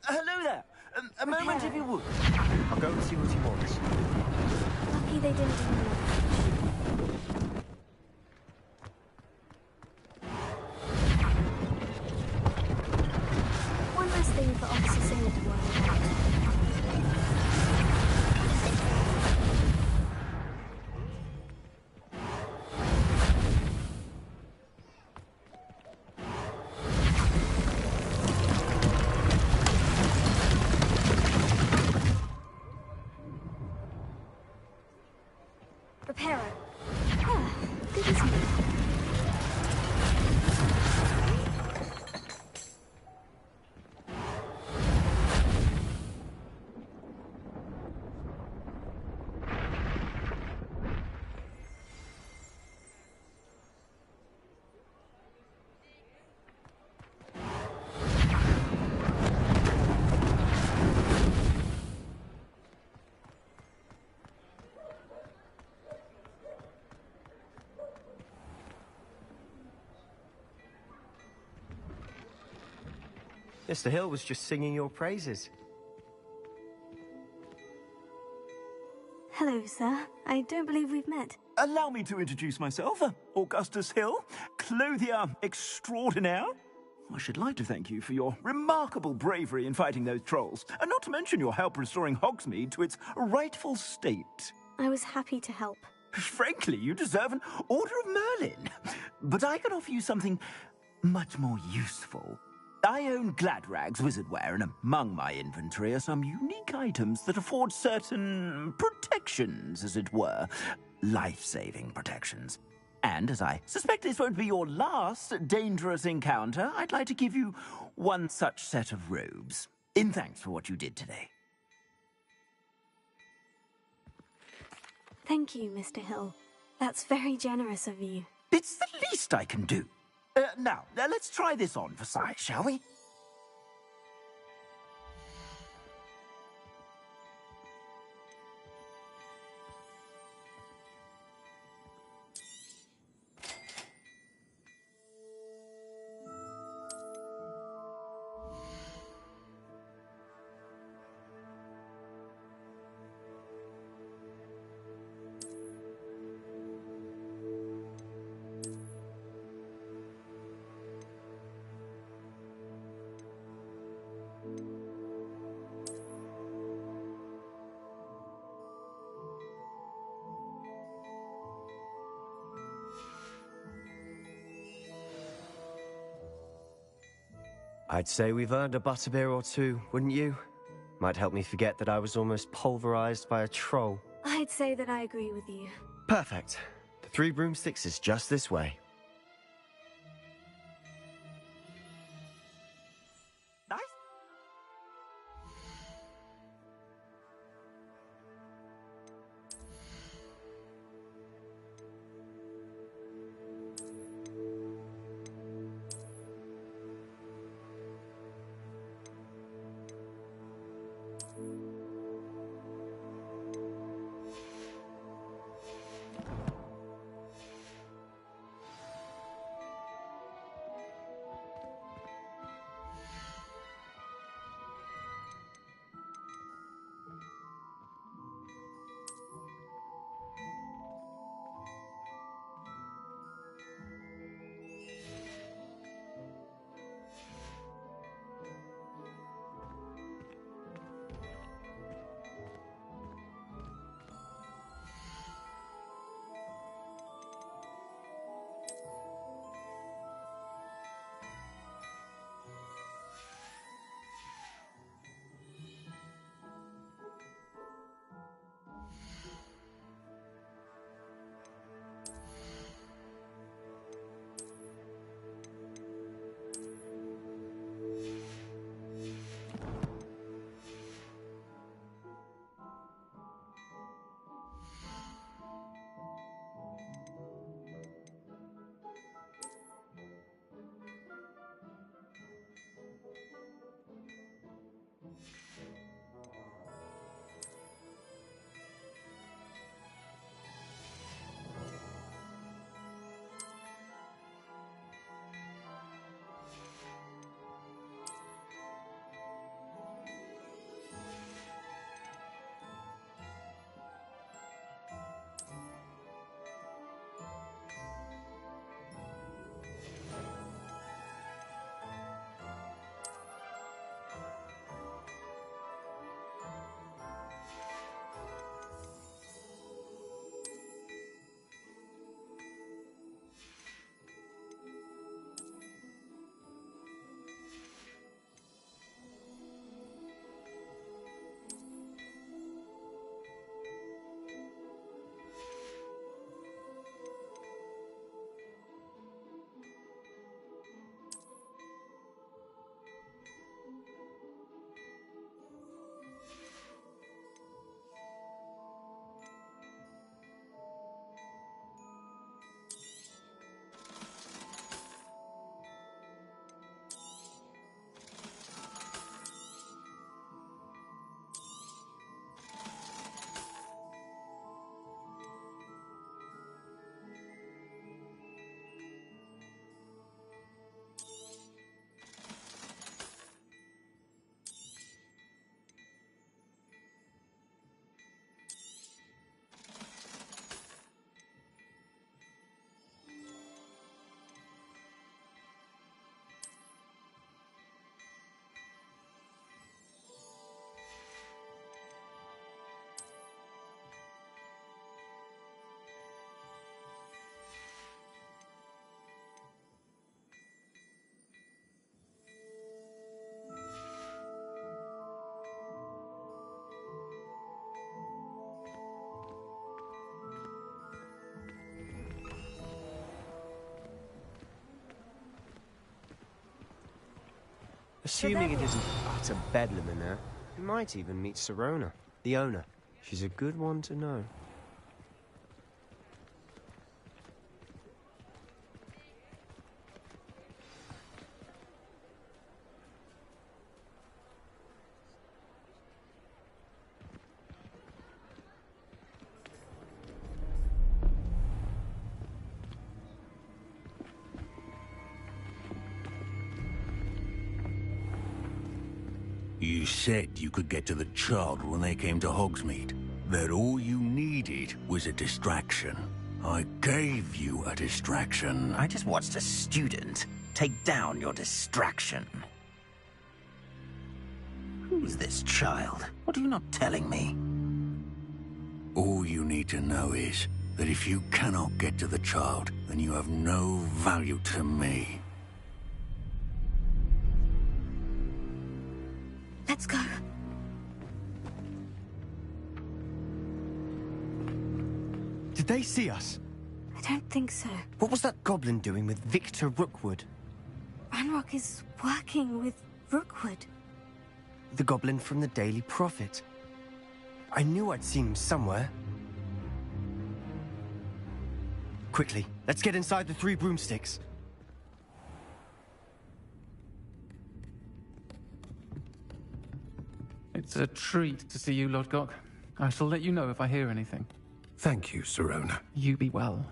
Hello there. A moment, if you would. I'll go and see what he wants. Lucky they didn't even know. One less thing for Officer Singer to worry about. Reparo. Ah, good as new. Mr. Hill was just singing your praises. Hello, sir. I don't believe we've met. Allow me to introduce myself, Augustus Hill, clothier extraordinaire. I should like to thank you for your remarkable bravery in fighting those trolls, and not to mention your help restoring Hogsmeade to its rightful state. I was happy to help. Frankly, you deserve an Order of Merlin. But I can offer you something much more useful. I own Gladrag's wizardware, and among my inventory are some unique items that afford certain protections, as it were. Life-saving protections. And as I suspect this won't be your last dangerous encounter, I'd like to give you one such set of robes, in thanks for what you did today. Thank you, Mr. Hill. That's very generous of you. It's the least I can do. Now, let's try this on for size, shall we? I'd say we've earned a butterbeer or two, wouldn't you? Might help me forget that I was almost pulverized by a troll. I'd say that I agree with you. Perfect. The 3 broomsticks is just this way. Nice. Assuming it isn't utter bedlam in there, you might even meet Sirona, the owner. She's a good one to know. You said you could get to the child when they came to Hogsmeade. That all you needed was a distraction. I gave you a distraction. I just watched a student take down your distraction. Who's this child? What are you not telling me? All you need to know is that if you cannot get to the child, then you have no value to me. Let's go. Did they see us? I don't think so. What was that goblin doing with Victor Rookwood? Ranrock is working with Rookwood. The goblin from the Daily Prophet. I knew I'd seen him somewhere. Quickly, let's get inside the 3 broomsticks. It's a treat to see you, Lodgok. I shall let you know if I hear anything. Thank you, Sirona. You be well.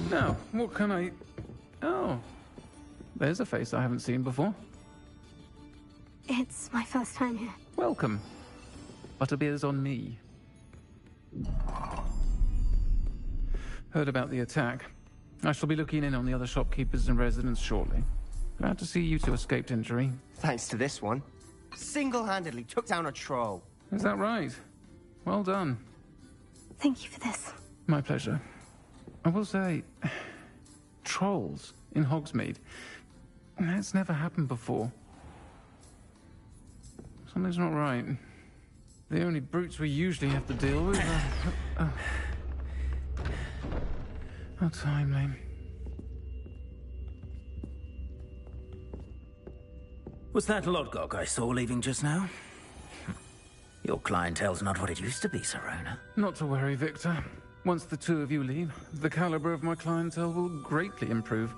Now, what can I... Oh, there's a face I haven't seen before. It's my first time here. Welcome. Butterbeer's on me. Heard about the attack. I shall be looking in on the other shopkeepers and residents shortly. Glad to see you two escaped injury. Thanks to this one. Single-handedly took down a troll. Is that right? Well done. Thank you for this. My pleasure. I will say, trolls in Hogsmeade. That's never happened before. Something's not right. The only brutes we usually have to deal with are... How timely. Was that Lodgok I saw leaving just now? Your clientele's not what it used to be, Sirona. Not to worry, Victor. Once the two of you leave, the caliber of my clientele will greatly improve.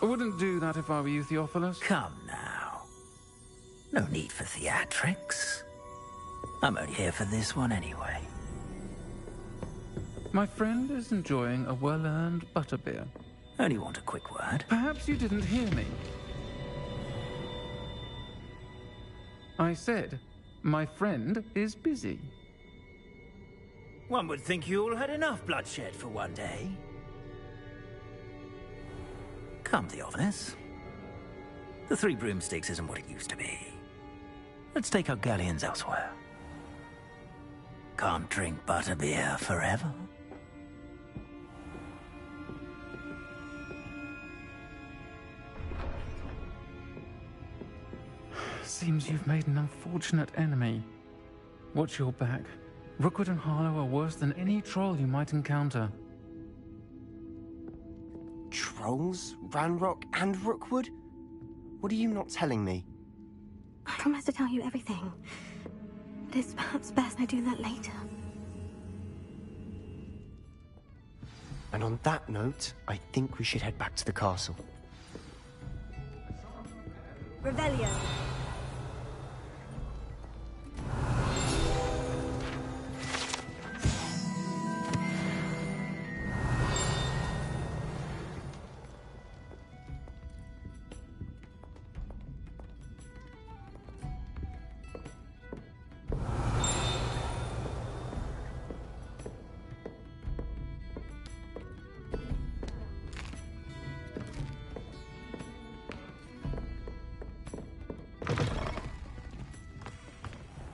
I wouldn't do that if I were you, Theophilus. Come now. No need for theatrics. I'm only here for this one anyway. My friend is enjoying a well-earned butterbeer. Only want a quick word. Perhaps you didn't hear me. I said, my friend is busy. One would think you all had enough bloodshed for one day. Come, Theophilus. The 3 broomsticks isn't what it used to be. Let's take our galleons elsewhere. Can't drink butterbeer forever. Seems you've made an unfortunate enemy. Watch your back. Rookwood and Harlow are worse than any troll you might encounter. Trolls? Ranrock and Rookwood? What are you not telling me? I promise to tell you everything. But it's perhaps best I do that later. And on that note, I think we should head back to the castle. Revelio.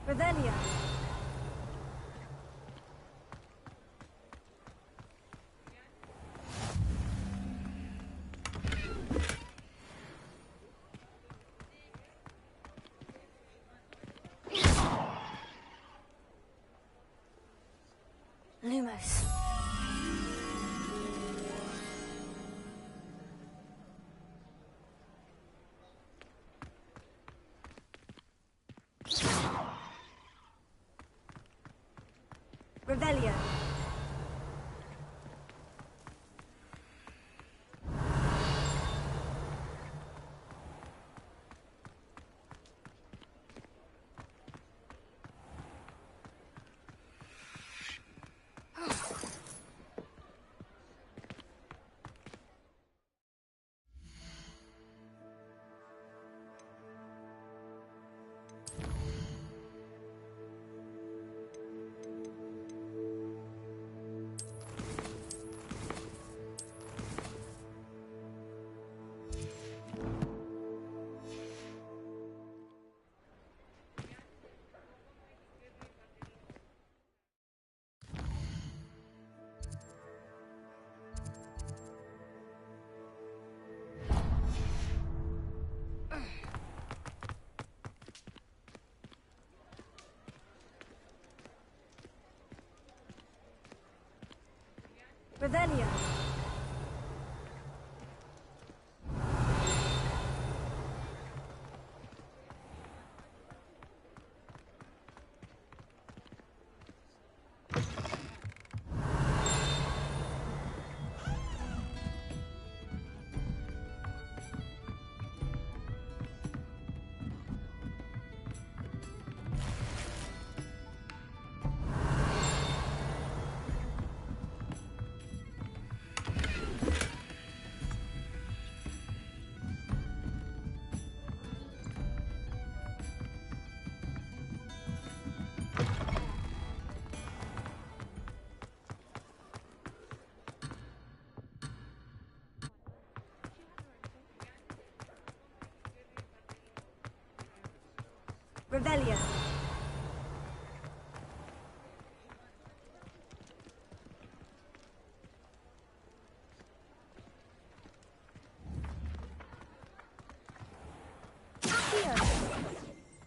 Revelio. Lumos. Revelio. Revelio. Revelio.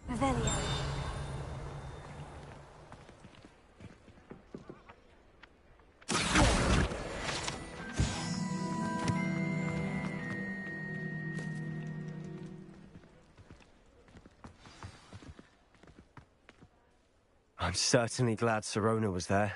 Revelio. I'm certainly glad Sirona was there.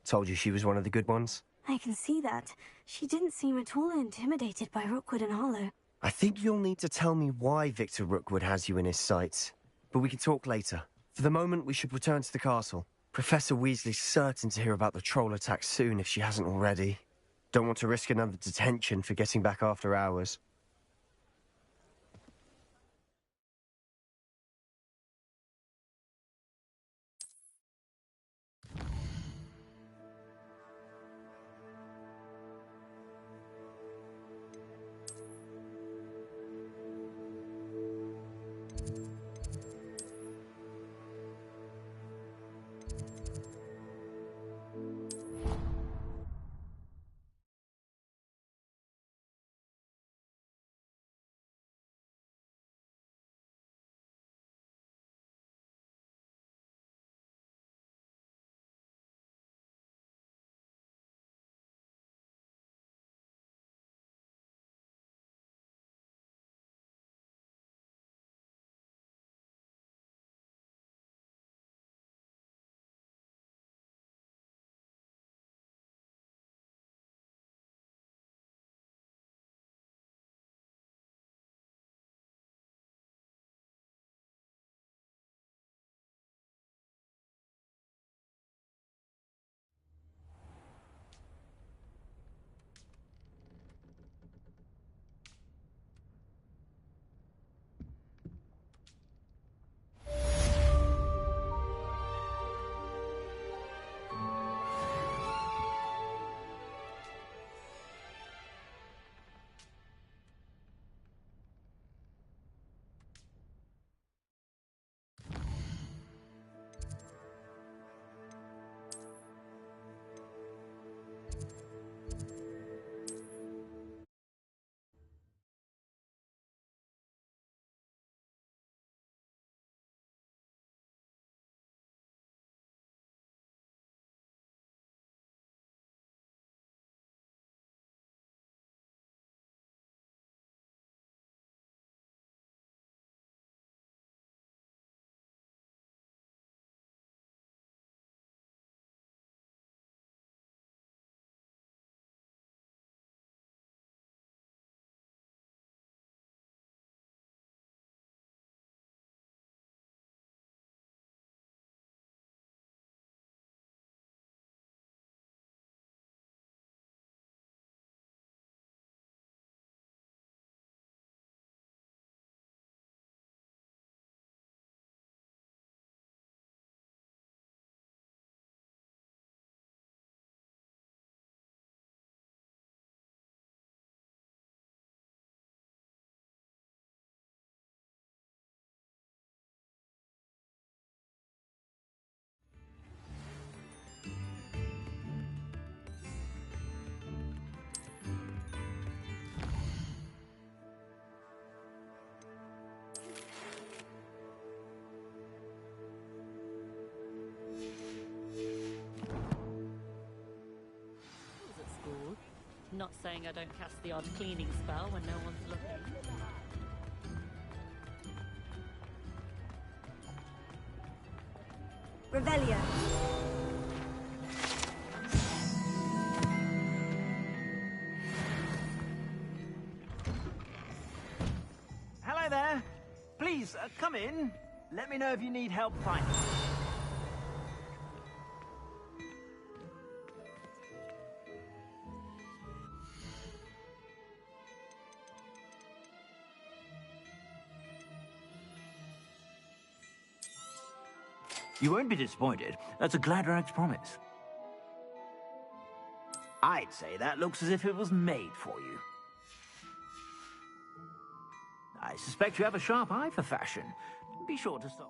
Told you she was one of the good ones. I can see that. She didn't seem at all intimidated by Rookwood and Harlow. I think you'll need to tell me why Victor Rookwood has you in his sights. But we can talk later. For the moment, we should return to the castle. Professor Weasley's certain to hear about the troll attack soon if she hasn't already. Don't want to risk another detention for getting back after hours. Not saying I don't cast the odd cleaning spell when no one's looking. Revelio. Hello there. Please, come in. Let me know if you need help finding. You won't be disappointed. That's a Gladrag's promise. I'd say that looks as if it was made for you. I suspect you have a sharp eye for fashion. Be sure to stop.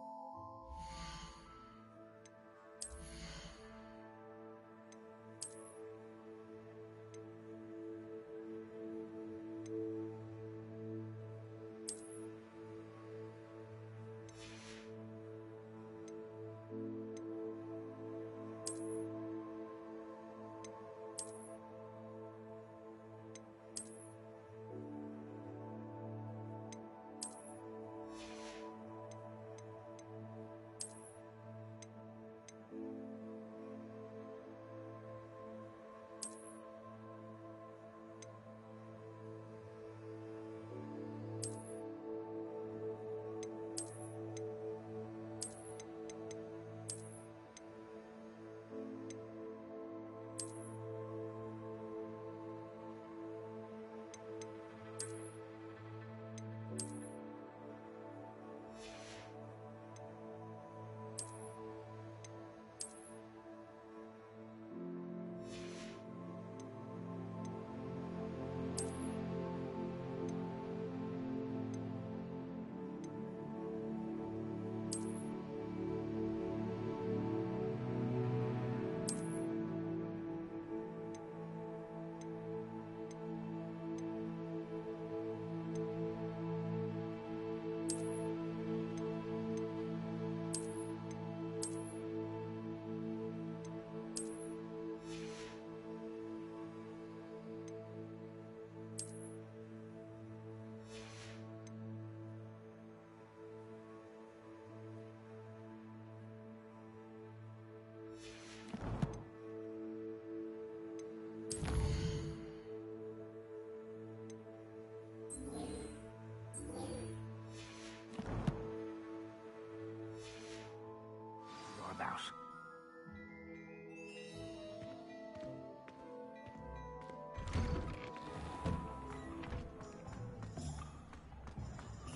About.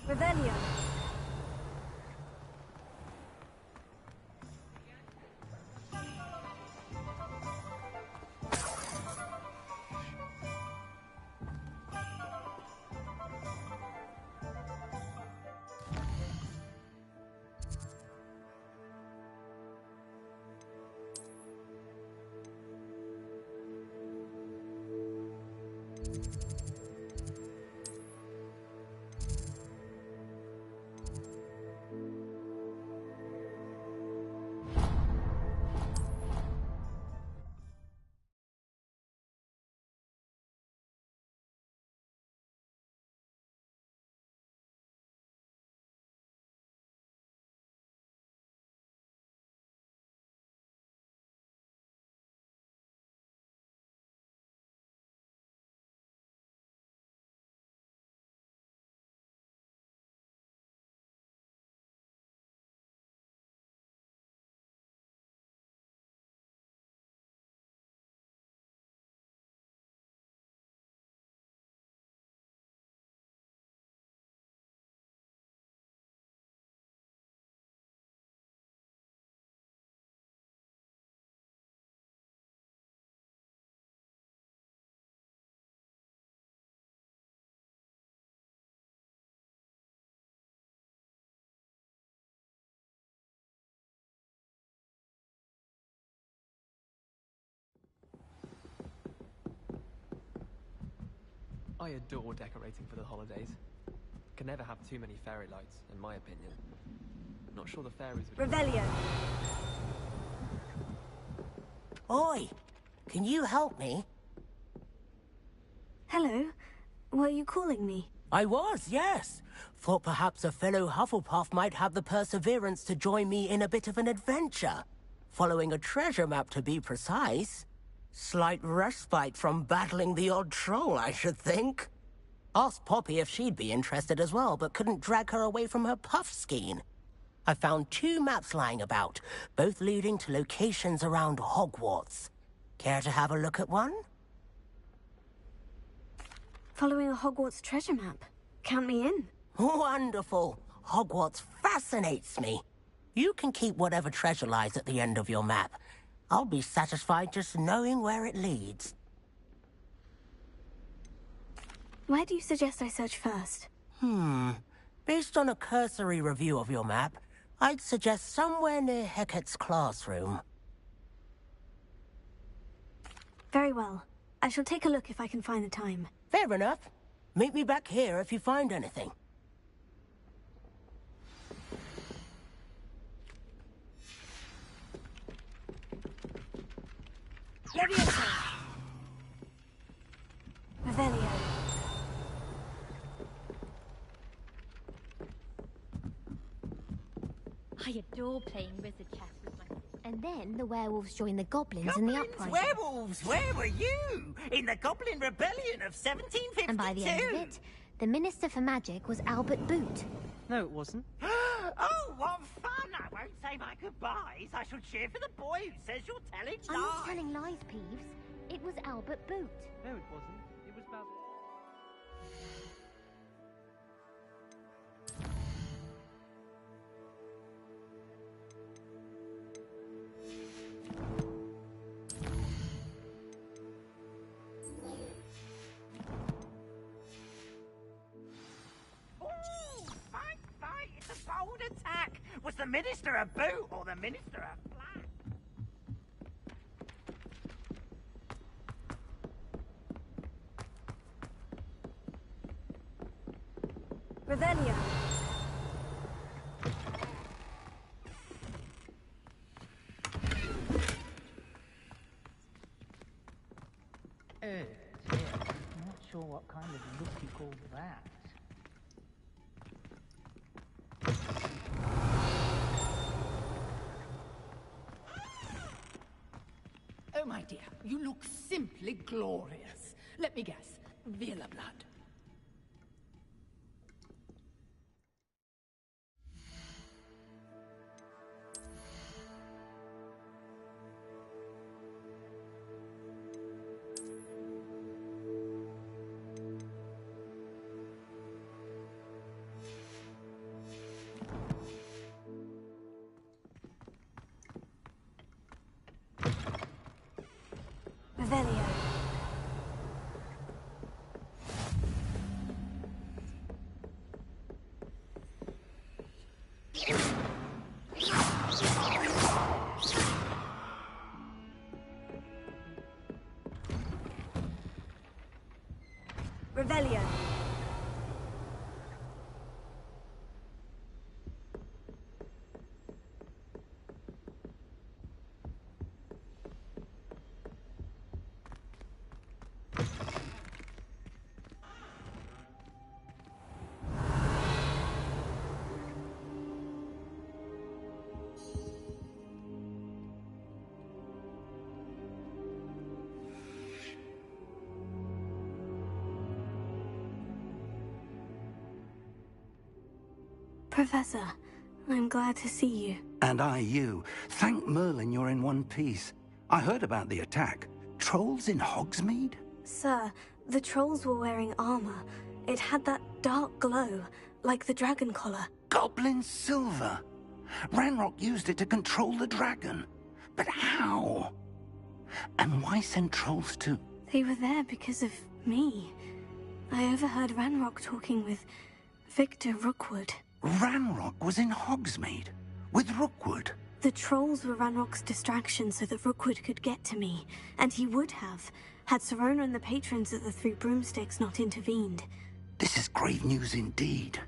Revelio. I adore decorating for the holidays. Can never have too many fairy lights, in my opinion. Not sure the fairies would... Revelio. Oi! Can you help me? Hello. Were you calling me? I was, yes. Thought perhaps a fellow Hufflepuff might have the perseverance to join me in a bit of an adventure. Following a treasure map, to be precise. Slight respite from battling the odd troll, I should think. Asked Poppy if she'd be interested as well, but couldn't drag her away from her puff skein. I found 2 maps lying about, both leading to locations around Hogwarts. Care to have a look at one? Following a Hogwarts treasure map. Count me in. Wonderful. Hogwarts fascinates me. You can keep whatever treasure lies at the end of your map. I'll be satisfied just knowing where it leads. Where do you suggest I search first? Based on a cursory review of your map, I'd suggest somewhere near Hecat's classroom. Very well. I shall take a look if I can find the time. Fair enough. Meet me back here if you find anything. Leviosa! Revelio. I adore playing wizard chess with my... And then the werewolves joined the goblins in the uprising. Werewolves! Where were you? In the Goblin Rebellion of 1752? And by the end of it, the Minister for Magic was Albert Boot. No, it wasn't. Oh, what fun! I won't say my goodbyes. I shall cheer for the boy who says you're telling lies. I'm not telling lies, Peeves. It was Albert Boot. No, it wasn't. It was about... It's a bold attack! Was the Minister a boot or the Minister a flat? Revelio. Oh, dear. I'm not sure what kind of look you call that. Oh, my dear, you look simply glorious. Let me guess, Vila blood. Revelio. Revelio. Professor, I'm glad to see you. And I you. Thank Merlin you're in one piece. I heard about the attack. Trolls in Hogsmeade? Sir, the trolls were wearing armor. It had that dark glow, like the dragon collar. Goblin silver. Ranrock used it to control the dragon. But how? And why send trolls to... They were there because of me. I overheard Ranrock talking with Victor Rookwood. Ranrock was in Hogsmeade? With Rookwood? The trolls were Ranrock's distraction so that Rookwood could get to me. And he would have, had Serona and the patrons at the Three Broomsticks not intervened. This is grave news indeed.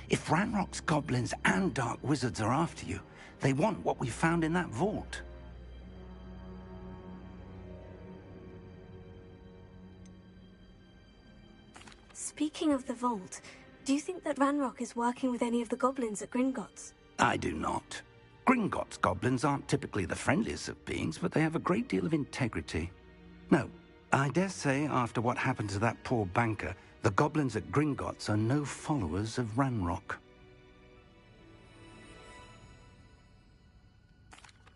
If Ranrock's goblins and dark wizards are after you, they want what we found in that vault. Speaking of the vault, do you think that Ranrock is working with any of the goblins at Gringotts? I do not. Gringotts goblins aren't typically the friendliest of beings, but they have a great deal of integrity. No, I dare say after what happened to that poor banker, the goblins at Gringotts are no followers of Ranrock.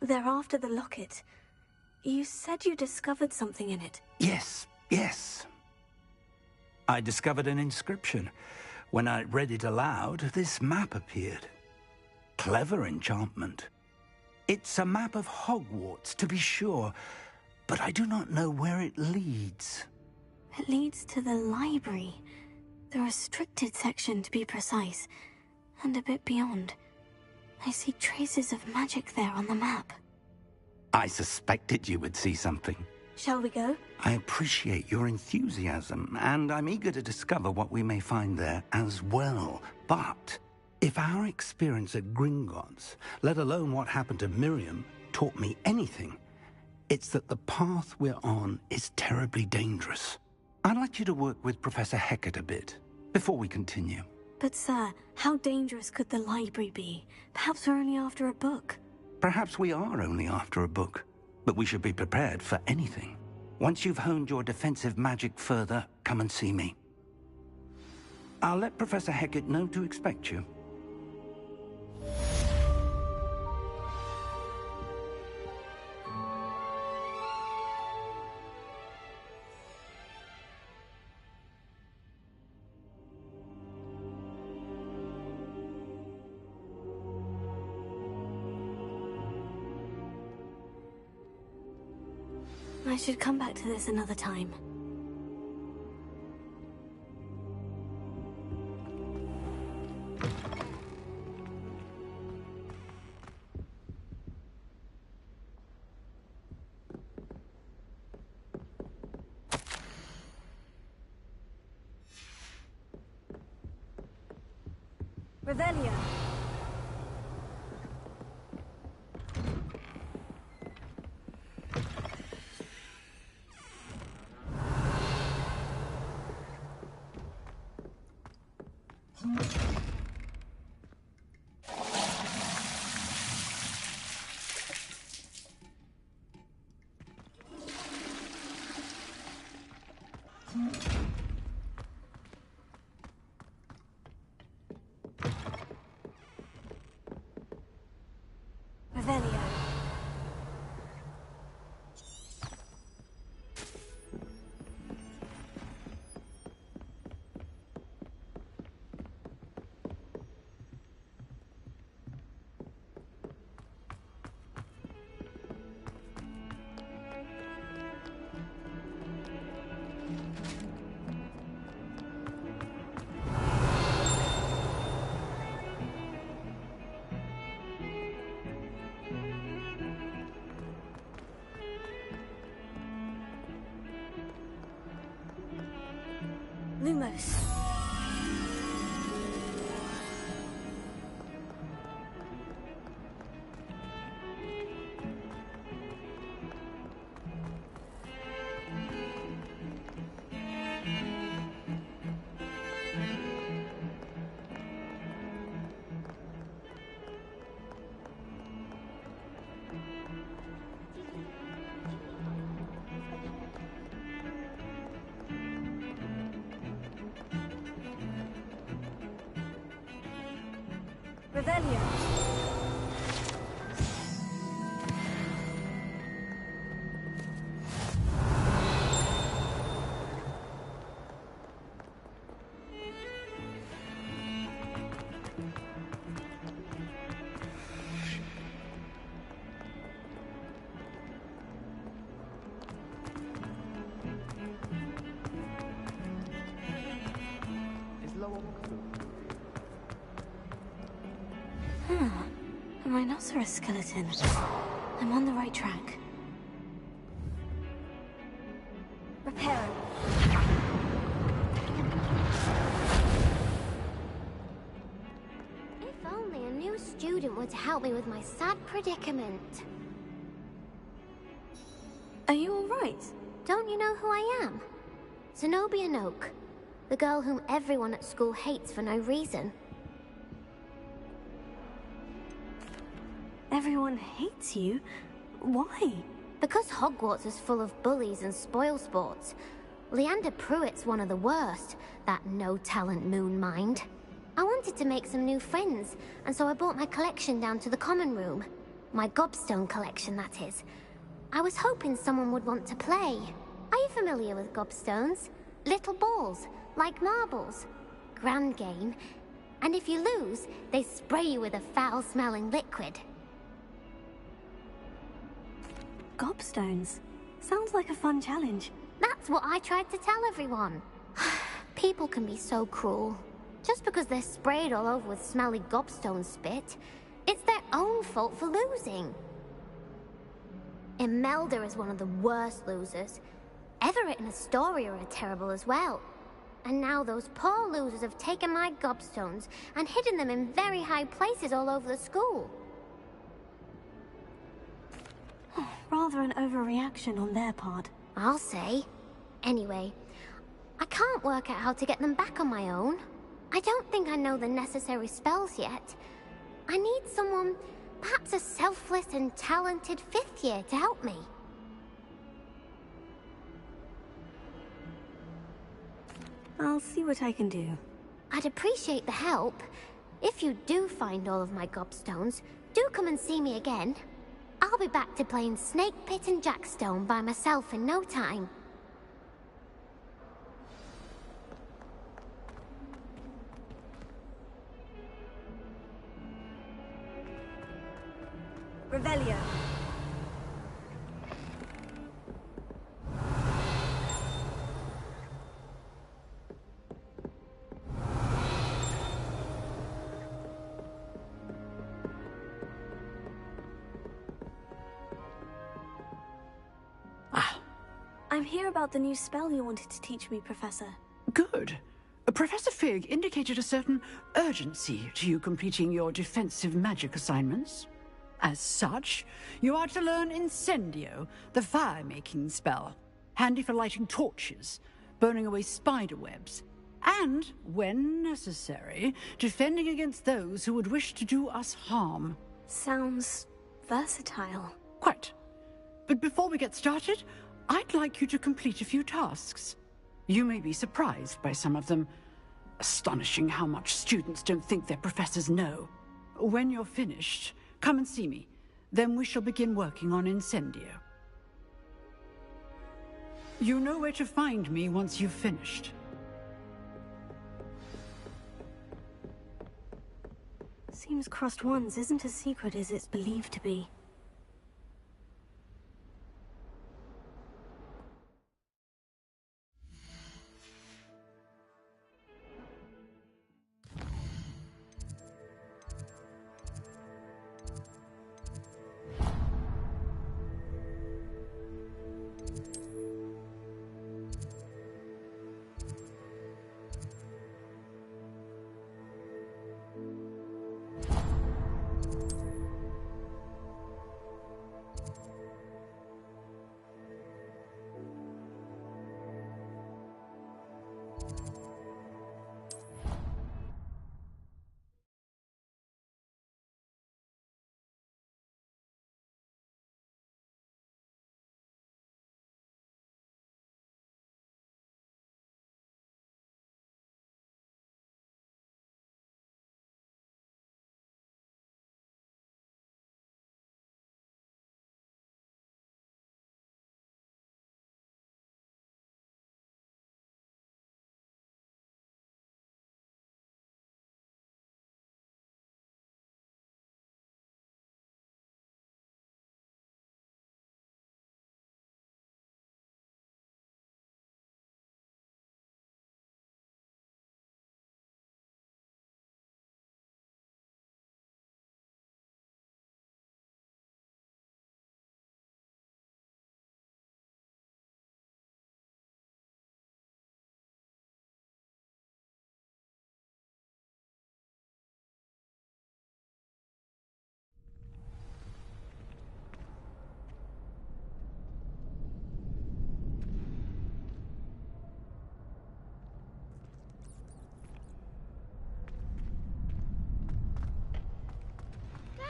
They're after the locket. You said you discovered something in it. Yes, yes. I discovered an inscription. When I read it aloud, this map appeared. Clever enchantment. It's a map of Hogwarts, to be sure, but I do not know where it leads. It leads to the library. The restricted section, to be precise, and a bit beyond. I see traces of magic there on the map. I suspected you would see something. Shall we go? I appreciate your enthusiasm, and I'm eager to discover what we may find there as well. But if our experience at Gringotts, let alone what happened to Miriam, taught me anything, it's that the path we're on is terribly dangerous. I'd like you to work with Professor Hecat a bit before we continue. But sir, how dangerous could the library be? Perhaps we're only after a book. Perhaps we are only after a book, but we should be prepared for anything. Once you've honed your defensive magic further, come and see me. I'll let Professor Hecat know to expect you. I should come back to this another time. Revelio. Revelio. Lumos. Revelio. A rhinoceros skeleton. I'm on the right track. Repair. If only a new student were to help me with my sad predicament. Are you all right? Don't you know who I am? Zenobia Noak, The girl whom everyone at school hates for no reason. Everyone hates you? Why? Because Hogwarts is full of bullies and spoilsports. Leander Pruitt's one of the worst, that no-talent moon mind. I wanted to make some new friends, and so I brought my collection down to the common room. My gobstone collection, that is. I was hoping someone would want to play. Are you familiar with gobstones? Little balls, like marbles. Grand game. And if you lose, they spray you with a foul-smelling liquid. Gobstones? Sounds like a fun challenge. That's what I tried to tell everyone. People can be so cruel. Just because they're sprayed all over with smelly gobstone spit, it's their own fault for losing. Imelda is one of the worst losers. Everett and Astoria are terrible as well. And now those poor losers have taken my gobstones and hidden them in very high places all over the school. Rather an overreaction on their part. I'll say. Anyway, I can't work out how to get them back on my own. I don't think I know the necessary spells yet. I need someone, perhaps a selfless and talented 5th year to help me. I'll see what I can do. I'd appreciate the help. If you do find all of my gobstones, do come and see me again. I'll be back to playing Snake Pit and Jackstone by myself in no time. Revelio. I'm here about the new spell you wanted to teach me, Professor. Good. Professor Fig indicated a certain urgency to you completing your defensive magic assignments. As such, you are to learn Incendio, the fire-making spell, handy for lighting torches, burning away spider webs, and, when necessary, defending against those who would wish to do us harm. Sounds versatile. Quite. But before we get started, I'd like you to complete a few tasks. You may be surprised by some of them. Astonishing how much students don't think their professors know. When you're finished, come and see me. Then we shall begin working on Incendio. You know where to find me once you've finished. Seems crossed ones isn't as secret as it's believed to be.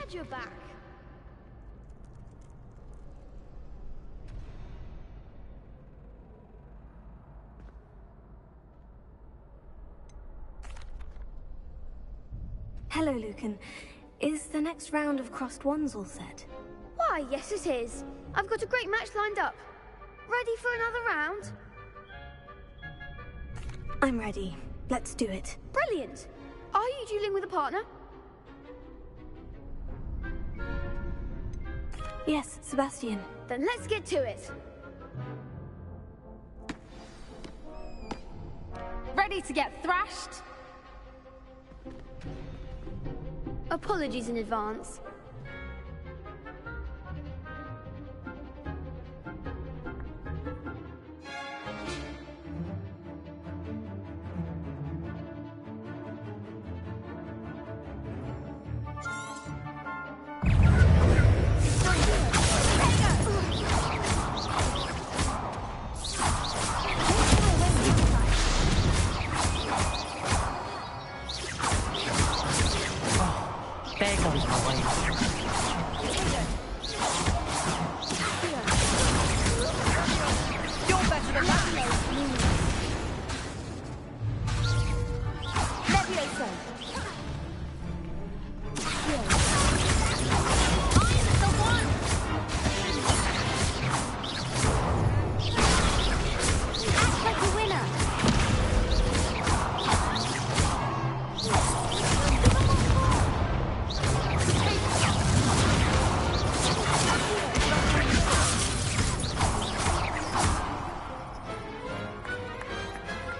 had your back. Hello, Lucan. Is the next round of crossed wands all set? Why, yes it is. I've got a great match lined up. Ready for another round? I'm ready. Let's do it. Brilliant. Are you dueling with a partner? Yes, Sebastian. Then let's get to it. Ready to get thrashed? Apologies in advance. There goes my way. You're better than that. Levioso. I'm the one. Act like a winner.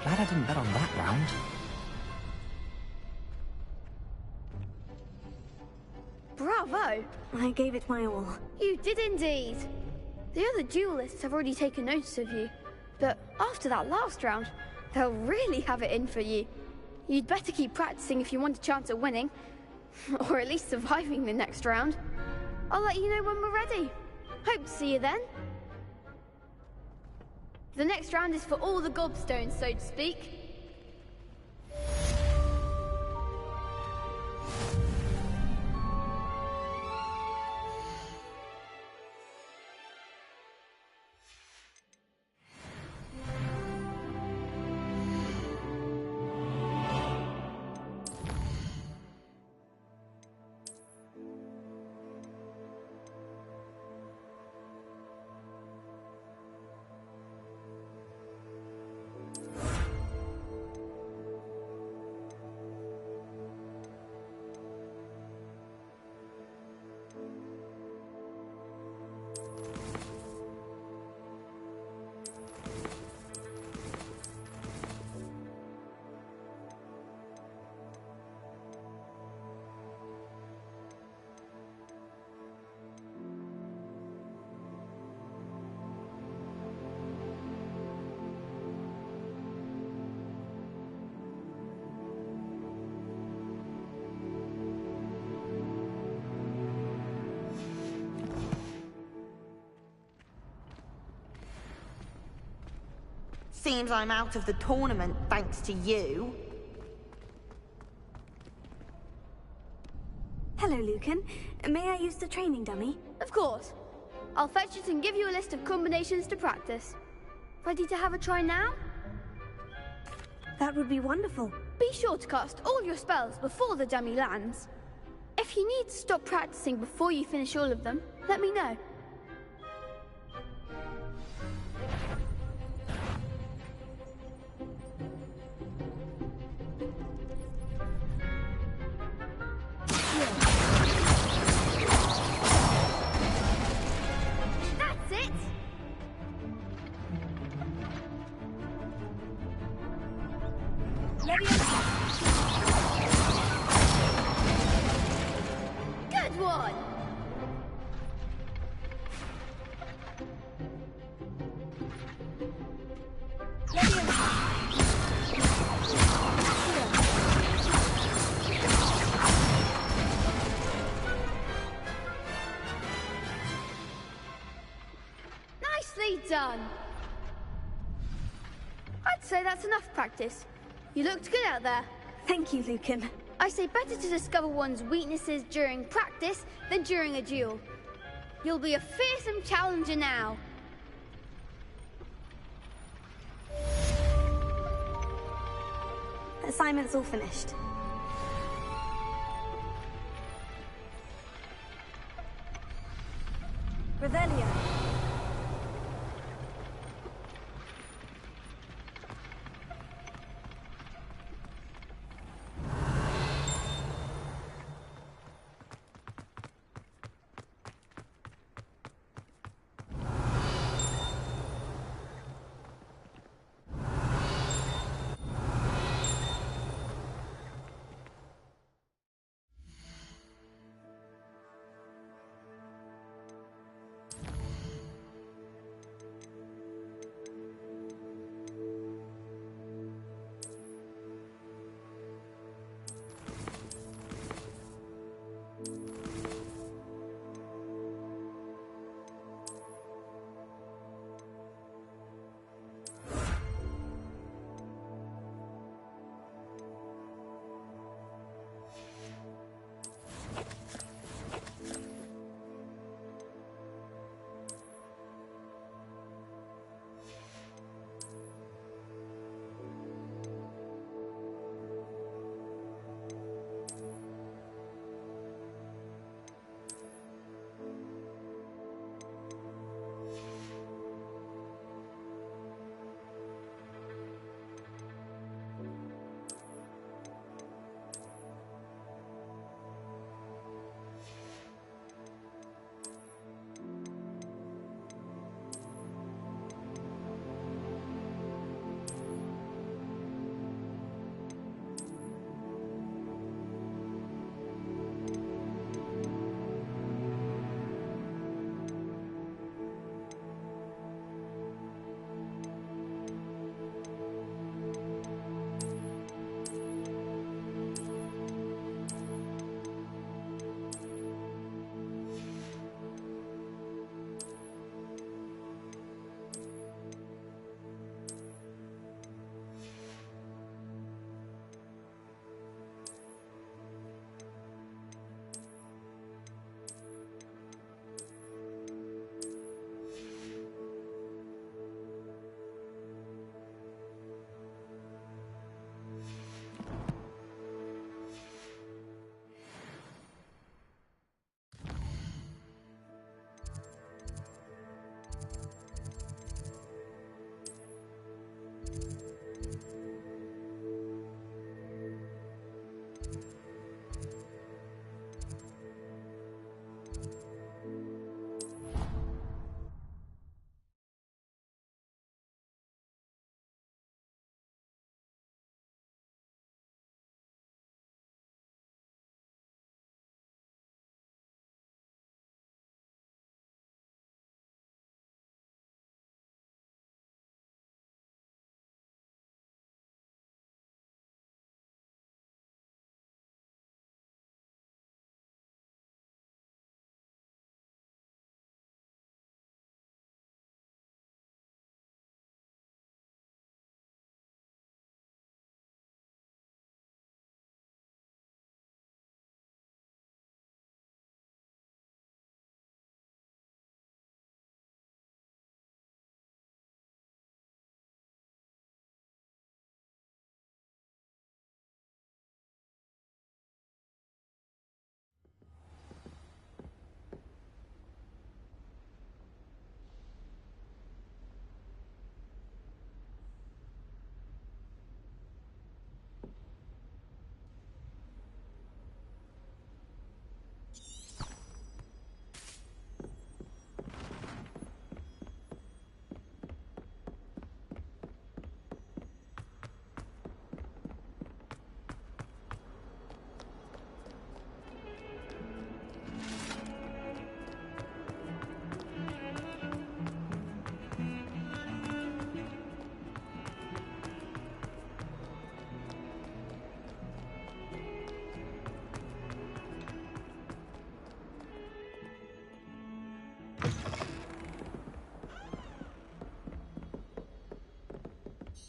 Glad I didn't bet on that round. Bravo! I gave it my all. You did indeed. The other duelists have already taken notice of you, but after that last round, they'll really have it in for you. You'd better keep practicing if you want a chance at winning, or at least surviving the next round. I'll let you know when we're ready. Hope to see you then. The next round is for all the gobstones, so to speak. Seems I'm out of the tournament thanks to you. Hello, Lucan. May I use the training dummy? Of course. I'll fetch it and give you a list of combinations to practice. Ready to have a try now? That would be wonderful. Be sure to cast all your spells before the dummy lands. If you need to stop practicing before you finish all of them, let me know. That's it! Good one! Nicely done! I'd say that's enough practice. You looked good out there. Thank you, Lucan. I say better to discover one's weaknesses during practice than during a duel. You'll be a fearsome challenger now. Assignment's all finished. Revelio.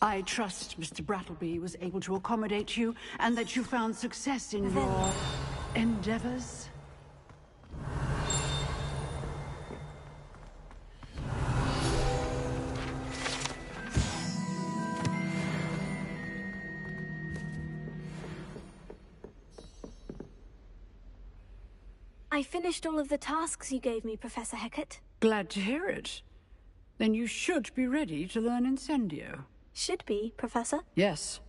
I trust Mr. Brattleby was able to accommodate you, and that you found success in your endeavors. I finished all of the tasks you gave me, Professor Hecat. Glad to hear it. Then you should be ready to learn Incendio. Should be, Professor. Yes.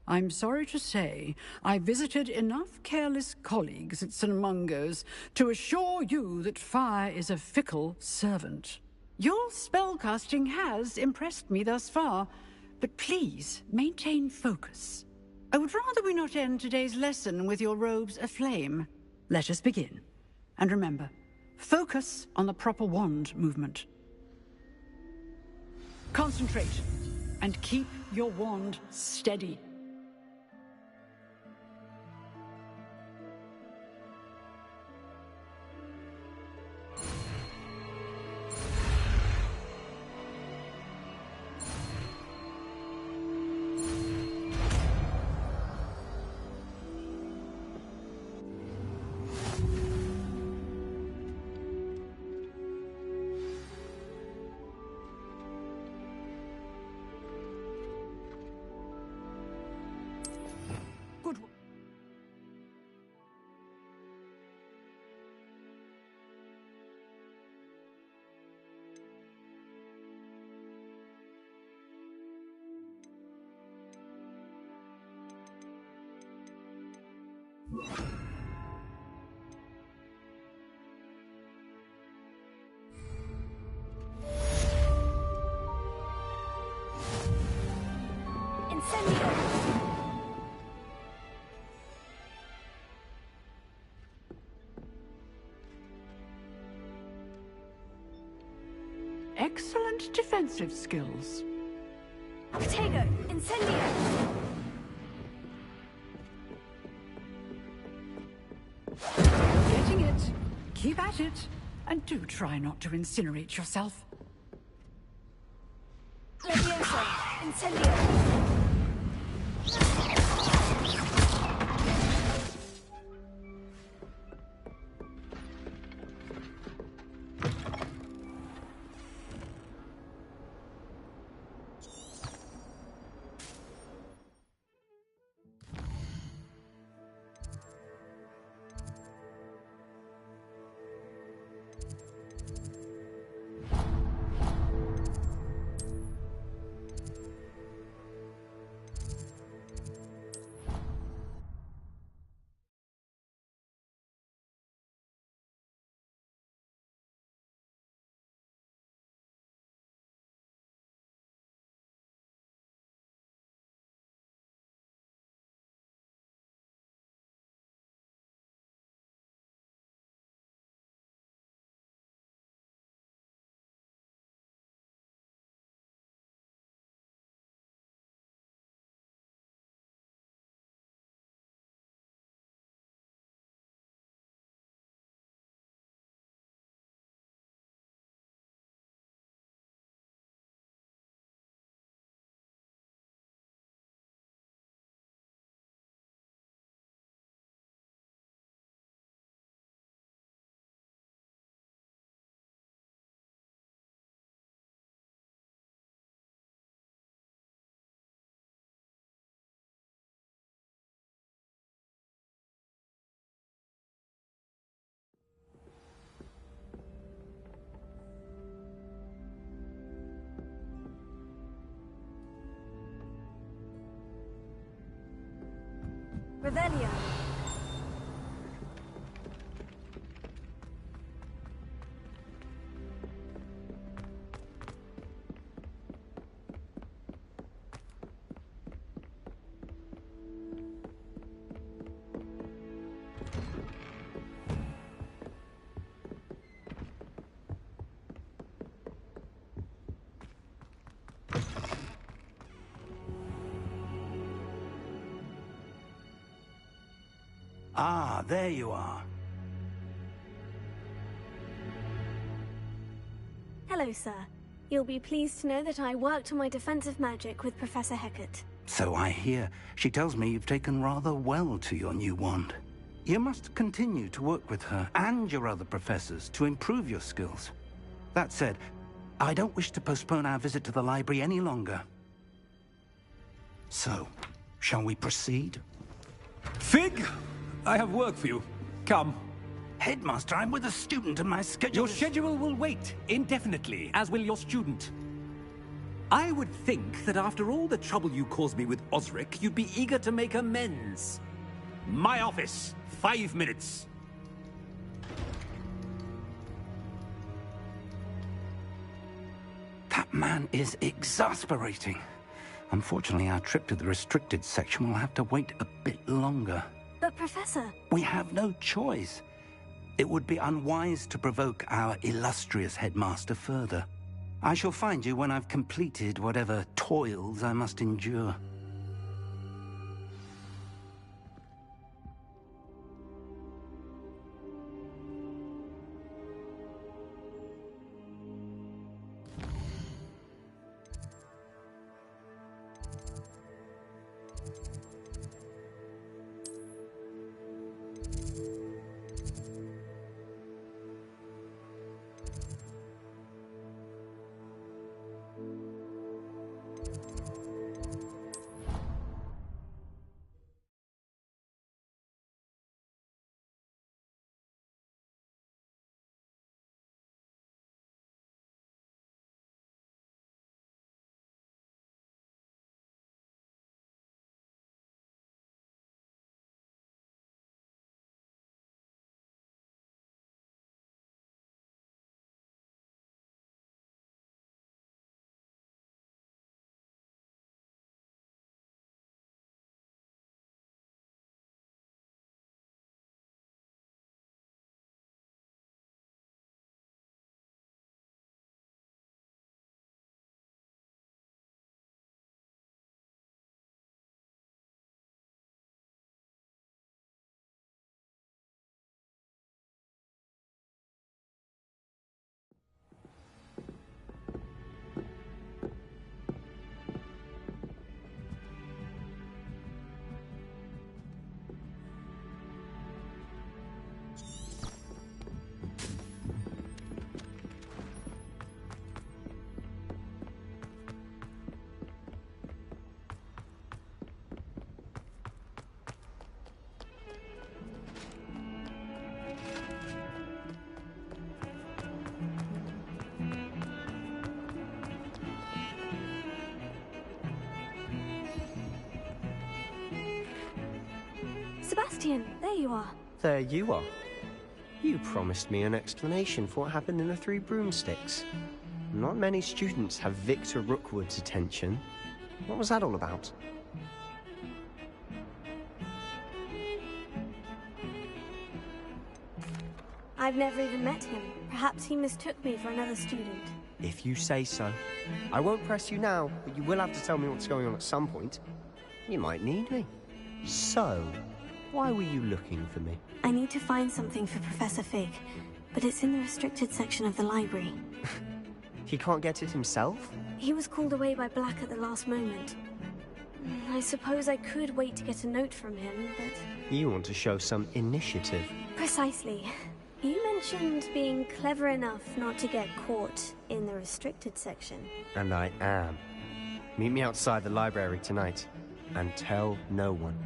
I'm sorry to say, I visited enough careless colleagues at St. Mungo's to assure you that fire is a fickle servant. Your spellcasting has impressed me thus far, but please maintain focus. I would rather we not end today's lesson with your robes aflame. Let us begin. And remember, focus on the proper wand movement. Concentrate, and keep your wand steady. Good. Incendio! Excellent defensive skills. Protego! Incendio! Getting it. Keep at it. And do try not to incinerate yourself. Levioso! Incendio! Revelio! Ah, there you are. Hello, sir. You'll be pleased to know that I worked on my defensive magic with Professor Hecat. So I hear. She tells me you've taken rather well to your new wand. You must continue to work with her and your other professors to improve your skills. That said, I don't wish to postpone our visit to the library any longer. So, shall we proceed? Fig, I have work for you. Come. Headmaster, I'm with a student and my schedule Your schedule will wait indefinitely, as will your student. I would think that after all the trouble you caused me with Osric, you'd be eager to make amends. My office, 5 minutes. That man is exasperating. Unfortunately, our trip to the restricted section will have to wait a bit longer. But Professor... We have no choice. It would be unwise to provoke our illustrious headmaster further. I shall find you when I've completed whatever toils I must endure. Sebastian, there you are. There you are. You promised me an explanation for what happened in the Three Broomsticks. Not many students have Victor Rookwood's attention. What was that all about? I've never even met him. Perhaps he mistook me for another student. If you say so. I won't press you now, but you will have to tell me what's going on at some point. You might need me. So, why were you looking for me? I need to find something for Professor Fig, but it's in the restricted section of the library. He can't get it himself? He was called away by Black at the last moment. I suppose I could wait to get a note from him, but... You want to show some initiative. Precisely. You mentioned being clever enough not to get caught in the restricted section. And I am. Meet me outside the library tonight, and tell no one.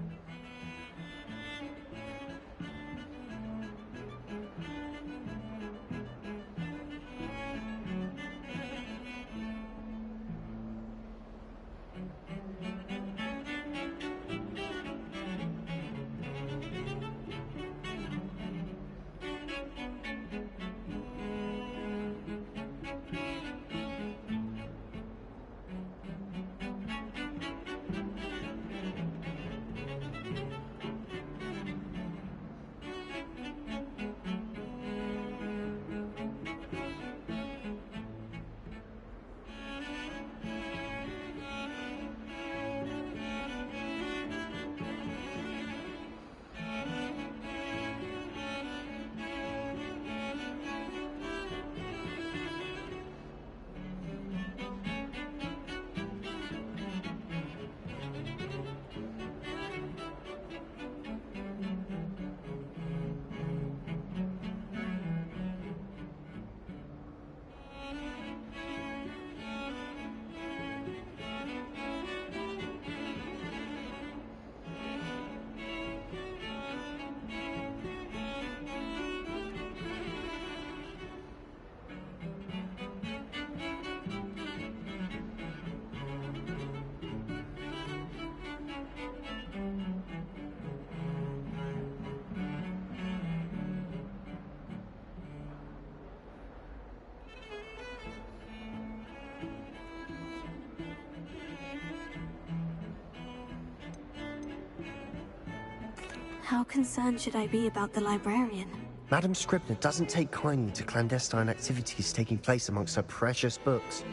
How concerned should I be about the librarian? Madam Scribner doesn't take kindly to clandestine activities taking place amongst her precious books.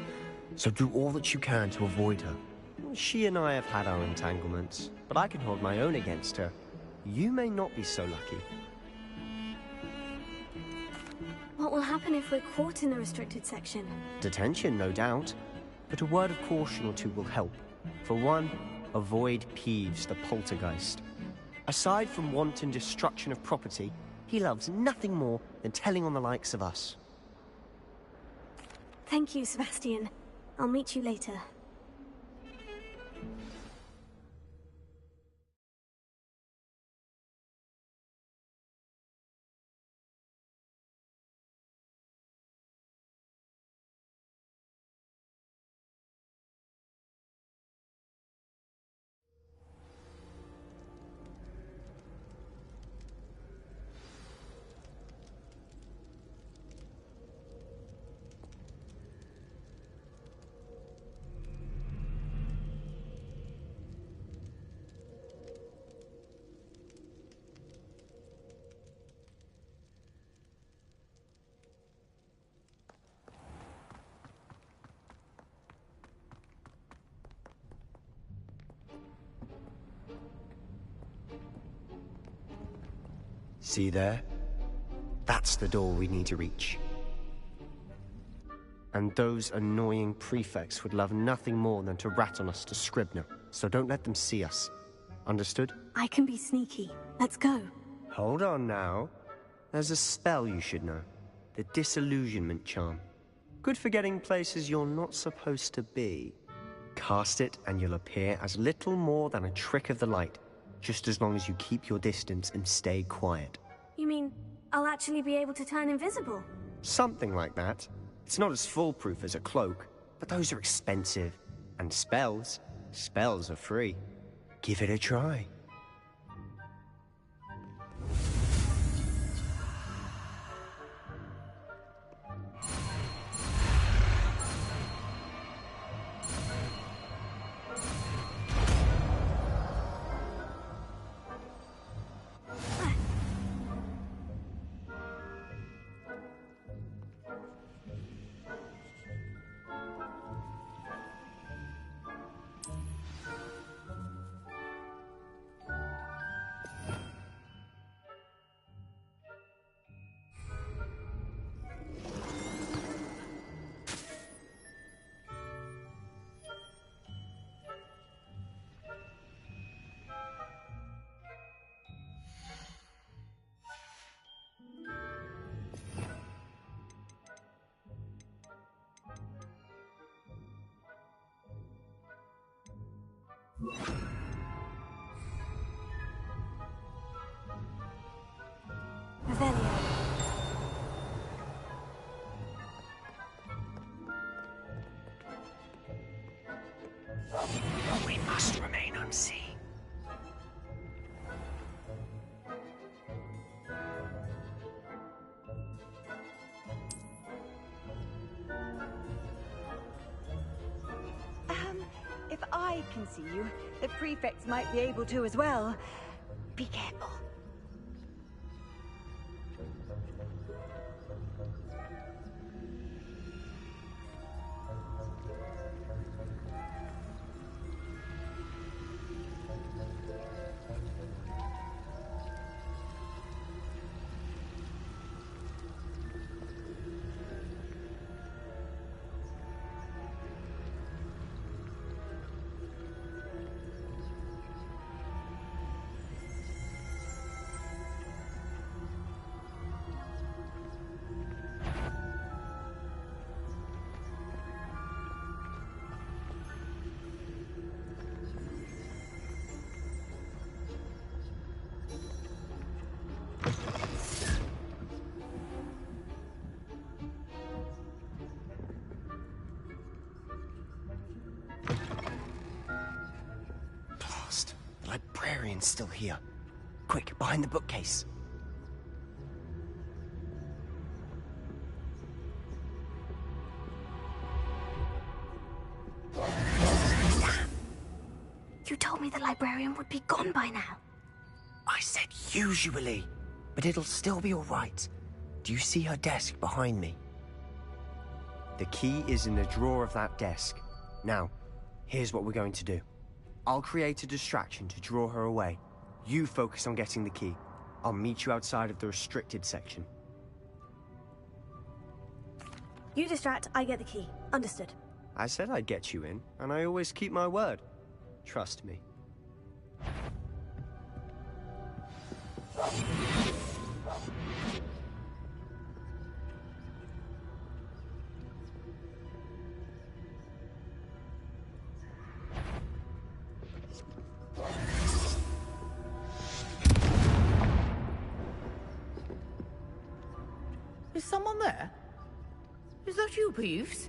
So do all that you can to avoid her. She and I have had our entanglements, but I can hold my own against her. You may not be so lucky. What will happen if we're caught in the restricted section? Detention, no doubt. But a word of caution or two will help. For one, avoid Peeves, the poltergeist. Aside from wanton destruction of property, he loves nothing more than telling on the likes of us. Thank you, Sebastian. I'll meet you later. See there? That's the door we need to reach. And those annoying prefects would love nothing more than to rat on us to Scribner, so don't let them see us. Understood? I can be sneaky. Let's go. Hold on now. There's a spell you should know. The Disillusionment Charm. Good for getting places you're not supposed to be. Cast it and you'll appear as little more than a trick of the light, just as long as you keep your distance and stay quiet. You mean I'll actually be able to turn invisible? Something like that. It's not as foolproof as a cloak, but those are expensive. And spells are free. Give it a try. We must remain unseen. If I can see you, the prefects might be able to as well. Be careful. The librarian's still here. Quick, behind the bookcase. You told me the librarian would be gone by now. I said Usually. But it'll still be all right. Do you see her desk behind me? The key is in the drawer of that desk. Now, here's what we're going to do. I'll create a distraction to draw her away. You focus on getting the key. I'll meet you outside of the restricted section. You distract, I get the key. Understood. I said I'd get you in, and I always keep my word. Trust me. Is someone there? Is that you, Peeves?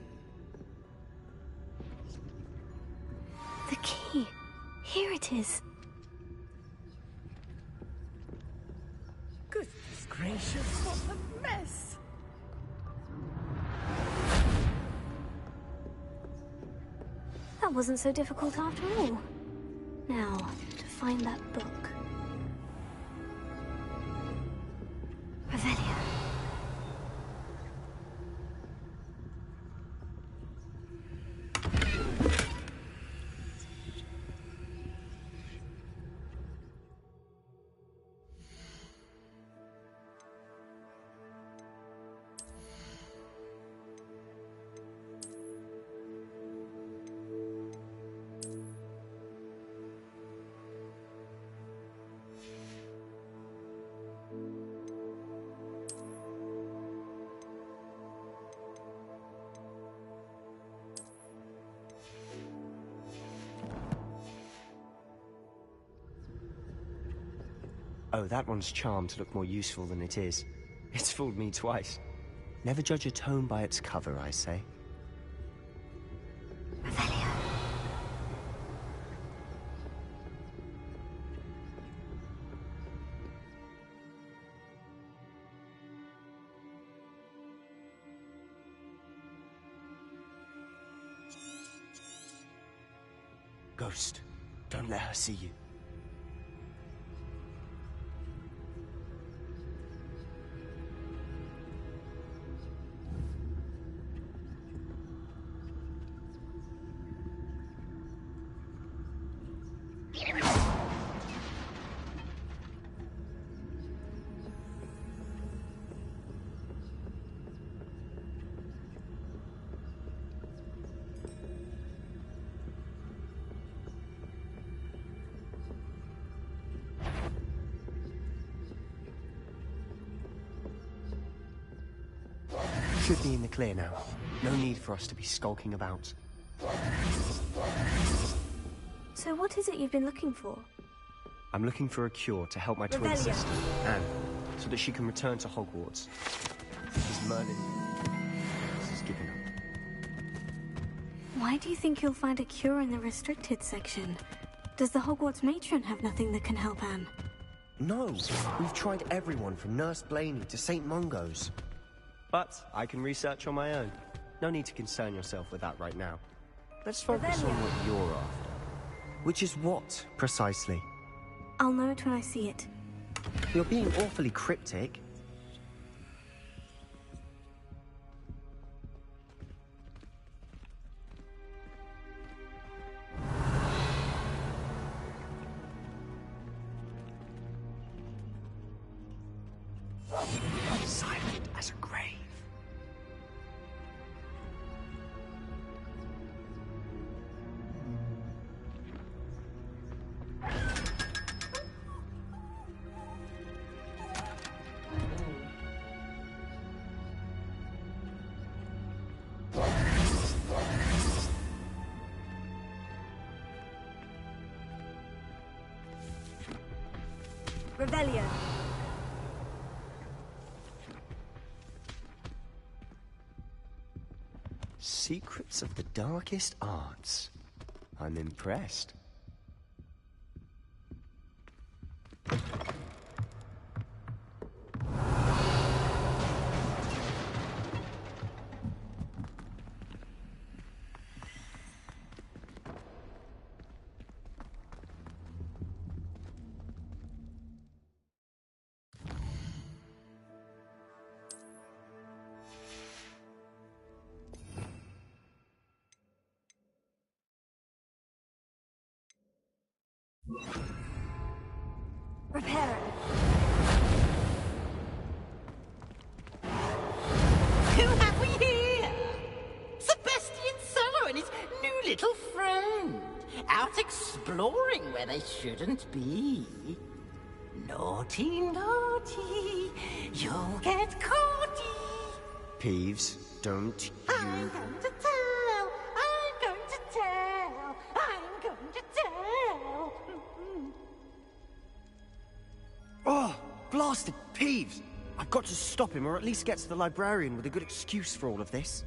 The key. Here it is. Goodness gracious, what a mess! That wasn't so difficult after all. Now, to find that book. Revelia. Oh, that one's charmed to look more useful than it is. It's fooled me twice. Never judge a tome by its cover, I say. Revelia. Ghost, don't let her see you. Should be in the clear now. No need for us to be skulking about. So what is it you've been looking for? I'm looking for a cure to help my twin Revelia. sister, Anne, so that she can return to Hogwarts. Because Merlin has given up. Why do you think you'll find a cure in the restricted section? Does the Hogwarts matron have nothing that can help Anne? No, we've tried everyone from Nurse Blaney to St. Mungo's. But I can research on my own. No need to concern yourself with that right now. Let's focus on what you're after. Which is what, precisely? I'll know it when I see it. You're being awfully cryptic. Silent as a grave. Revelia. Secrets of the darkest arts. I'm impressed. Repair it. Who have we here? Sebastian Sallow and his new little friend. Out exploring where they shouldn't be. Naughty, naughty. You'll get caughty. Peeves, don't I'm you... going to tell. I'm going to tell. I'm going to tell. Oh, blasted Peeves! I've got to stop him, or at least get to the librarian with a good excuse for all of this.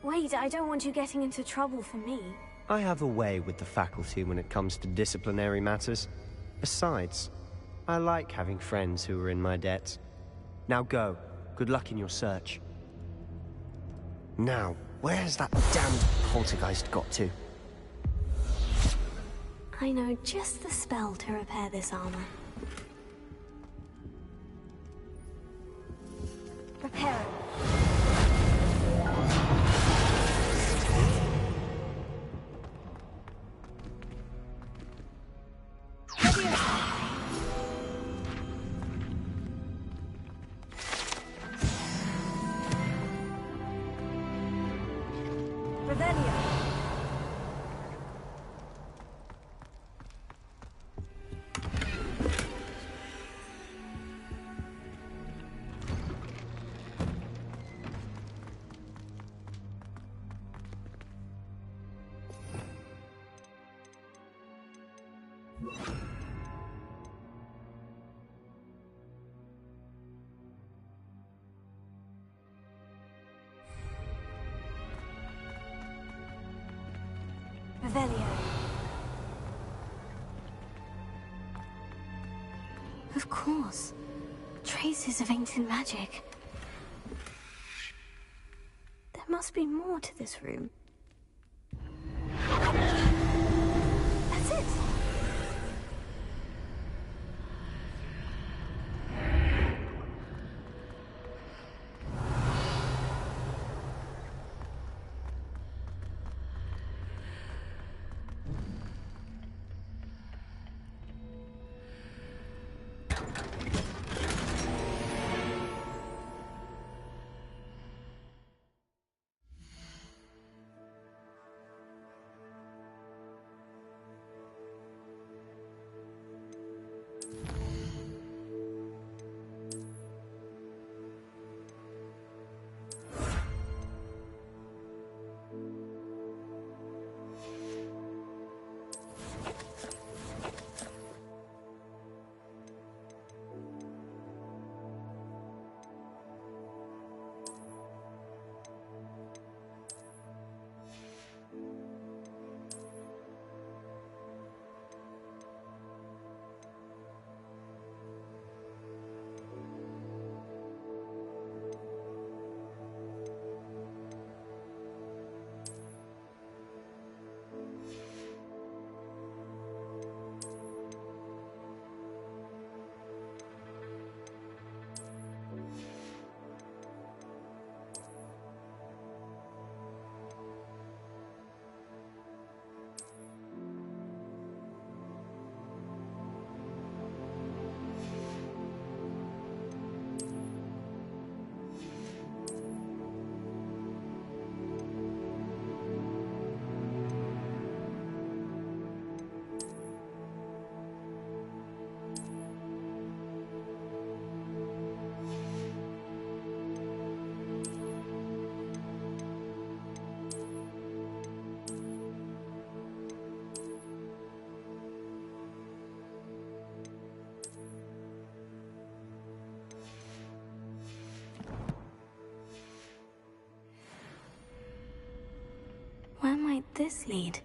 Wait, I don't want you getting into trouble for me. I have a way with the faculty when it comes to disciplinary matters. Besides, I like having friends who are in my debt. Now go. Good luck in your search. Now, where's that damned poltergeist got to? I know just the spell to repair this armor. Repair it. Revelio. Of course. Traces of ancient magic. There must be more to this room. That's it! Where might this lead?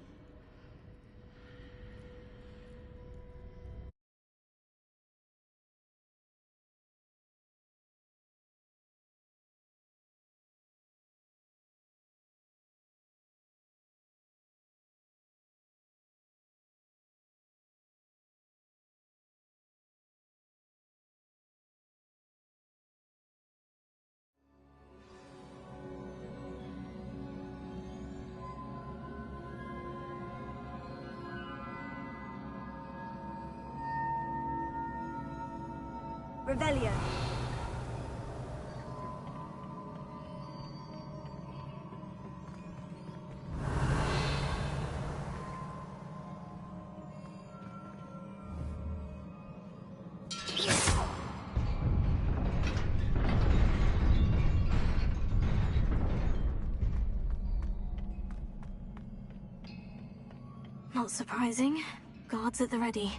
Revelio. Not surprising. Guards at the ready.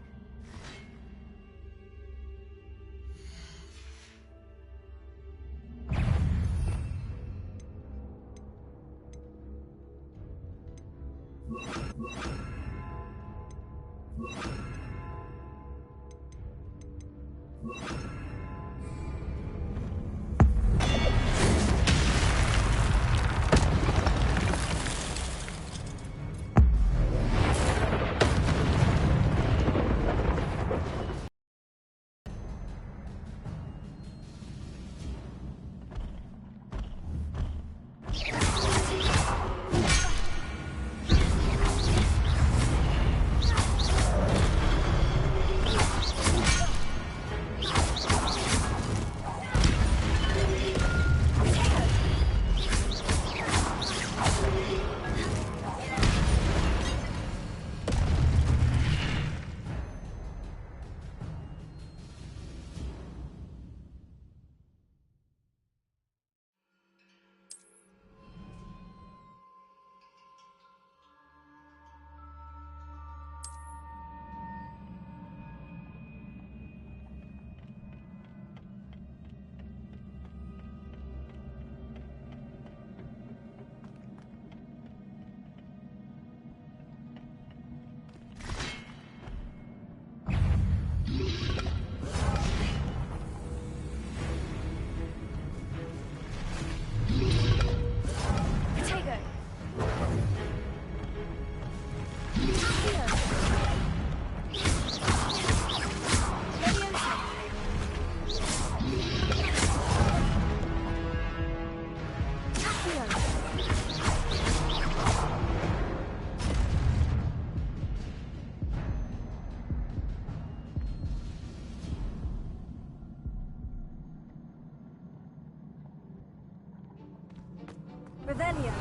Revelio.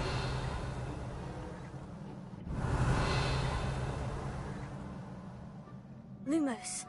Lumos.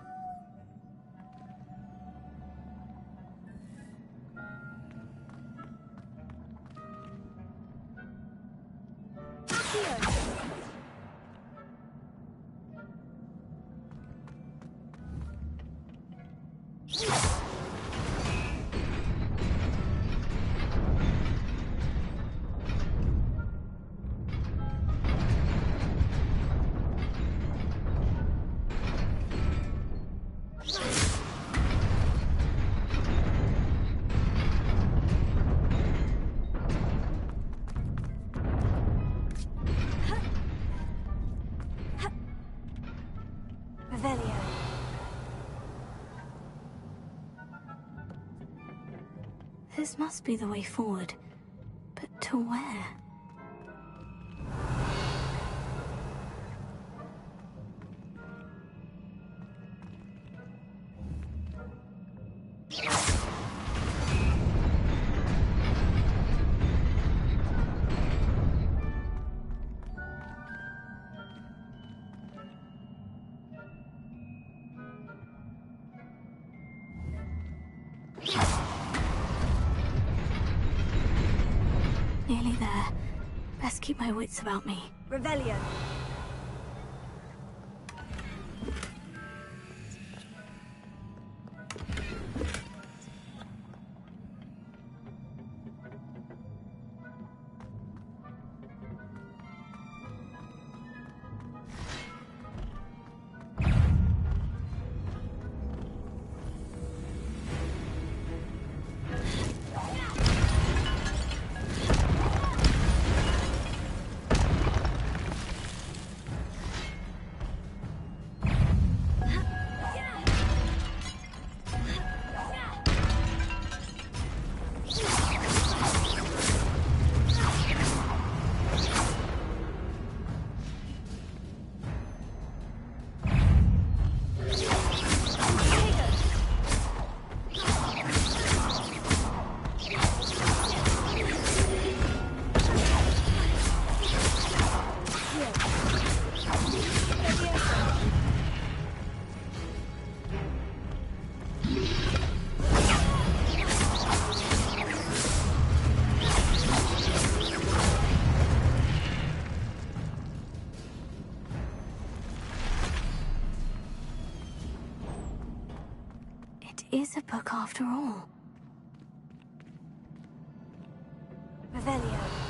Revelio. This must be the way forward. But to where? Nearly there. Best keep my wits about me. Revelio. is a book after all. Revelio.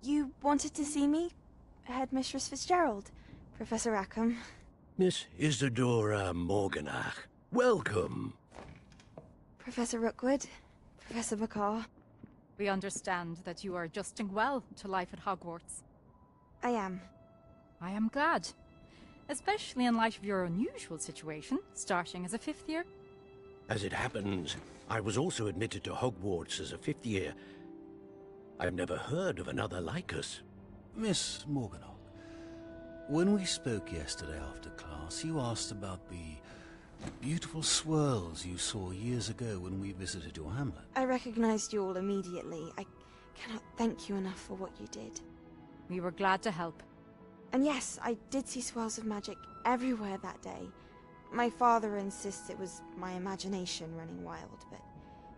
You wanted to see me? Headmistress Fitzgerald, Professor Rackham. Miss Isadora Morganach, welcome. Professor Rookwood, Professor McCaw. We understand that you are adjusting well to life at Hogwarts. I am. I am glad. Especially in light of your unusual situation, starting as a 5th year. As it happens, I was also admitted to Hogwarts as a 5th year. I've never heard of another like us. Miss Morganach, when we spoke yesterday after class, you asked about the beautiful swirls you saw years ago when we visited your hamlet. I recognized you all immediately. I cannot thank you enough for what you did. We were glad to help. And yes, I did see swirls of magic everywhere that day. My father insists it was my imagination running wild, but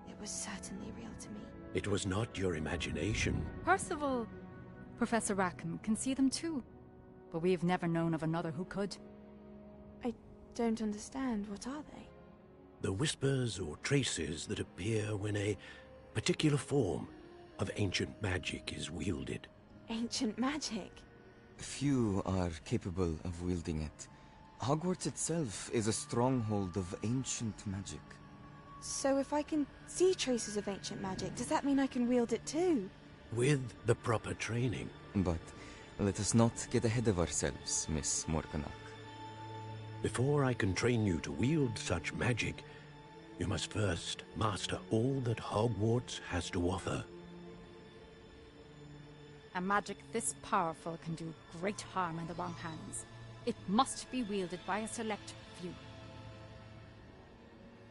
it was certainly real to me. It was not your imagination. Percival, Professor Rackham can see them too. But we've never known of another who could. I don't understand. What are they? The whispers or traces that appear when a particular form of ancient magic is wielded. Ancient magic? Few are capable of wielding it. Hogwarts itself is a stronghold of ancient magic. So if I can see traces of ancient magic, does that mean I can wield it too? With the proper training. But let us not get ahead of ourselves, Miss Morganach. Before I can train you to wield such magic, you must first master all that Hogwarts has to offer. A magic this powerful can do great harm in the wrong hands. It must be wielded by a select few.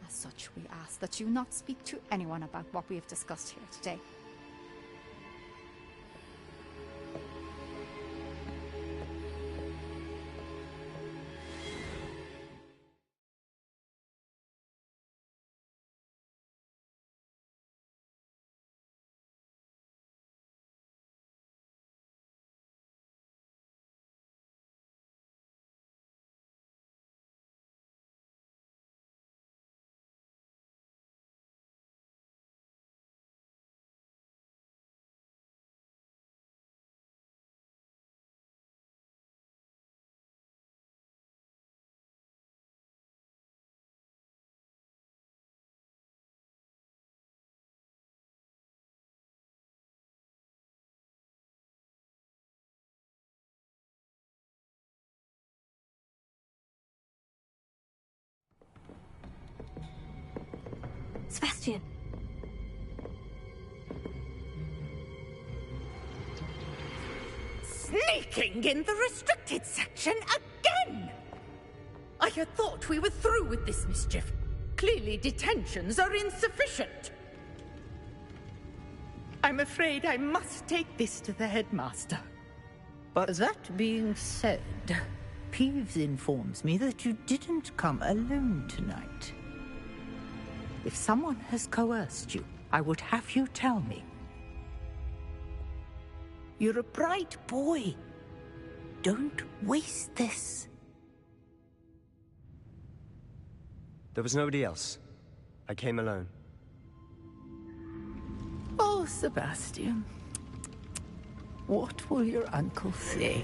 As such, we ask that you not speak to anyone about what we have discussed here today. Sebastian. Sneaking in the restricted section again! I had thought we were through with this mischief. Clearly detentions are insufficient. I'm afraid I must take this to the headmaster. But that being said, Peeves informs me that you didn't come alone tonight. If someone has coerced you, I would have you tell me. You're a bright boy. Don't waste this. There was nobody else. I came alone. Oh, Sebastian. What will your uncle say?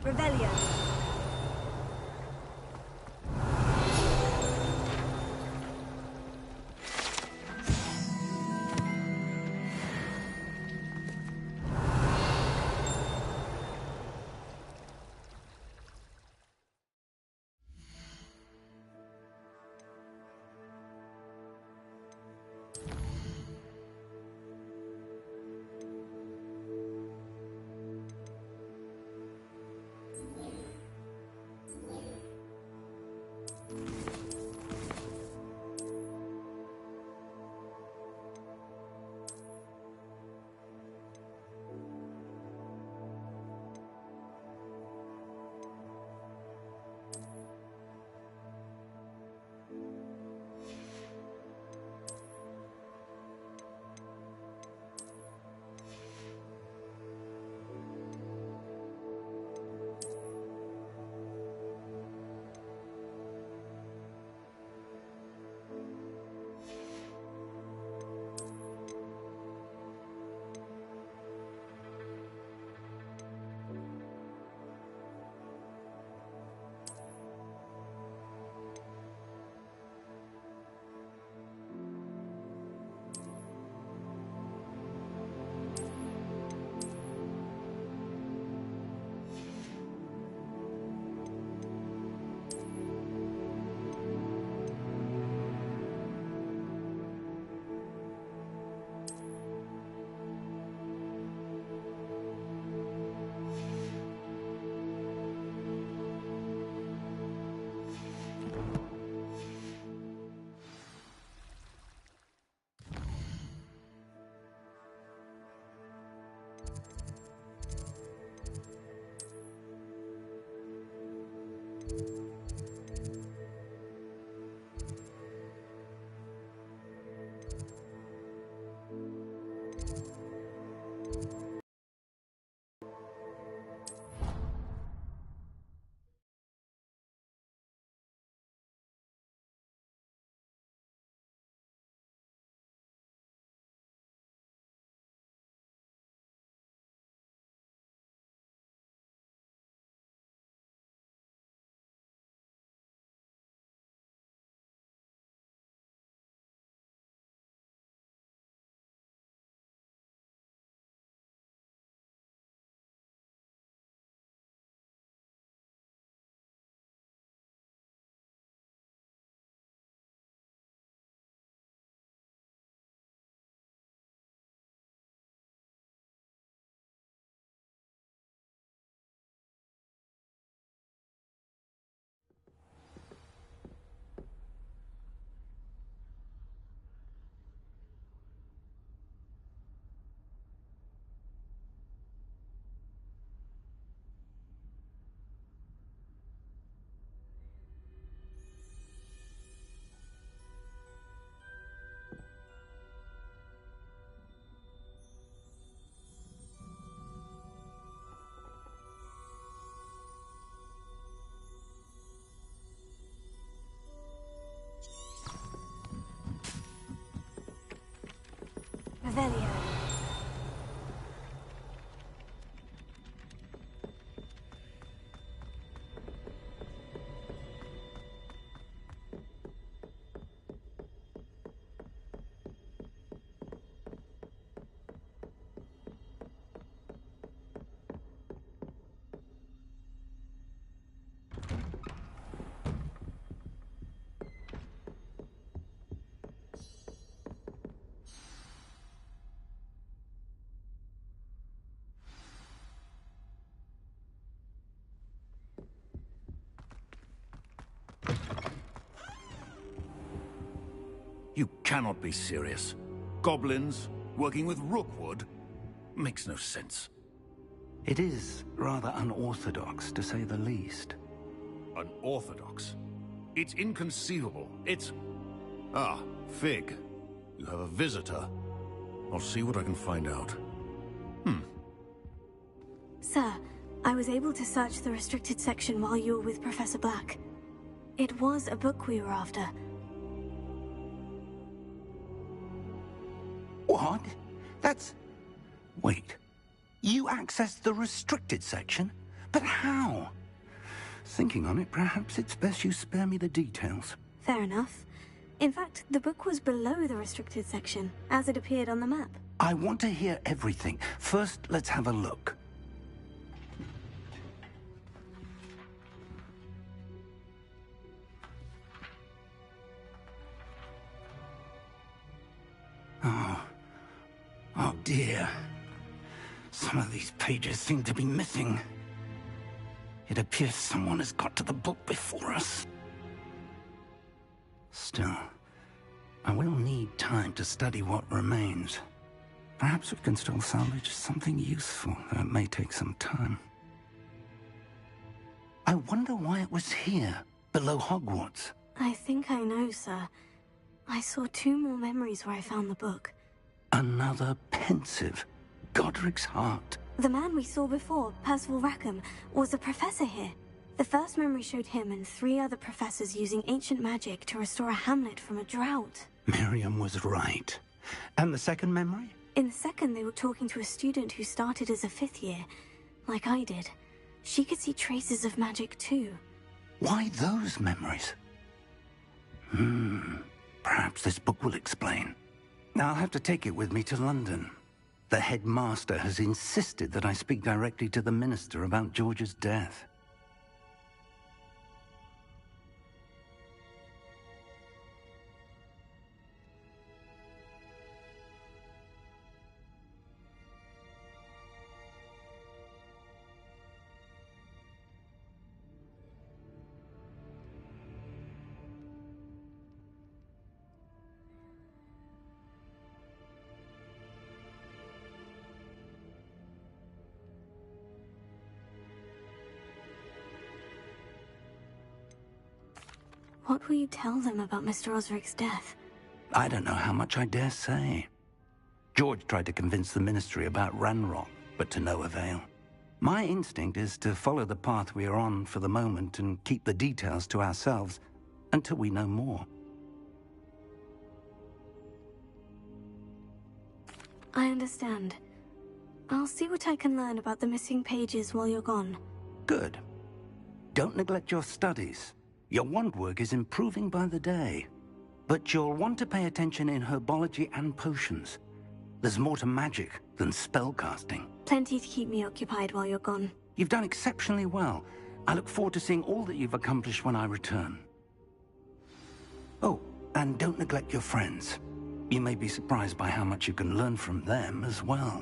Revelio. Revelio. You cannot be serious. Goblins working with Rookwood? Makes no sense. It is rather unorthodox, to say the least. Unorthodox? It's inconceivable. It's... Ah, Fig. You have a visitor. I'll see what I can find out. Sir, I was able to search the restricted section while you were with Professor Black. It was a book we were after. What? That's... Wait. You accessed the restricted section? But how? Thinking on it, perhaps it's best you spare me the details. Fair enough. In fact, the book was below the restricted section, as it appeared on the map. I want to hear everything. First, let's have a look. Oh dear. Some of these pages seem to be missing. It appears someone has got to the book before us. Still, I will need time to study what remains. Perhaps we can still salvage something useful, though it may take some time. I wonder why it was here, below Hogwarts. I think I know, sir. I saw 2 more memories where I found the book. Another pensive. Godric's heart. The man we saw before, Percival Rackham, was a professor here. The first memory showed him and 3 other professors using ancient magic to restore a hamlet from a drought. Miriam was right. And the second memory? In the second, they were talking to a student who started as a 5th year, like I did. She could see traces of magic too. Why those memories? Perhaps this book will explain. Now I'll have to take it with me to London. The headmaster has insisted that I speak directly to the minister about George's death. What will you tell them about Mr. Osric's death? I don't know how much I dare say. George tried to convince the ministry about Ranrock, but to no avail. My instinct is to follow the path we are on for the moment and keep the details to ourselves until we know more. I understand. I'll see what I can learn about the missing pages while you're gone. Good. Don't neglect your studies. Your wand work is improving by the day. But you'll want to pay attention in herbology and potions. There's more to magic than spellcasting. Plenty to keep me occupied while you're gone. You've done exceptionally well. I look forward to seeing all that you've accomplished when I return. Oh, and don't neglect your friends. You may be surprised by how much you can learn from them as well.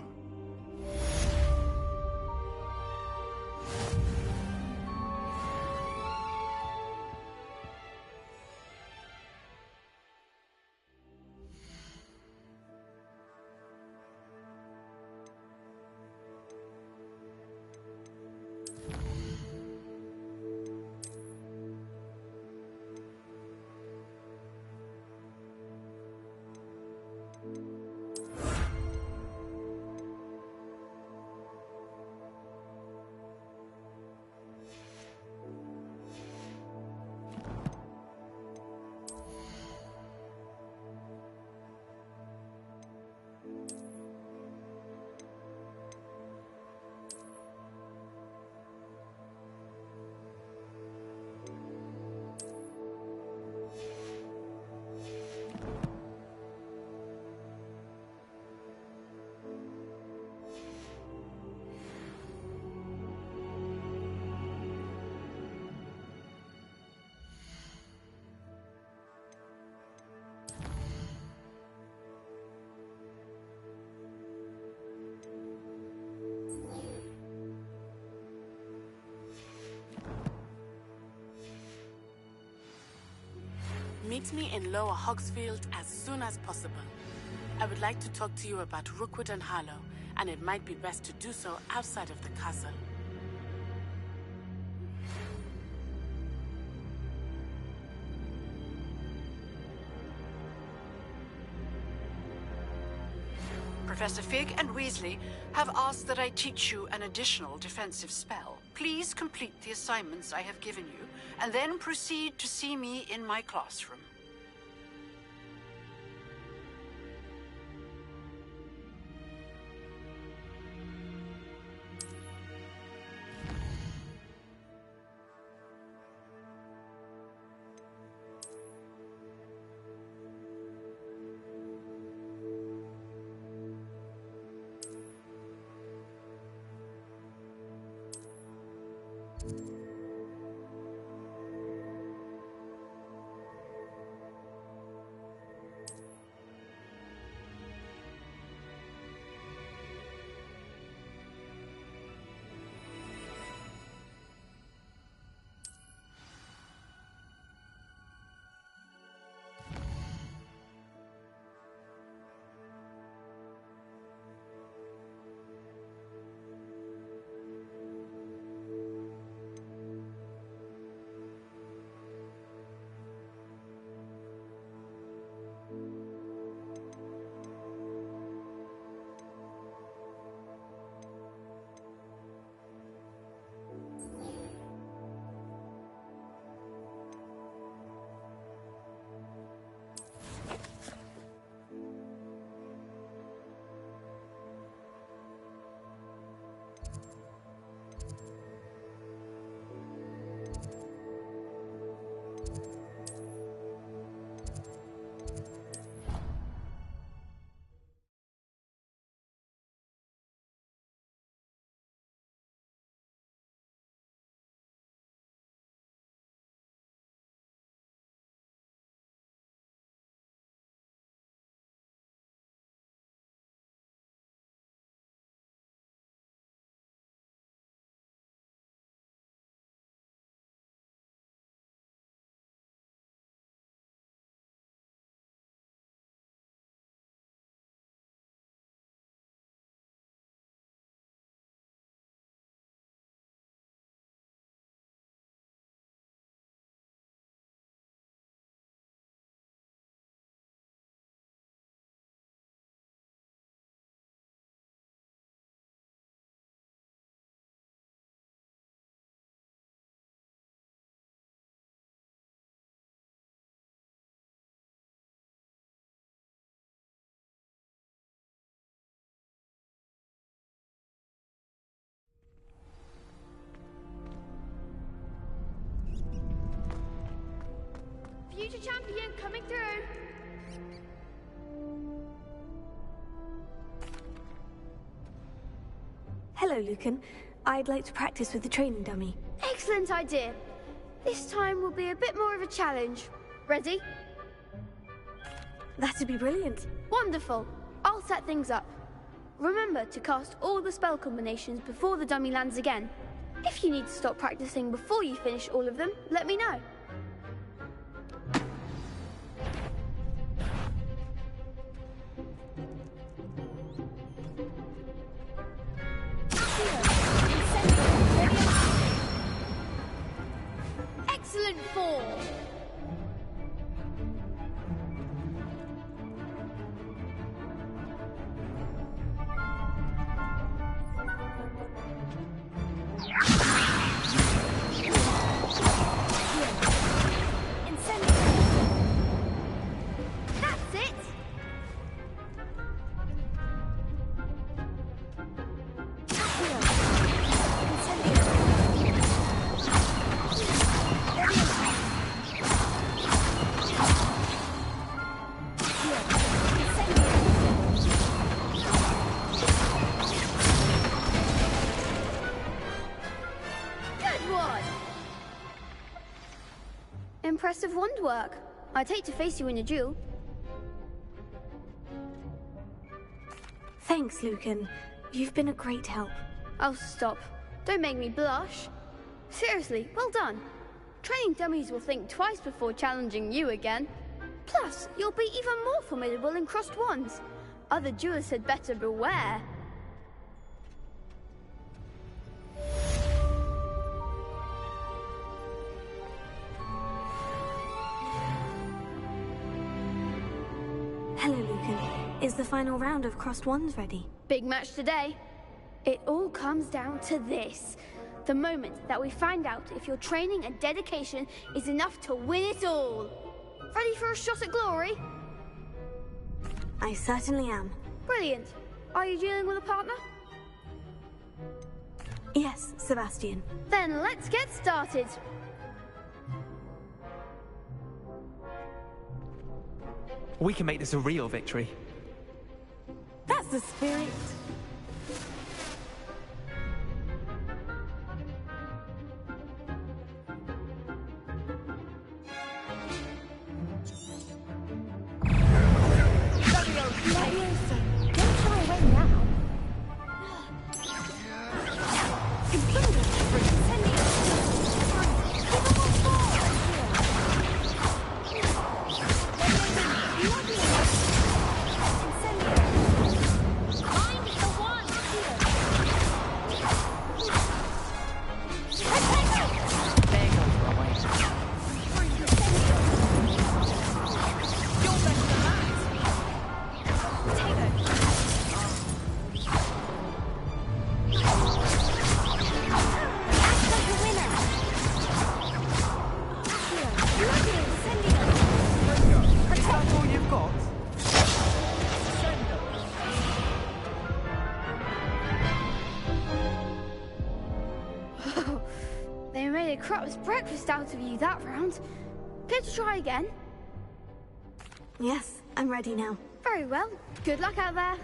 Meet me in Lower Hogsfield as soon as possible. I would like to talk to you about Rookwood and Harlow, and it might be best to do so outside of the castle. Professor Fig and Weasley have asked that I teach you an additional defensive spell. Please complete the assignments I have given you, and then proceed to see me in my classroom. Future champion coming through. Hello, Lucan. I'd like to practice with the training dummy. Excellent idea. This time will be a bit more of a challenge. Ready? That'd be brilliant. Wonderful. I'll set things up. Remember to cast all the spell combinations before the dummy lands again. If you need to stop practicing before you finish all of them, let me know. Excellent ball. That's it. Good one. Impressive wand work. I'd hate to face you in a duel. Thanks, Lucan. You've been a great help. Oh, stop. Don't make me blush. Seriously, well done. Training dummies will think twice before challenging you again. Plus, you'll be even more formidable in crossed wands. Other duelists had better beware. Hello, Lucan. Is the final round of crossed wands ready? Big match today. It all comes down to this. The moment that we find out if your training and dedication is enough to win it all. Ready for a shot at glory? I certainly am. Brilliant. Are you dealing with a partner? Yes, Sebastian. Then let's get started. We can make this a real victory. That's the spirit. They made a crap's breakfast out of you that round. Care to try again? Yes, I'm ready now. Very well. Good luck out there.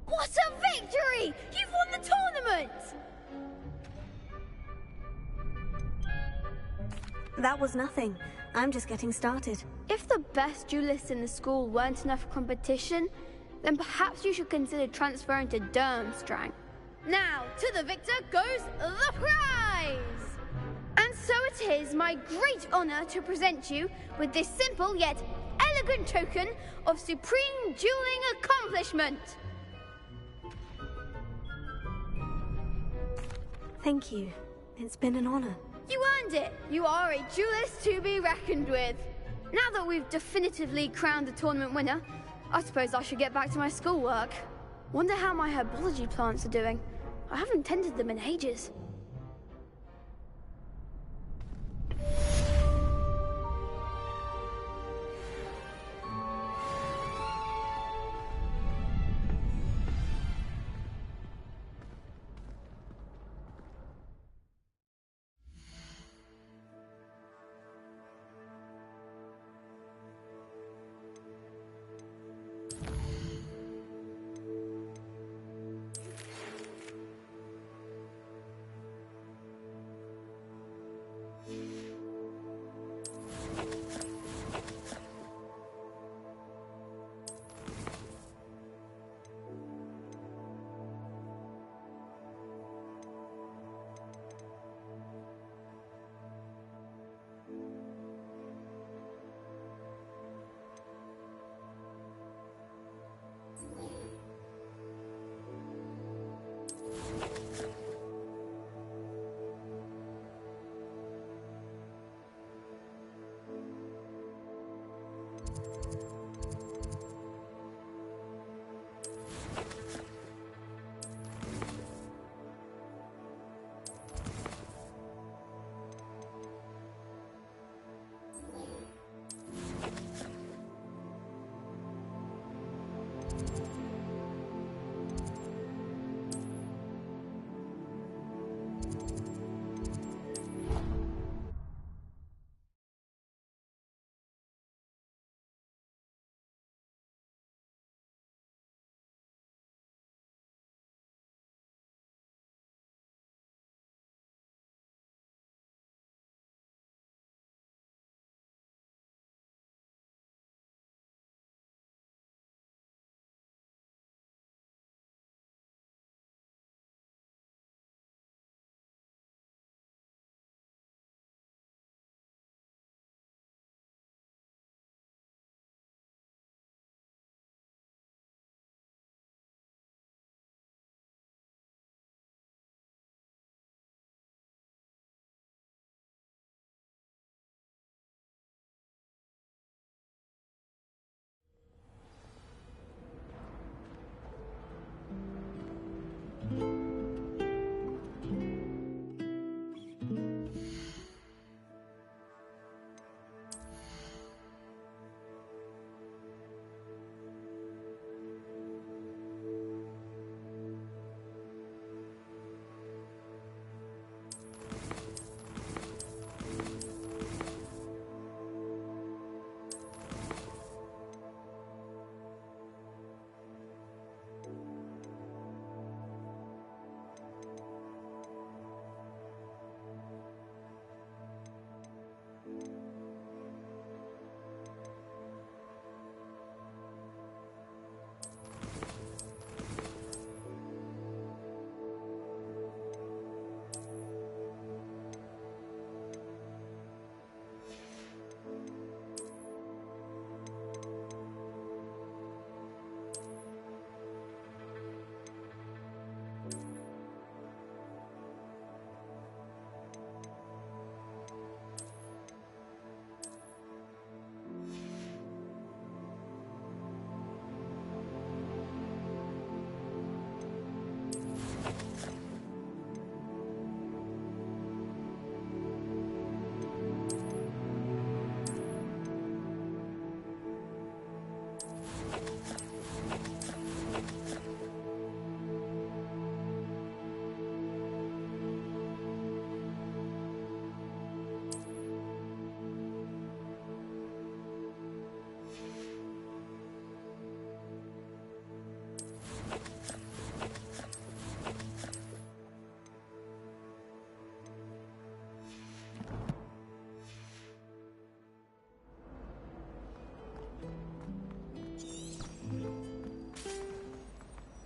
What a victory! You've won the tournament! That was nothing. I'm just getting started. If the best duelists in the school weren't enough for competition, then perhaps you should consider transferring to Durmstrang. Now, to the victor goes the prize! And so it is my great honor to present you with this simple yet elegant token of supreme dueling accomplishment. Thank you. It's been an honor. You earned it! You are a duelist to be reckoned with. Now that we've definitively crowned the tournament winner, I suppose I should get back to my schoolwork. Wonder how my herbology plants are doing. I haven't tended them in ages.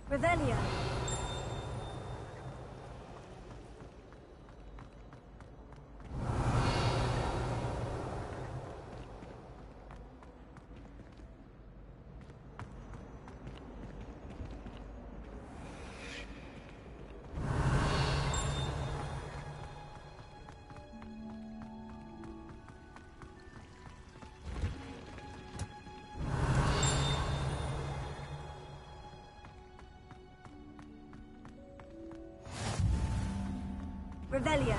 Revelio. Revelio.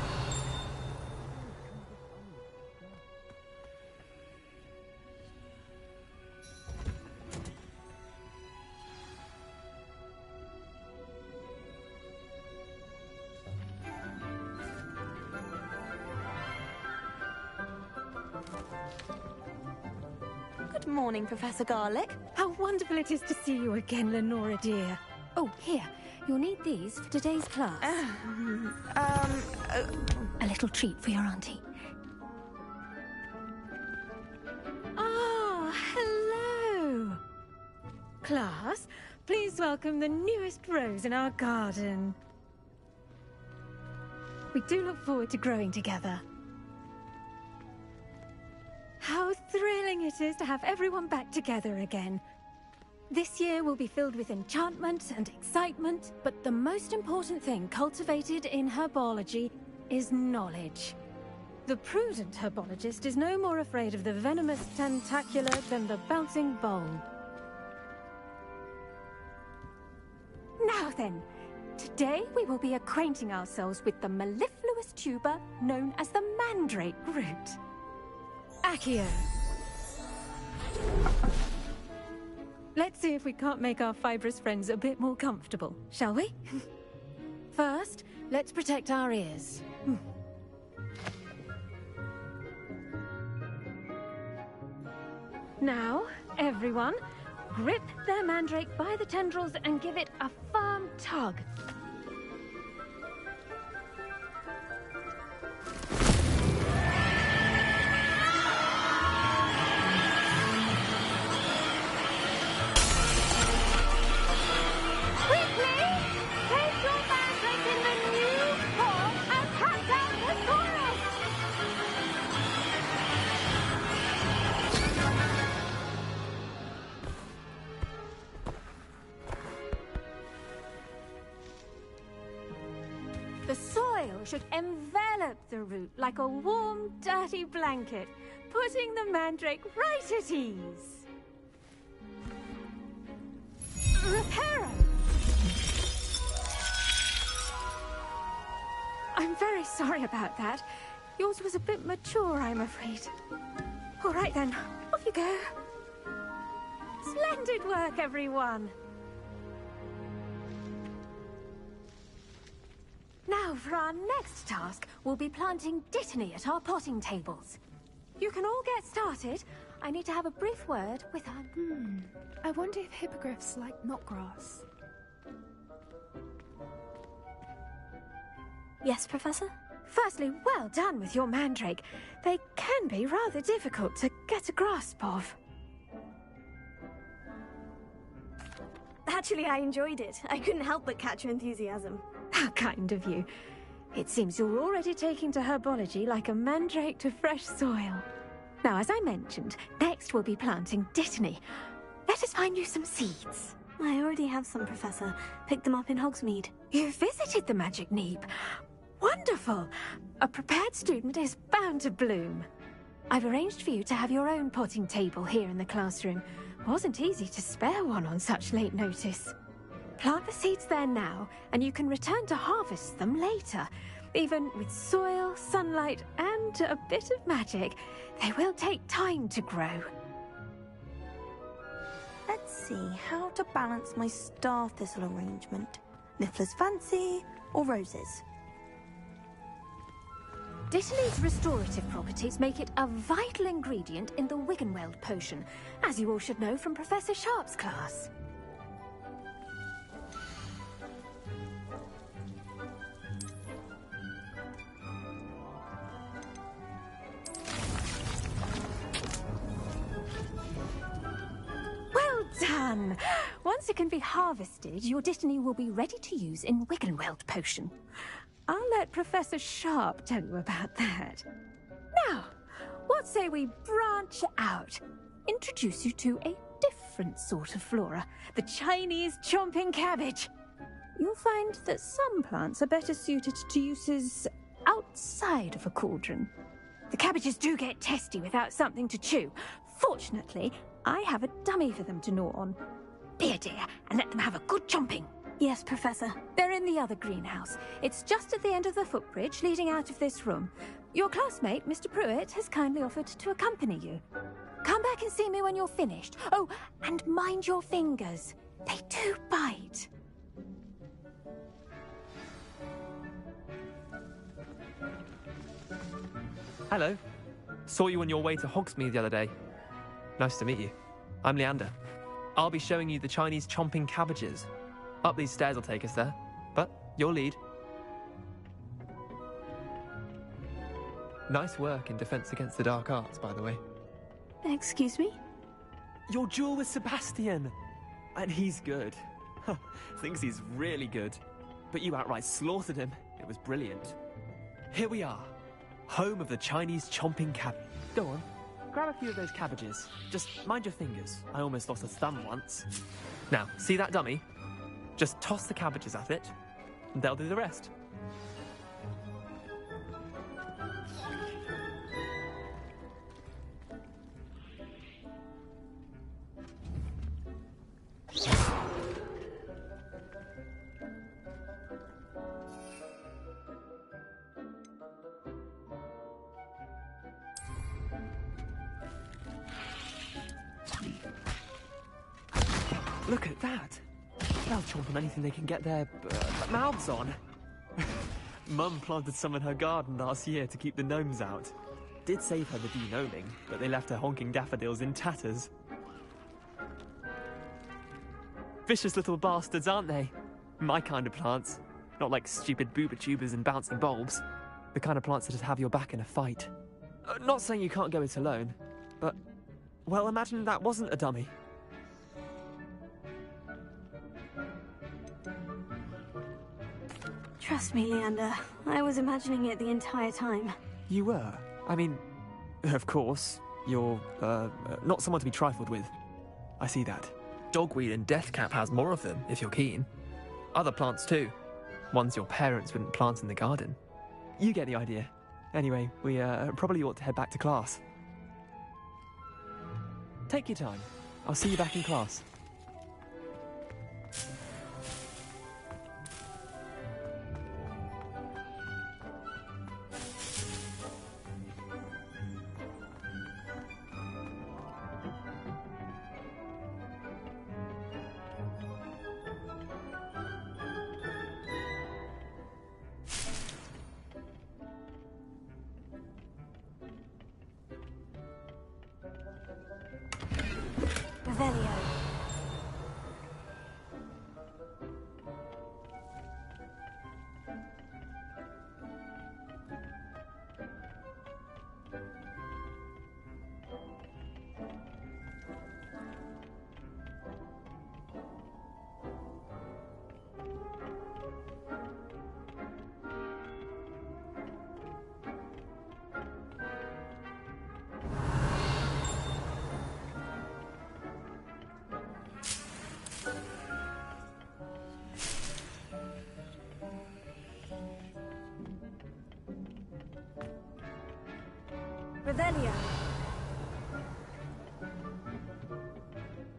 Good morning, Professor Garlic. How wonderful it is to see you again, Lenora dear. Oh, here. You'll need these for today's class. A little treat for your auntie. Ah, hello. Class, please welcome the newest rose in our garden. We do look forward to growing together. How thrilling it is to have everyone back together again. This year will be filled with enchantment and excitement, but the most important thing cultivated in herbology is knowledge. The prudent herbologist is no more afraid of the venomous tentacular than the bouncing bulb. then. Today we will be acquainting ourselves with the mellifluous tuber known as the mandrake root. Accio. Let's see if we can't make our fibrous friends a bit more comfortable, shall we? First, let's protect our ears. Now, everyone, grip their mandrake by the tendrils and give it a firm tug. The soil should envelop the root like a warm, dirty blanket, putting the mandrake right at ease. Reparo! I'm very sorry about that. Yours was a bit mature, I'm afraid. All right then, off you go. Splendid work, everyone. Now, for our next task, we'll be planting Dittany at our potting tables. You can all get started. I need to have a brief word with our... I wonder if hippogriffs like knotgrass. Yes, Professor? Firstly, well done with your mandrake. They can be rather difficult to get a grasp of. Actually, I enjoyed it. I couldn't help but catch your enthusiasm. How kind of you. It seems you're already taking to herbology like a mandrake to fresh soil. Now, as I mentioned, next we'll be planting Dittany. Let us find you some seeds. I already have some, Professor. Picked them up in Hogsmeade. You visited the Magic Neep. Wonderful! A prepared student is bound to bloom. I've arranged for you to have your own potting table here in the classroom. Wasn't easy to spare one on such late notice. Plant the seeds there now, and you can return to harvest them later. Even with soil, sunlight, and a bit of magic, they will take time to grow. Let's see how to balance my star thistle arrangement. Niffler's fancy or roses? Dittany's restorative properties make it a vital ingredient in the Wiggenweld potion, as you all should know from Professor Sharp's class. Well done! Once it can be harvested, your Dittany will be ready to use in Wiggenweld potion. I'll let Professor Sharp tell you about that. Now, what say we branch out? Introduce you to a different sort of flora, the Chinese chomping cabbage. You'll find that some plants are better suited to uses outside of a cauldron. The cabbages do get testy without something to chew. Fortunately, I have a dummy for them to gnaw on. Be a dear and let them have a good chomping. Yes, Professor. They're in the other greenhouse. It's just at the end of the footbridge leading out of this room. Your classmate, Mr. Pruitt, has kindly offered to accompany you. Come back and see me when you're finished. Oh, and mind your fingers. They do bite. Hello. Saw you on your way to Hogsmeade the other day. Nice to meet you. I'm Leander. I'll be showing you the Chinese chomping cabbages. Up these stairs will take us there, but your lead. Nice work in Defense Against the Dark Arts, by the way. Excuse me? Your duel with Sebastian! And he's good. Thinks he's really good. But you outright slaughtered him. It was brilliant. Here we are. Home of the Chinese chomping cabbage. Go on. Grab a few of those cabbages. Just mind your fingers. I almost lost a thumb once. Now, see that dummy? Just toss the cabbages at it, and they'll do the rest. Look at that. They'll chomp on anything they can get their mouths on. Mum planted some in her garden last year to keep the gnomes out. Did save her the de-gnoming, but they left her honking daffodils in tatters. Vicious little bastards, aren't they? My kind of plants. Not like stupid booba tubers and bouncing bulbs. The kind of plants that'd have your back in a fight. Not saying you can't go it alone, but... well, imagine that wasn't a dummy. Trust me, Leander. I was imagining it the entire time. You were? I mean, of course, you're, not someone to be trifled with. I see that. Dogweed and deathcap has more of them, if you're keen. Other plants too. Ones your parents wouldn't plant in the garden. You get the idea. Anyway, we, probably ought to head back to class. Take your time. I'll see you back in class. Revelio.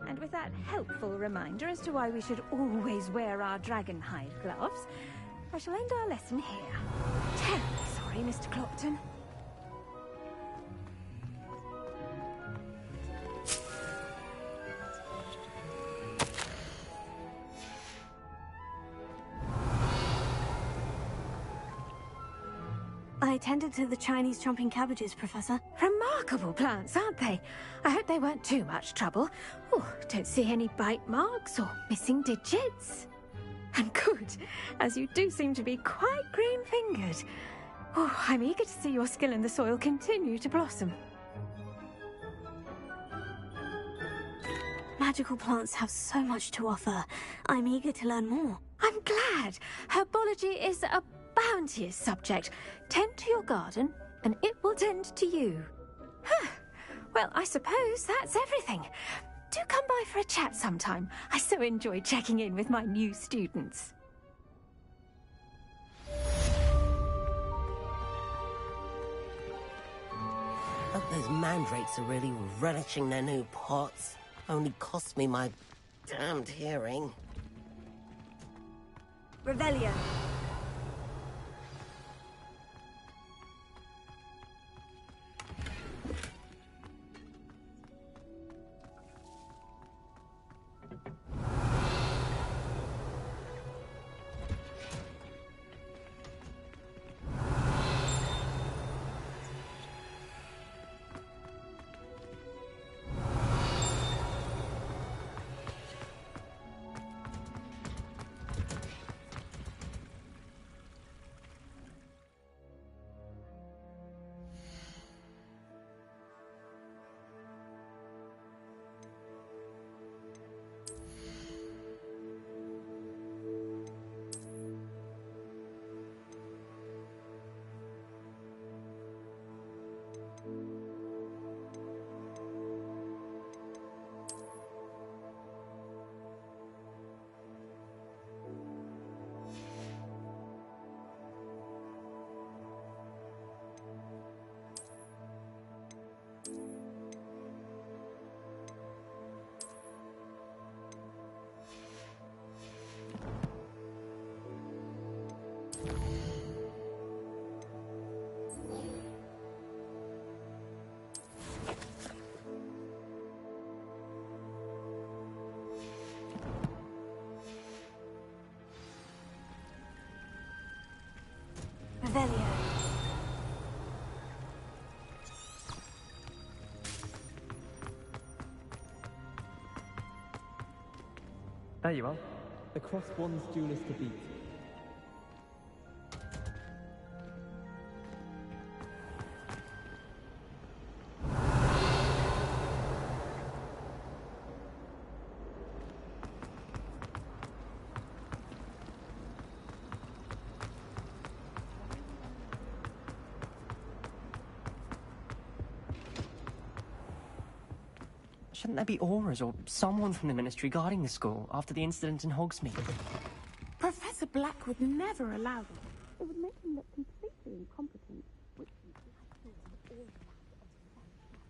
And with that helpful reminder as to why we should always wear our dragonhide gloves, I shall end our lesson here. Terribly sorry, Mr. Clopton. I tended to the Chinese chomping cabbages, Professor. Remarkable plants, aren't they? I hope they weren't too much trouble. Oh, don't see any bite marks or missing digits. And good, as you do seem to be quite green-fingered. Oh, I'm eager to see your skill in the soil continue to blossom. Magical plants have so much to offer. I'm eager to learn more. I'm glad. Herbology is a bounteous subject. Tend to your garden, and it will tend to you. Huh. Well, I suppose that's everything. Do come by for a chat sometime. I so enjoy checking in with my new students. Hope those mandrakes are really relishing their new pots. Only cost me my damned hearing. Revelio. There you are. Across one's duelist to beat. Shouldn't there be auras or someone from the Ministry guarding the school after the incident in Hogsmeade? Professor Black would never allow this. It would make him look completely incompetent.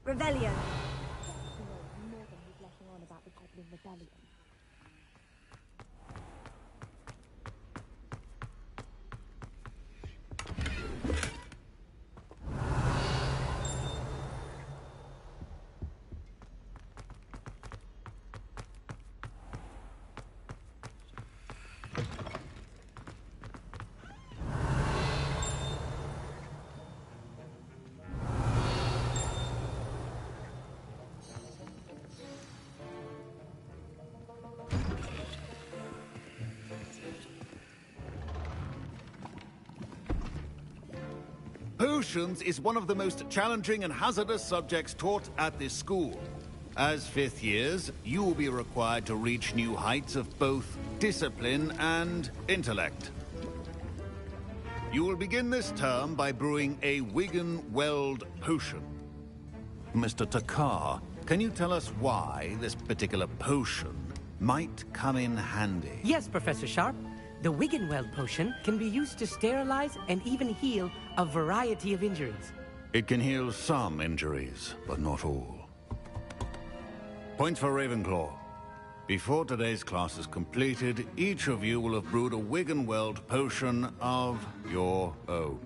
Revelio. More than he's letting on about the Goblin Rebellion. Potions is one of the most challenging and hazardous subjects taught at this school. As fifth years, you will be required to reach new heights of both discipline and intellect. You will begin this term by brewing a Wigan-Weld potion. Mr. Takar, can you tell us why this particular potion might come in handy? Yes, Professor Sharp. The Wigan-Weld potion can be used to sterilize and even heal a variety of injuries. It can heal some injuries, but not all. Point for Ravenclaw. Before today's class is completed, each of you will have brewed a Wigan-Weld potion of your own.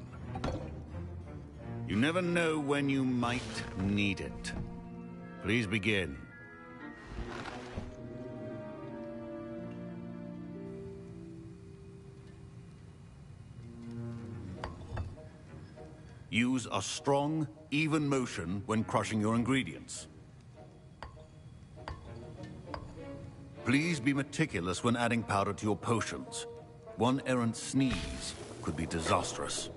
You never know when you might need it. Please begin. Use a strong, even motion when crushing your ingredients. Please be meticulous when adding powder to your potions. One errant sneeze could be disastrous.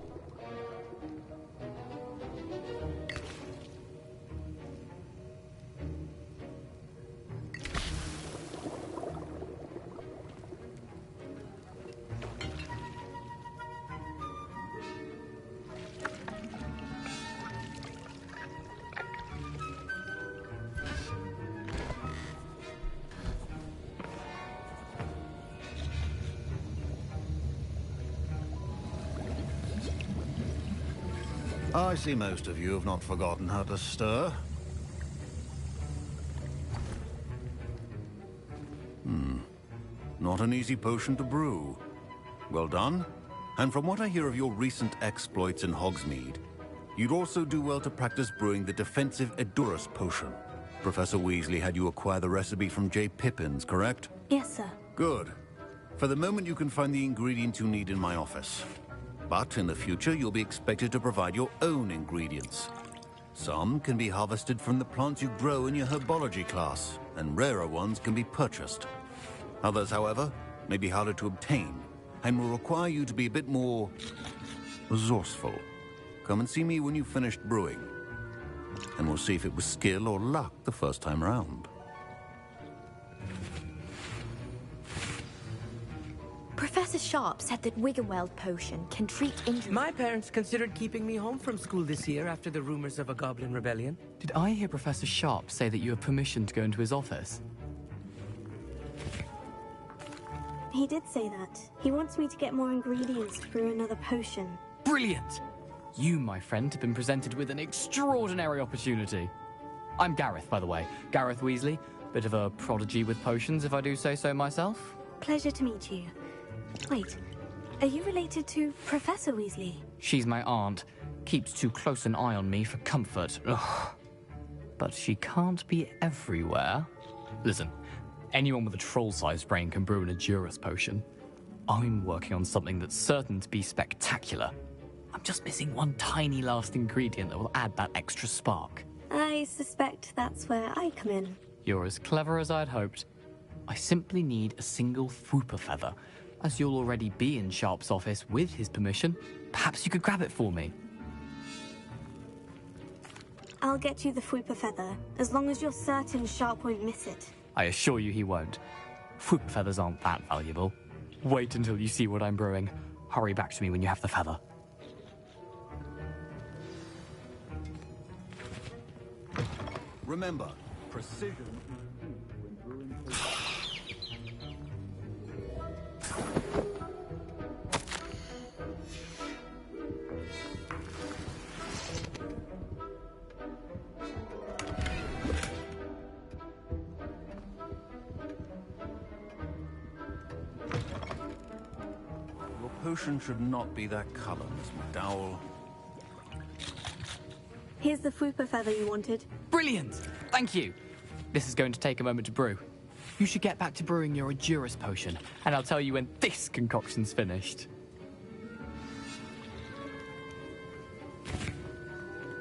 I see most of you have not forgotten how to stir. Not an easy potion to brew. Well done. And from what I hear of your recent exploits in Hogsmeade, you'd also do well to practice brewing the defensive Edurus potion. Professor Weasley had you acquire the recipe from J. Pippins, correct? Yes, sir. Good. For the moment, you can find the ingredients you need in my office. But in the future, you'll be expected to provide your own ingredients. Some can be harvested from the plants you grow in your herbology class, and rarer ones can be purchased. Others, however, may be harder to obtain, and will require you to be a bit more resourceful. Come and see me when you've finished brewing, and we'll see if it was skill or luck the first time round. Professor Sharp said that Wigan-Weld potion can treat injuries. My parents considered keeping me home from school this year after the rumors of a Goblin Rebellion. Did I hear Professor Sharp say that you have permission to go into his office? He did say that. He wants me to get more ingredients to brew another potion. Brilliant! You, my friend, have been presented with an extraordinary opportunity. I'm Gareth, by the way. Gareth Weasley. Bit of a prodigy with potions, if I do say so myself. Pleasure to meet you. Wait, are you related to Professor Weasley? She's my aunt. Keeps too close an eye on me for comfort. Ugh. But she can't be everywhere. Listen, anyone with a troll-sized brain can brew an Edurus potion. I'm working on something that's certain to be spectacular. I'm just missing one tiny last ingredient that will add that extra spark. I suspect that's where I come in. You're as clever as I'd hoped. I simply need a single Fwooper feather. As you'll already be in Sharp's office with his permission, perhaps you could grab it for me. I'll get you the Fwooper feather, as long as you're certain Sharp won't miss it. I assure you he won't. Fwooper feathers aren't that valuable. Wait until you see what I'm brewing. Hurry back to me when you have the feather. Remember, precision. Your potion should not be that color, Miss McDowell. Here's the Fwooper feather you wanted. Brilliant! Thank you. This is going to take a moment to brew. You should get back to brewing your Adurus potion, and I'll tell you when this concoction's finished.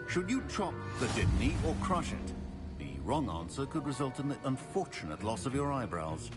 Should you chop the Didney or crush it? The wrong answer could result in the unfortunate loss of your eyebrows.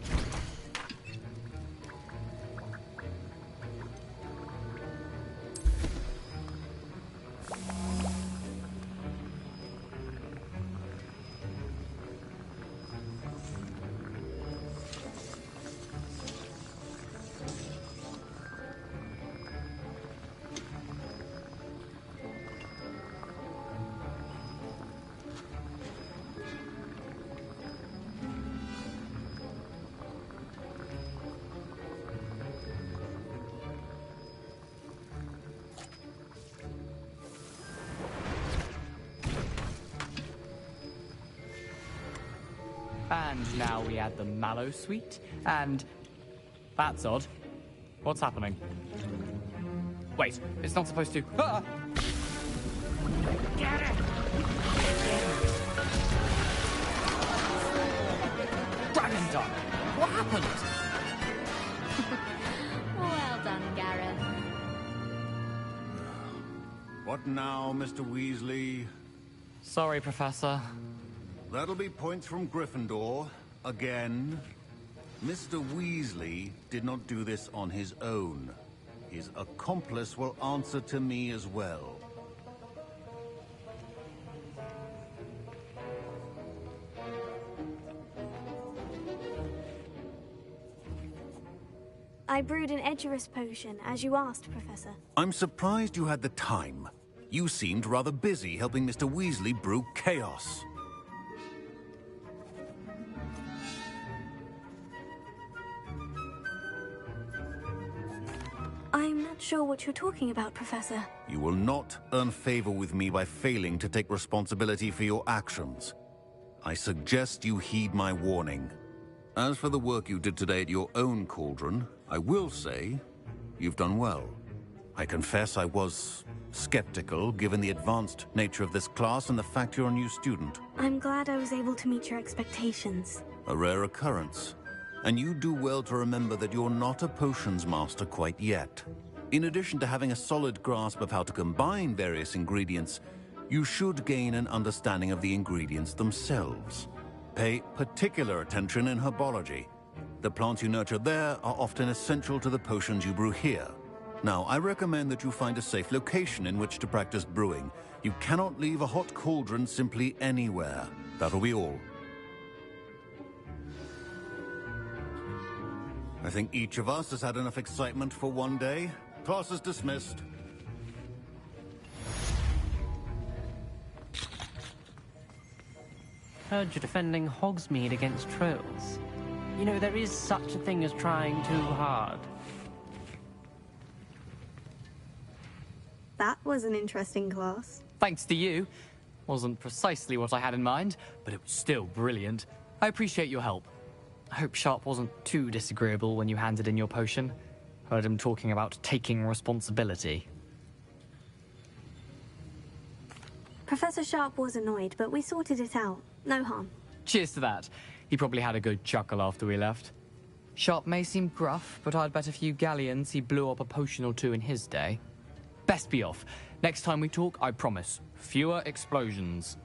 And now we add the mallow sweet, and... That's odd. What's happening? Wait, it's not supposed to... Ah! Get it! Dragon Dog! What happened? Well done, Gareth. What now, Mr. Weasley? Sorry, Professor. That'll be points from Gryffindor. Again. Mr. Weasley did not do this on his own. His accomplice will answer to me as well. I brewed an Edurus potion, as you asked, Professor. I'm surprised you had the time. You seemed rather busy helping Mr. Weasley brew chaos. I'm not sure what you're talking about, Professor. You will not earn favor with me by failing to take responsibility for your actions. I suggest you heed my warning. As for the work you did today at your own cauldron, I will say you've done well. I confess I was skeptical, given the advanced nature of this class and the fact you're a new student. I'm glad I was able to meet your expectations. A rare occurrence. And you do well to remember that you're not a potions master quite yet. In addition to having a solid grasp of how to combine various ingredients, you should gain an understanding of the ingredients themselves. Pay particular attention in herbology. The plants you nurture there are often essential to the potions you brew here. Now, I recommend that you find a safe location in which to practice brewing. You cannot leave a hot cauldron simply anywhere. That'll be all. I think each of us has had enough excitement for one day. Class is dismissed. Heard you're defending Hogsmeade against trolls. You know, there is such a thing as trying too hard. That was an interesting class. Thanks to you. Wasn't precisely what I had in mind, but it was still brilliant. I appreciate your help. I hope Sharp wasn't too disagreeable when you handed in your potion. Heard him talking about taking responsibility. Professor Sharp was annoyed, but we sorted it out. No harm. Cheers to that. He probably had a good chuckle after we left. Sharp may seem gruff, but I'd bet a few galleons he blew up a potion or two in his day. Best be off. Next time we talk, I promise, fewer explosions.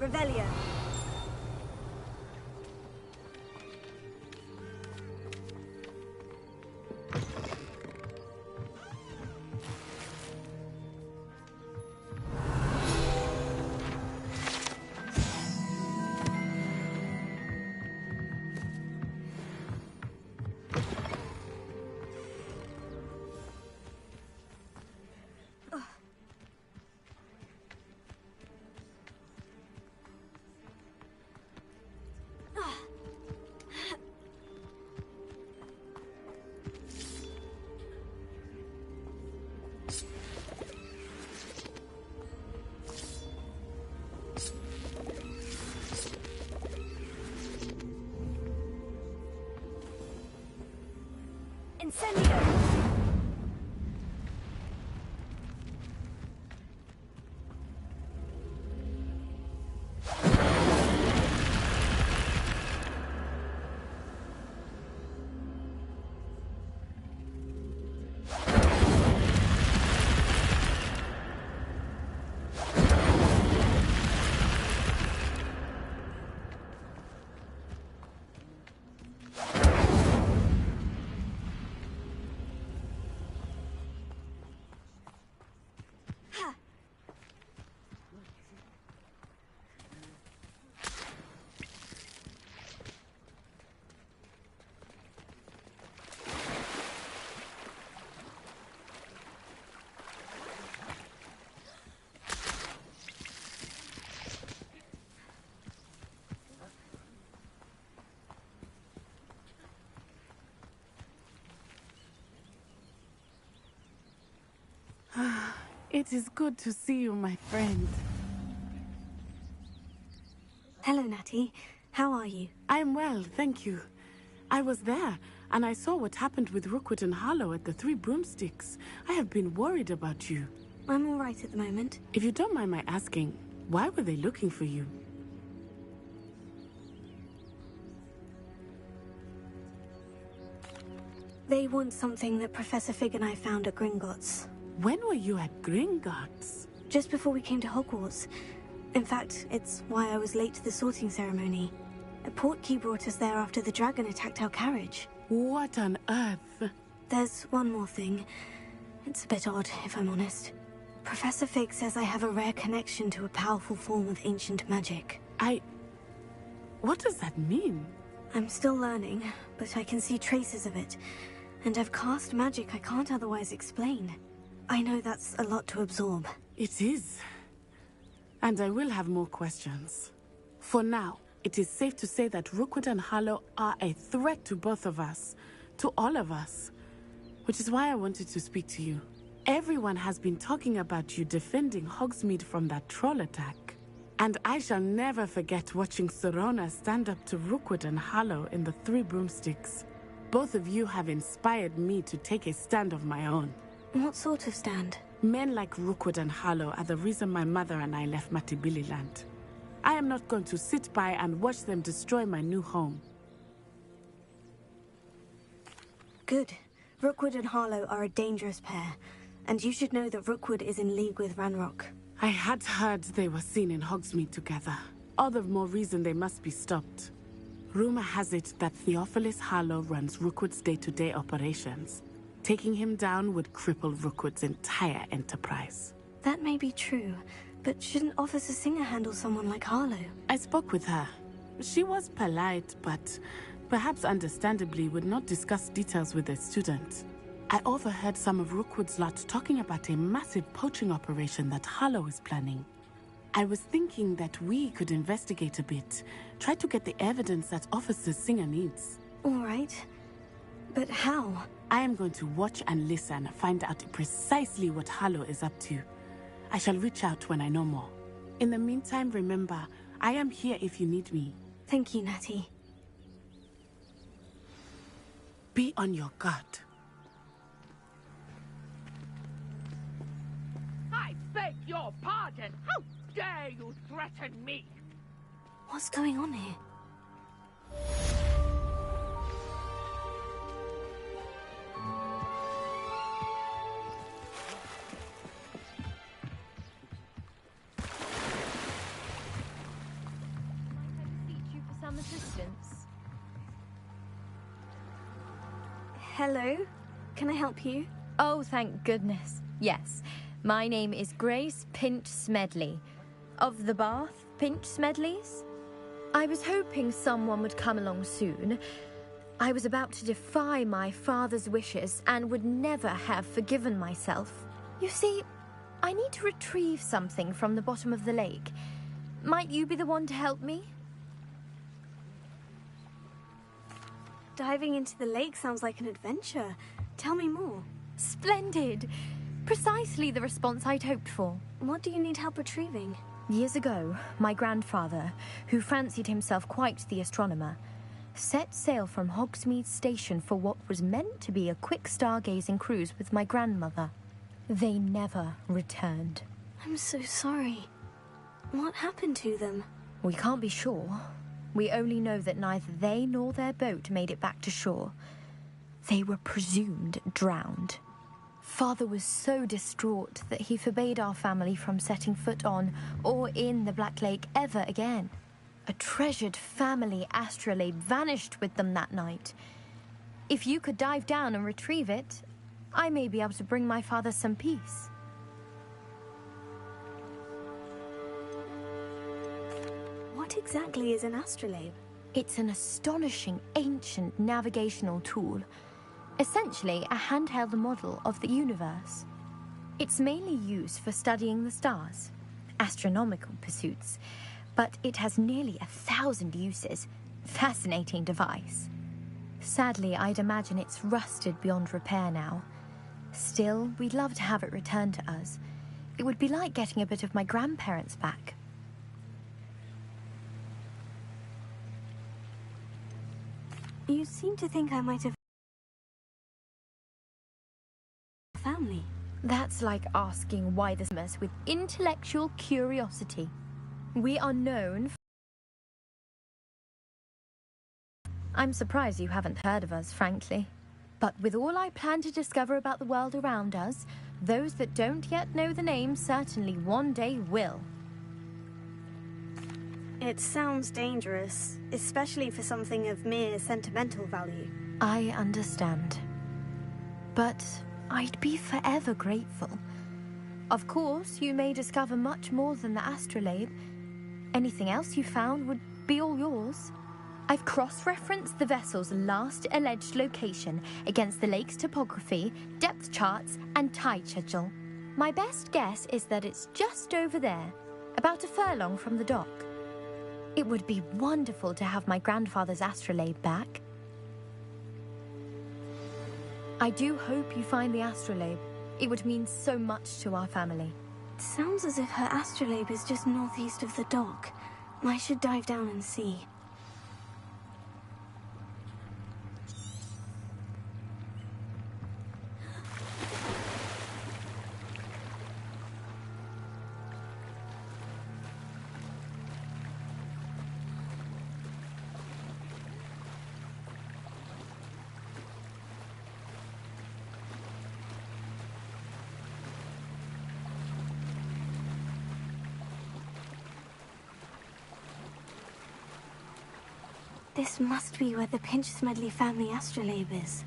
Revelio. Incendio! It is good to see you, my friend. Hello, Natty. How are you? I'm well, thank you. I was there, and I saw what happened with Rookwood and Harlow at the Three Broomsticks. I have been worried about you. I'm all right at the moment. If you don't mind my asking, why were they looking for you? They want something that Professor Fig and I found at Gringotts. When were you at Gringotts? Just before we came to Hogwarts. In fact, it's why I was late to the sorting ceremony. A portkey brought us there after the dragon attacked our carriage. What on earth? There's one more thing. It's a bit odd, if I'm honest. Professor Fig says I have a rare connection to a powerful form of ancient magic. What does that mean? I'm still learning, but I can see traces of it. And I've cast magic I can't otherwise explain. I know that's a lot to absorb. It is. And I will have more questions. For now, it is safe to say that Rookwood and Harlow are a threat to both of us. To all of us. Which is why I wanted to speak to you. Everyone has been talking about you defending Hogsmeade from that troll attack. And I shall never forget watching Serona stand up to Rookwood and Harlow in the Three Broomsticks. Both of you have inspired me to take a stand of my own. What sort of stand? Men like Rookwood and Harlow are the reason my mother and I left Matibili Land. I am not going to sit by and watch them destroy my new home. Good. Rookwood and Harlow are a dangerous pair. And you should know that Rookwood is in league with Ranrock. I had heard they were seen in Hogsmeade together. All the more reason they must be stopped. Rumor has it that Theophilus Harlow runs Rookwood's day-to-day operations. Taking him down would cripple Rookwood's entire enterprise. That may be true, but shouldn't Officer Singer handle someone like Harlow? I spoke with her. She was polite, but perhaps understandably, would not discuss details with their students. I overheard some of Rookwood's lot talking about a massive poaching operation that Harlow is planning. I was thinking that we could investigate a bit, try to get the evidence that Officer Singer needs. All right. But how? I am going to watch and listen, find out precisely what Harlow is up to. I shall reach out when I know more. In the meantime, remember, I am here if you need me. Thank you, Natty. Be on your guard. I beg your pardon. How dare you threaten me? What's going on here? Some assistance. Hello? Can I help you? Oh, thank goodness. Yes. My name is Grace Pinch Smedley. Of the Bath Pinch Smedleys? I was hoping someone would come along soon. I was about to defy my father's wishes and would never have forgiven myself. You see, I need to retrieve something from the bottom of the lake. Might you be the one to help me? Diving into the lake sounds like an adventure. Tell me more. Splendid! Precisely the response I'd hoped for. What do you need help retrieving? Years ago, my grandfather, who fancied himself quite the astronomer, set sail from Hogsmeade Station for what was meant to be a quick stargazing cruise with my grandmother. They never returned. I'm so sorry. What happened to them? We can't be sure. We only know that neither they nor their boat made it back to shore. They were presumed drowned. Father was so distraught that he forbade our family from setting foot on or in the Black Lake ever again. A treasured family astrolabe vanished with them that night. If you could dive down and retrieve it, I may be able to bring my father some peace. What exactly is an astrolabe? It's an astonishing ancient navigational tool. Essentially a handheld model of the universe. It's mainly used for studying the stars, astronomical pursuits, but it has nearly 1,000 uses. Fascinating device. Sadly, I'd imagine it's rusted beyond repair now. Still, we'd love to have it returned to us. It would be like getting a bit of my grandparents back. You seem to think I might have family. That's like asking why this mess with intellectual curiosity. We are known for... I'm surprised you haven't heard of us, frankly. But with all I plan to discover about the world around us, those that don't yet know the name certainly one day will. It sounds dangerous, especially for something of mere sentimental value. I understand. But I'd be forever grateful. Of course, you may discover much more than the astrolabe. Anything else you found would be all yours. I've cross-referenced the vessel's last alleged location against the lake's topography, depth charts, and tide schedule. My best guess is that it's just over there, about a furlong from the dock. It would be wonderful to have my grandfather's astrolabe back. I do hope you find the astrolabe. It would mean so much to our family. It sounds as if her astrolabe is just northeast of the dock. I should dive down and see. This must be where the Pinch Smedley family astrolabe is.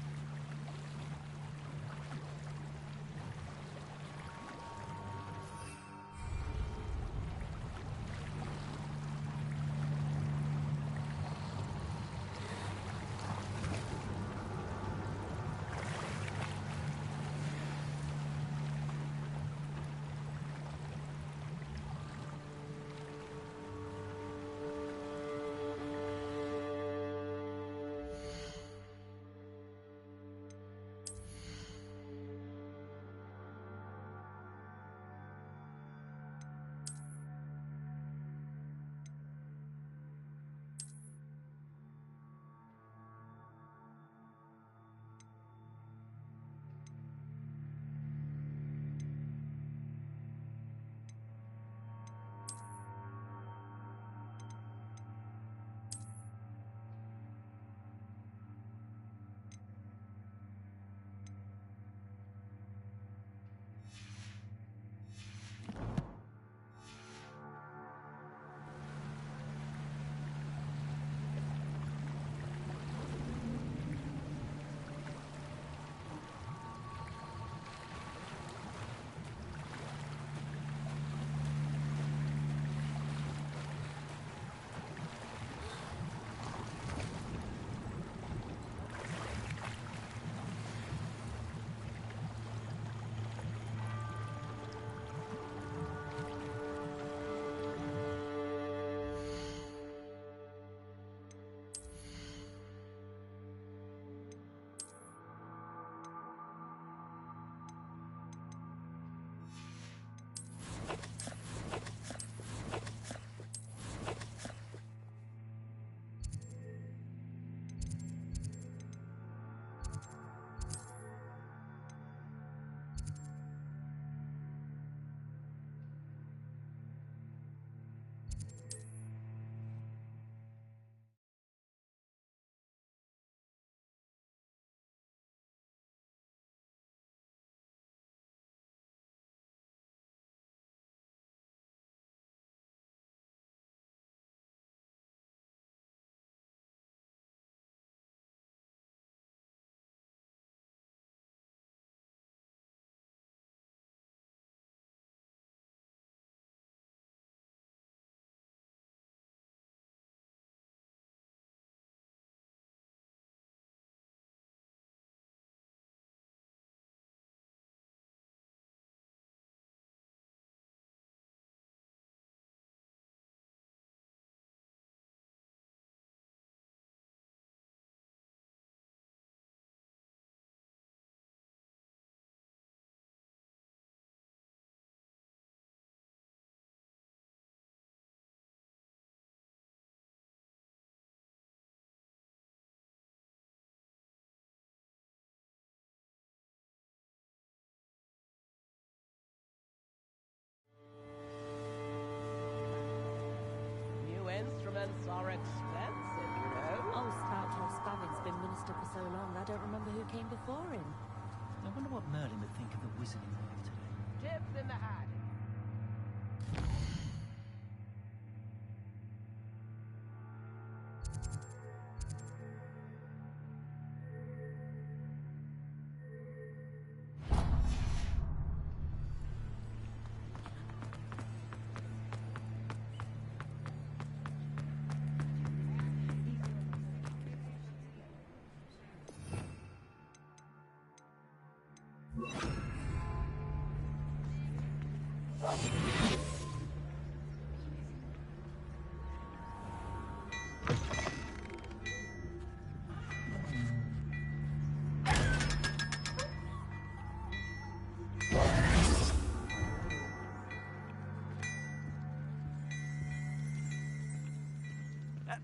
experiments are expensive, you know. Old Sprout Spavin's been minister for so long, I don't remember who came before him. I wonder what Merlin would think of the wizarding world today. Tips in the hat.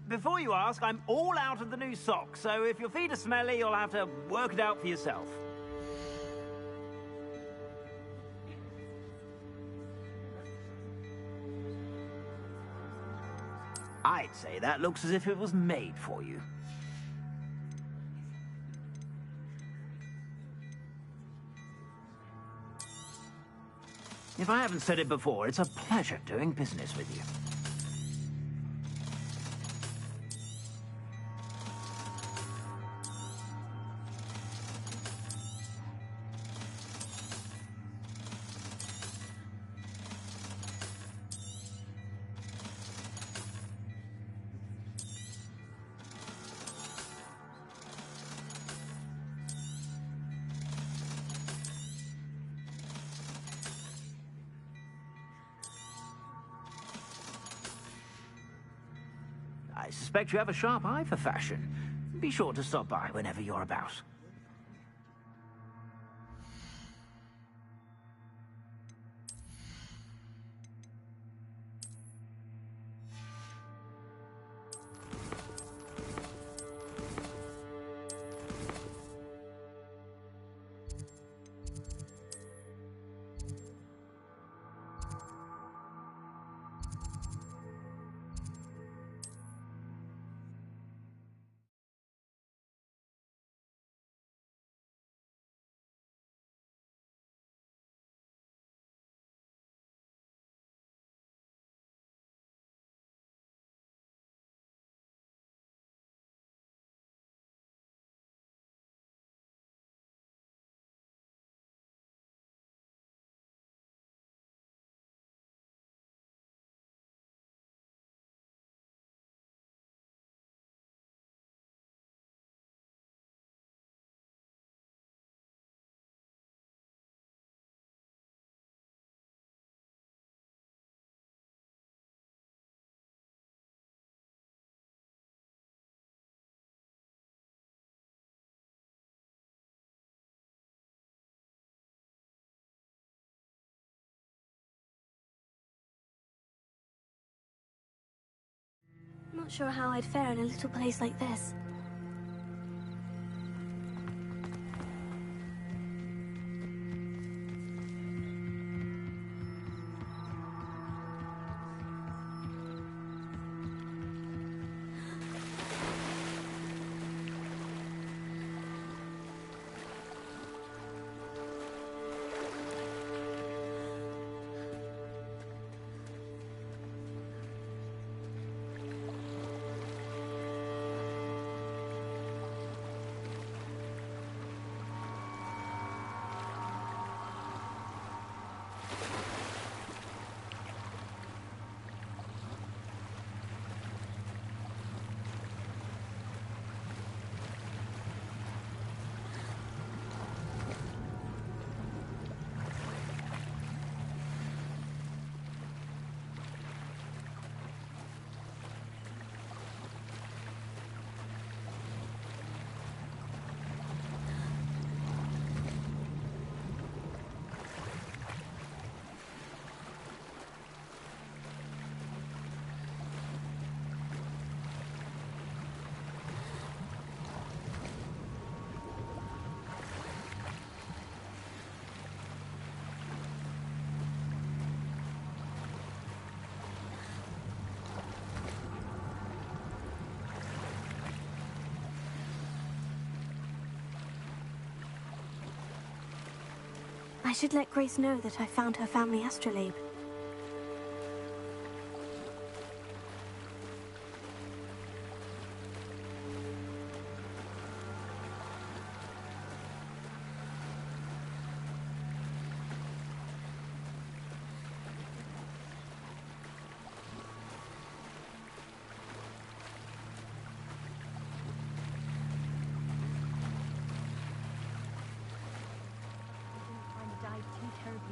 Before you ask, I'm all out of the new socks, so if your feet are smelly, you'll have to work it out for yourself. I'd say that looks as if it was made for you. If I haven't said it before, it's a pleasure doing business with you. I suspect you have a sharp eye for fashion. Be sure to stop by whenever you're about. Not sure how I'd fare in a little place like this. I should let Grace know that I found her family astrolabe.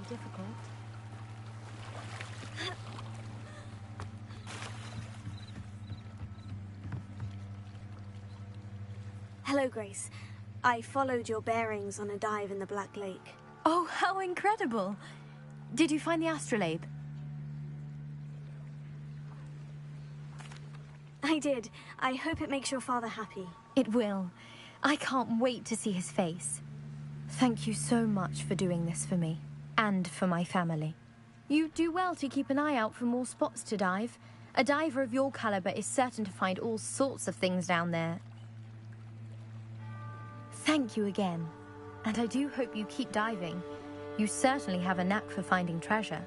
Difficult. Hello, Grace. I followed your bearings on a dive in the Black Lake. Oh, how incredible! Did you find the astrolabe? I did. I hope it makes your father happy. It will. I can't wait to see his face. Thank you so much for doing this for me. And for my family. You do well to keep an eye out for more spots to dive. A diver of your caliber is certain to find all sorts of things down there. Thank you again. And I do hope you keep diving. You certainly have a knack for finding treasure.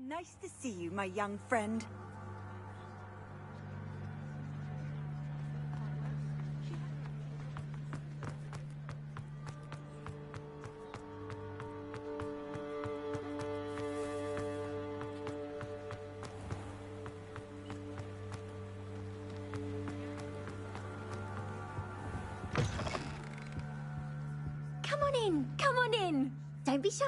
Nice to see you, my young friend. Come on in, come on in. Don't be shy.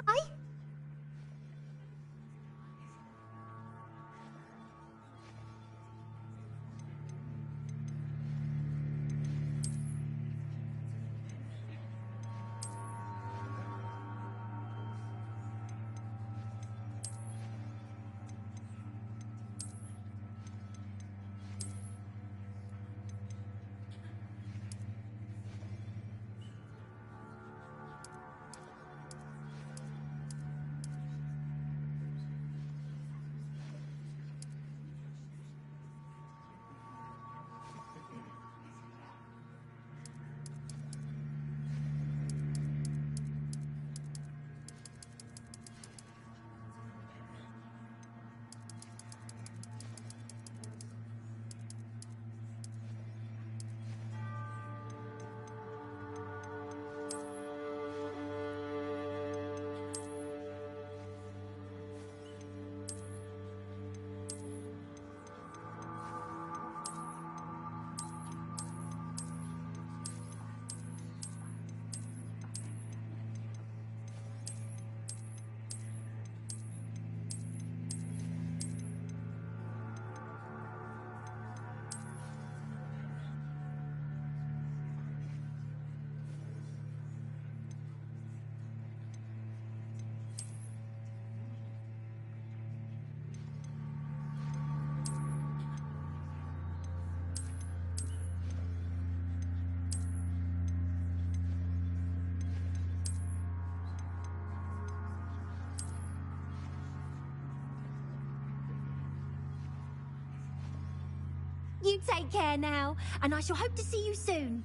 You take care now, and I shall hope to see you soon.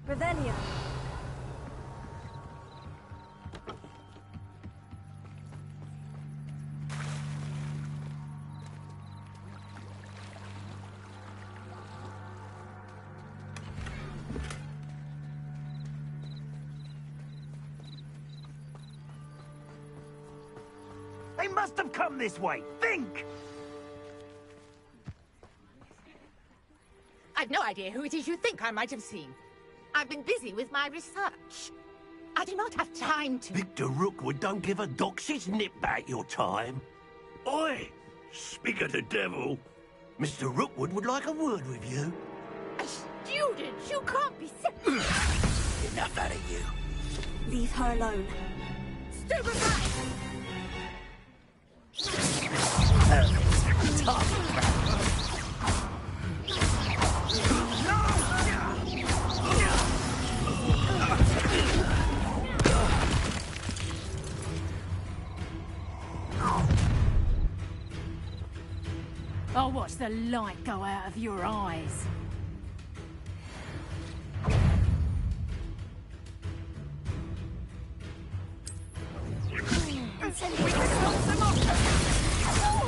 Revelio. They must have come this way. Think! I've no idea who it is you think I might have seen. I've been busy with my research. I do not have time to... Victor Rookwood don't give a doxy's nip back your time. Oi! Speak of the devil. Mr. Rookwood would like a word with you. A student? You can't be... Enough out of you. Leave her alone. Stupefy! I'll watch the light go out of your eyes.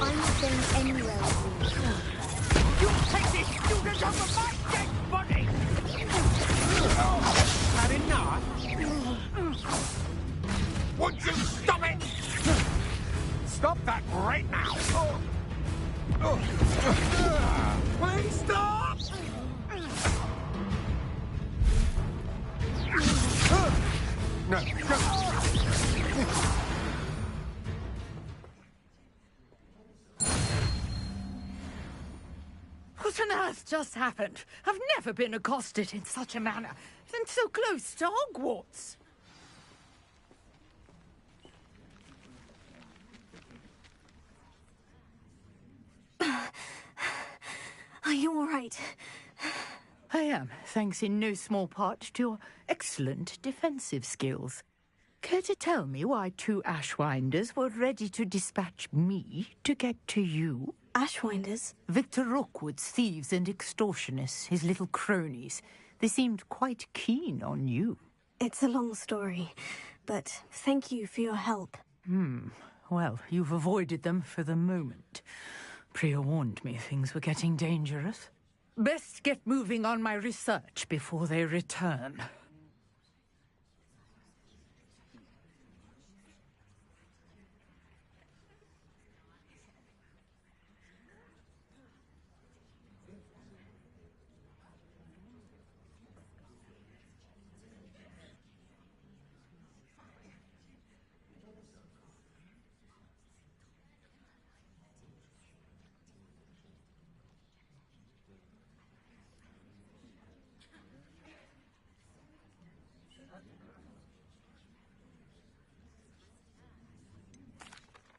I'm not going anywhere with you. You take this student off of my dead body! Had enough? Would you stop it? Stop that right now! Please stop! No, no. What on earth just happened? I've never been accosted in such a manner, and so close to Hogwarts. Are you all right? I am, thanks in no small part to your excellent defensive skills. Care to tell me why two Ashwinders were ready to dispatch me to get to you? Ashwinders? Victor Rookwood's thieves and extortionists, his little cronies. They seemed quite keen on you. It's a long story, but thank you for your help. Well, you've avoided them for the moment. Priya warned me things were getting dangerous. Best get moving on my research before they return.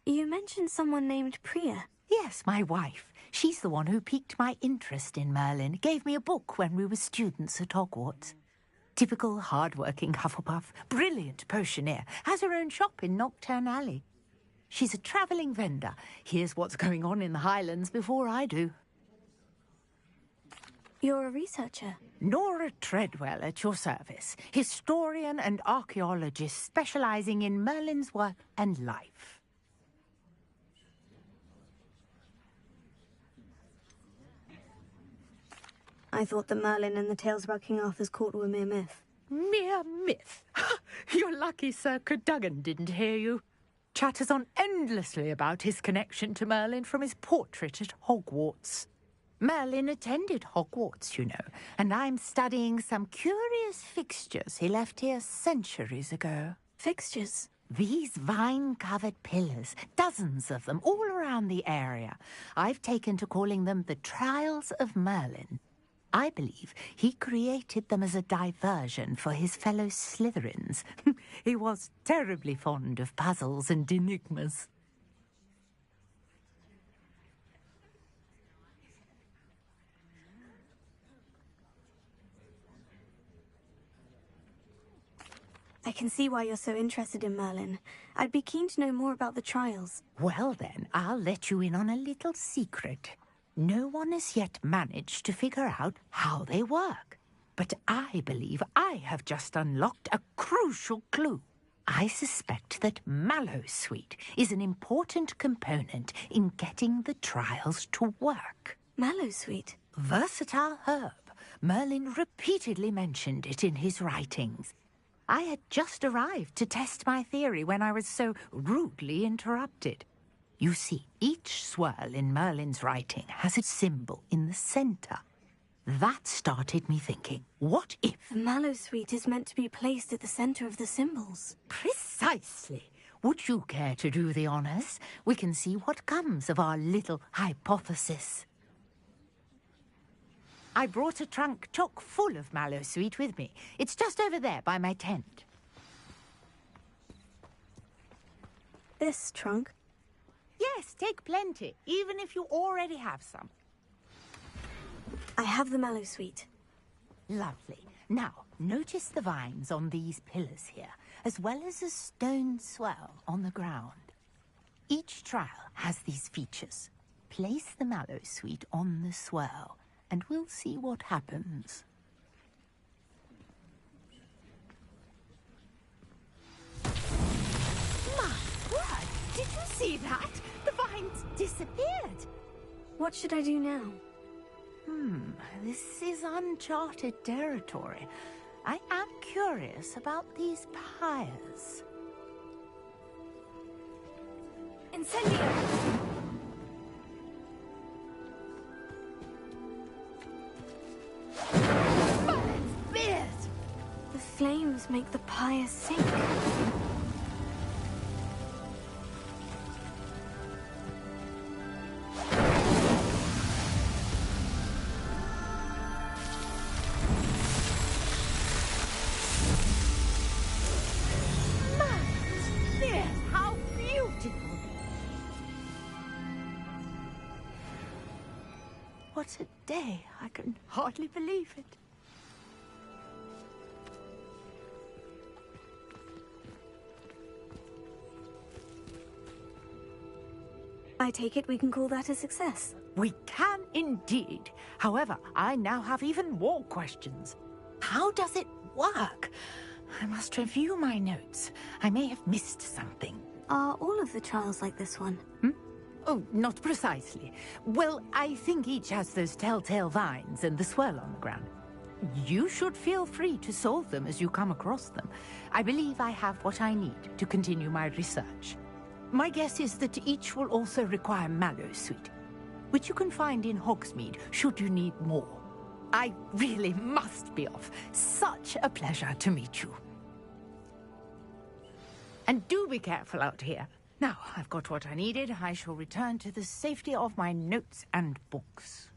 You mentioned someone named Priya. Yes, my wife. She's the one who piqued my interest in Merlin. Gave me a book when we were students at Hogwarts. Typical hard-working Hufflepuff, brilliant potioneer, has her own shop in Knockturn Alley. She's a travelling vendor. Hears what's going on in the Highlands before I do. You're a researcher? Nora Treadwell at your service. Historian and archaeologist specialising in Merlin's work and life. I thought that Merlin and the tales about King Arthur's court were mere myth. Mere myth? You're lucky Sir Cadogan didn't hear you. Chatters on endlessly about his connection to Merlin from his portrait at Hogwarts. Merlin attended Hogwarts, you know, and I'm studying some curious fixtures he left here centuries ago. Fixtures? These vine-covered pillars, dozens of them, all around the area. I've taken to calling them the Trials of Merlin. I believe he created them as a diversion for his fellow Slytherins. He was terribly fond of puzzles and enigmas. I can see why you're so interested in Merlin. I'd be keen to know more about the trials. Well then, I'll let you in on a little secret. No one has yet managed to figure out how they work. But I believe I have just unlocked a crucial clue. I suspect that Mallowsweet is an important component in getting the trials to work. Mallowsweet? Versatile herb. Merlin repeatedly mentioned it in his writings. I had just arrived to test my theory when I was so rudely interrupted. You see, each swirl in Merlin's writing has a symbol in the centre. That started me thinking, what if... The Mallowsweet is meant to be placed at the centre of the symbols. Precisely. Would you care to do the honours? We can see what comes of our little hypothesis. I brought a trunk chock full of Mallowsweet with me. It's just over there by my tent. This trunk? Yes, take plenty, even if you already have some. I have the Mallowsweet. Lovely. Now, notice the vines on these pillars here, as well as a stone swell on the ground. Each trial has these features. Place the Mallowsweet on the swirl, and we'll see what happens. My word! Did you see that? The vines disappeared. What should I do now? This is uncharted territory. I am curious about these pyres. Incendio! The flames make the pyres sink. How beautiful! What a day! I can hardly believe it. I take it we can call that a success. We can indeed. However, I now have even more questions. How does it work? I must review my notes. I may have missed something. Are all of the trials like this one? Oh, not precisely. Well, I think each has those telltale vines and the swirl on the ground. You should feel free to solve them as you come across them. I believe I have what I need to continue my research. My guess is that each will also require Mallowsweet, which you can find in Hogsmeade should you need more. I really must be off. Such a pleasure to meet you. And do be careful out here. Now, I've got what I needed. I shall return to the safety of my notes and books.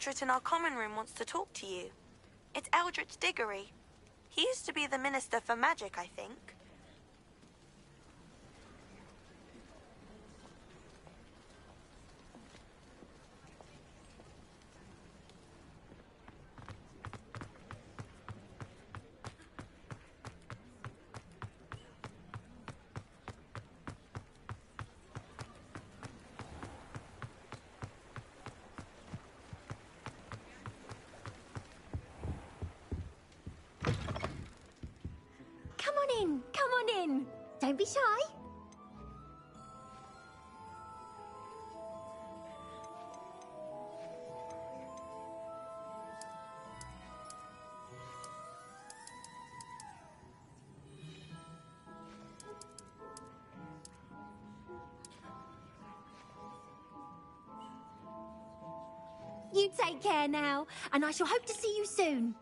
portrait in our common room wants to talk to you. It's Eldritch Diggory. He used to be the Minister for Magic, I think. Come on in, come on in. Don't be shy. You take care now, and I shall hope to see you soon.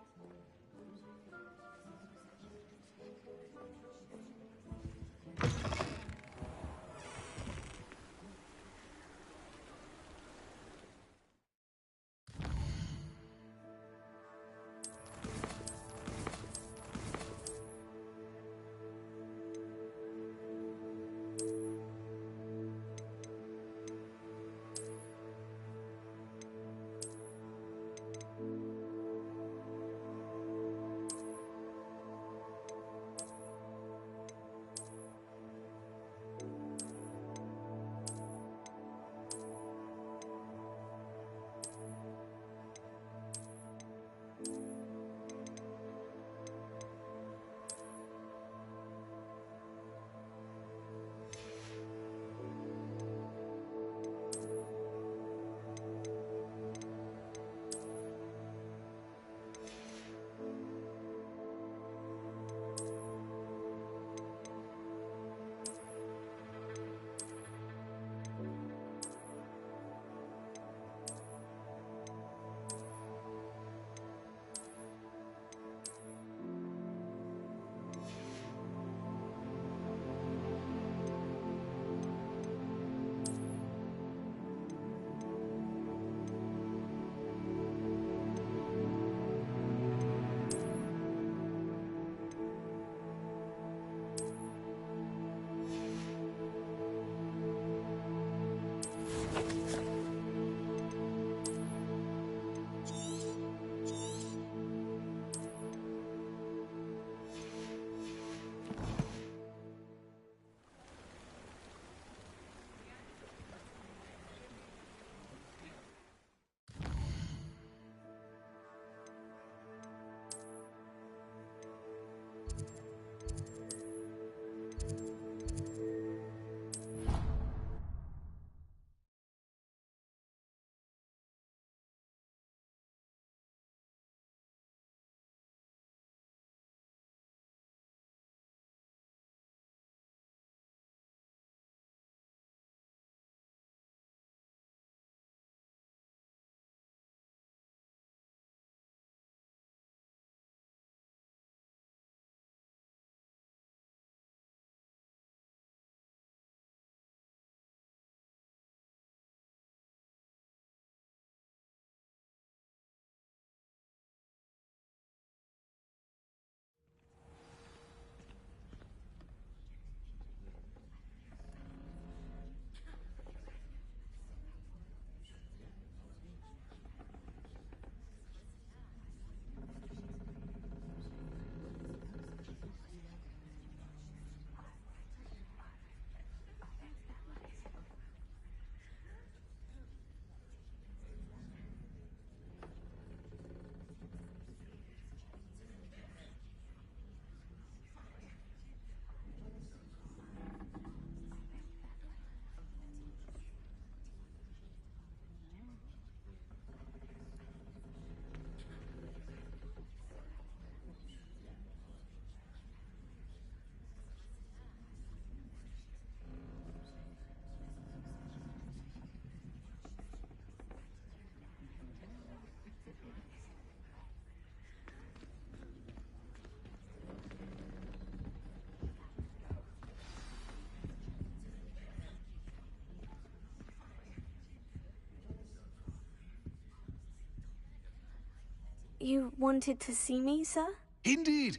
You wanted to see me, sir? Indeed.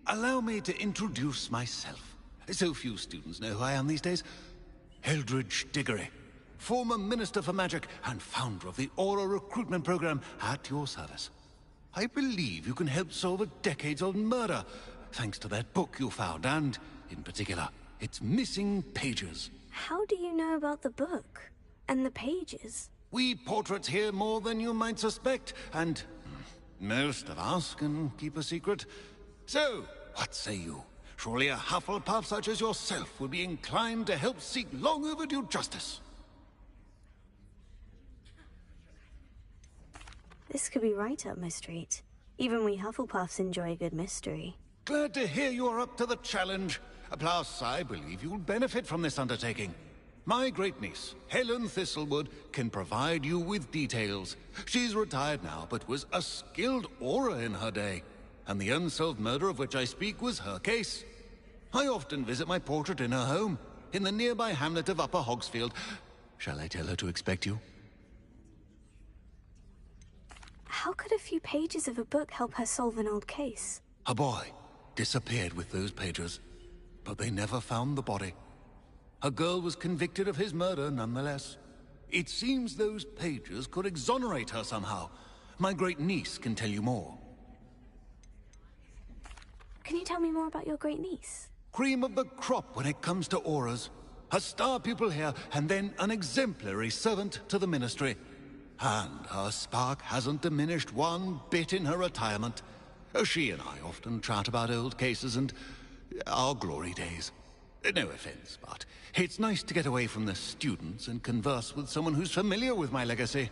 Allow me to introduce myself. So few students know who I am these days. Eldridge Diggory, former Minister for Magic and founder of the Aura recruitment program at your service. I believe you can help solve a decades-old murder, thanks to that book you found, and, in particular, its missing pages. How do you know about the book? And the pages? We portraits hear more than you might suspect, and most of us can keep a secret. So, what say you? Surely a Hufflepuff such as yourself would be inclined to help seek long overdue justice. This could be right up my street. Even we Hufflepuffs enjoy a good mystery. Glad to hear you are up to the challenge. Plus, I believe you'll benefit from this undertaking. My great-niece, Helen Thistlewood, can provide you with details. She's retired now, but was a skilled aura in her day. And the unsolved murder of which I speak was her case. I often visit my portrait in her home, in the nearby hamlet of Upper Hogsfield. Shall I tell her to expect you? How could a few pages of a book help her solve an old case? A boy disappeared with those pages, but they never found the body. A girl was convicted of his murder nonetheless. It seems those pages could exonerate her somehow. My great-niece can tell you more. Can you tell me more about your great-niece? Cream of the crop when it comes to auras. A star pupil here, and then an exemplary servant to the Ministry. And her spark hasn't diminished one bit in her retirement. She and I often chat about old cases and our glory days. No offense, but it's nice to get away from the students and converse with someone who's familiar with my legacy.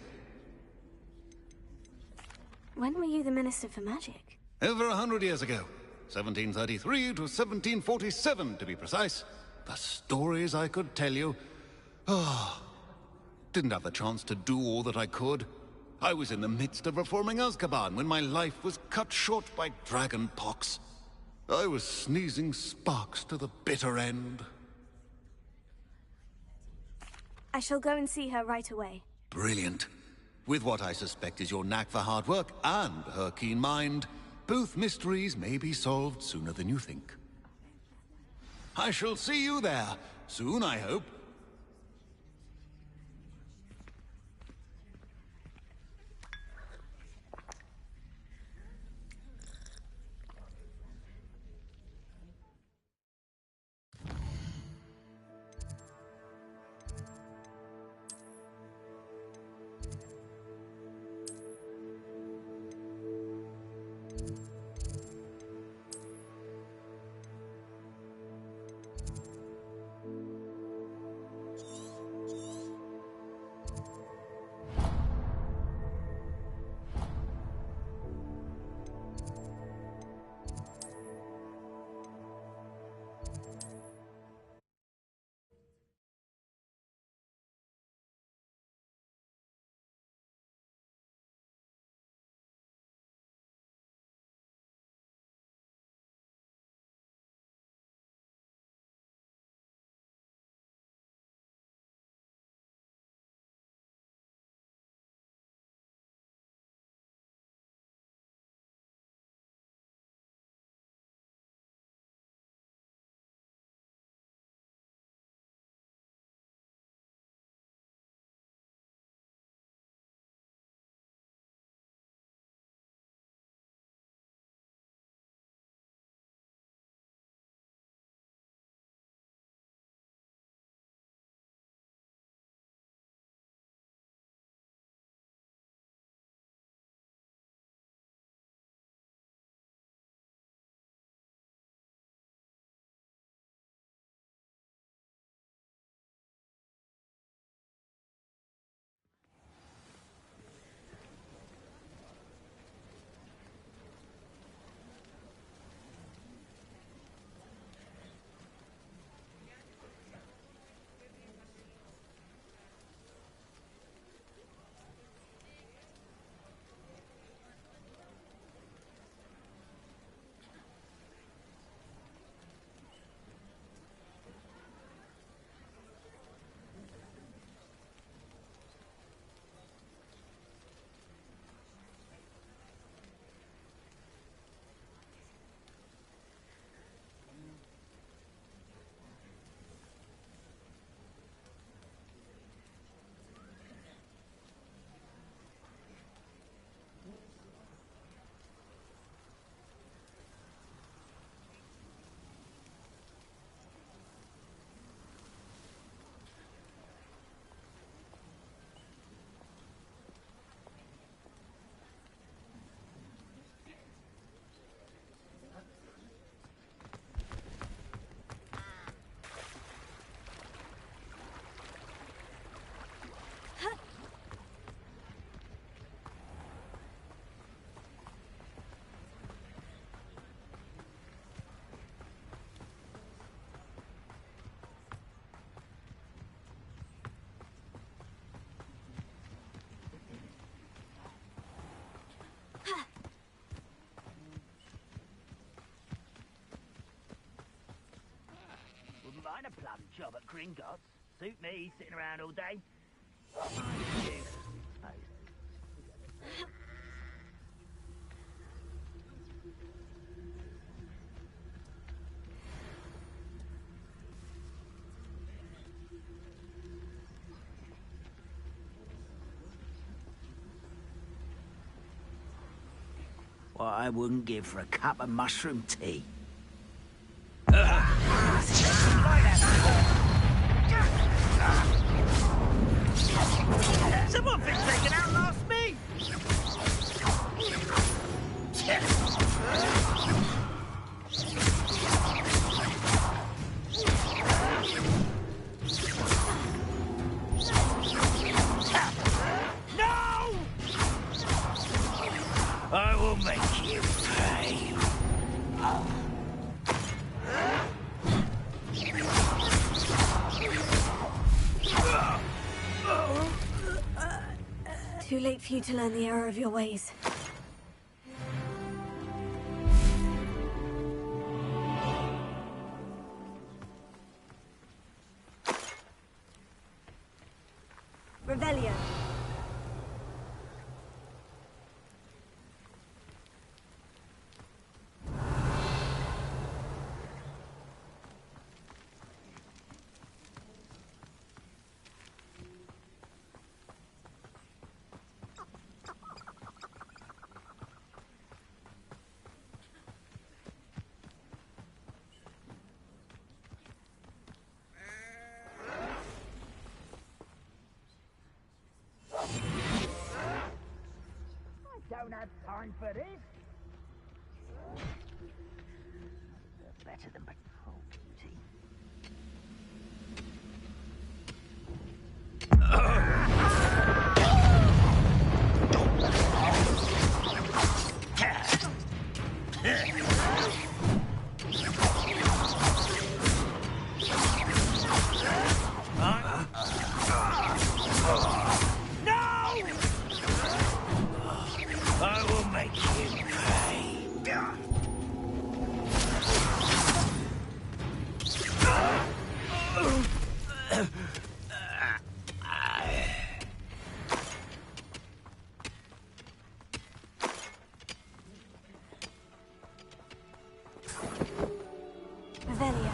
When were you the Minister for Magic? Over 100 years ago. 1733 to 1747, to be precise. The stories I could tell you. Didn't have the chance to do all that I could. I was in the midst of reforming Azkaban when my life was cut short by dragon pox. I was sneezing sparks to the bitter end. I shall go and see her right away. Brilliant. With what I suspect is your knack for hard work and her keen mind, both mysteries may be solved sooner than you think. I shall see you there, soon I hope. find a plum job at Gringotts. Suit me, sitting around all day. What I wouldn't give for a cup of mushroom tea. Someone been taken out last me! No! I will make you pay. Too late for you to learn the error of your ways. Revelio. Don't have time for this. They're better than patrol duty. I will make you pay. Revelio.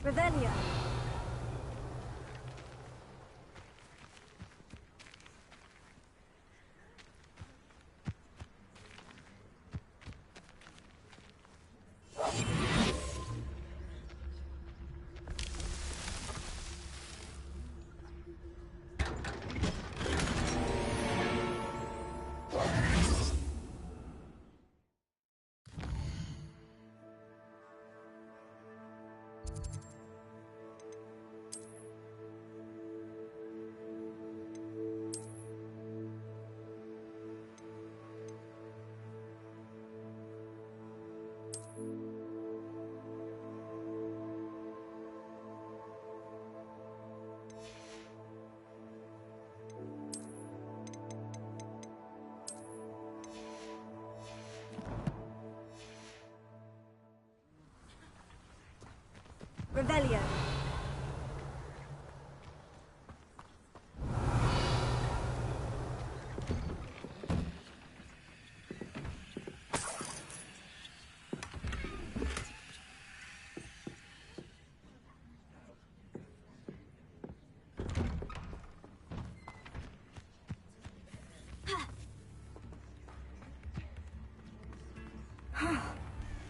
Revelio. Revelio.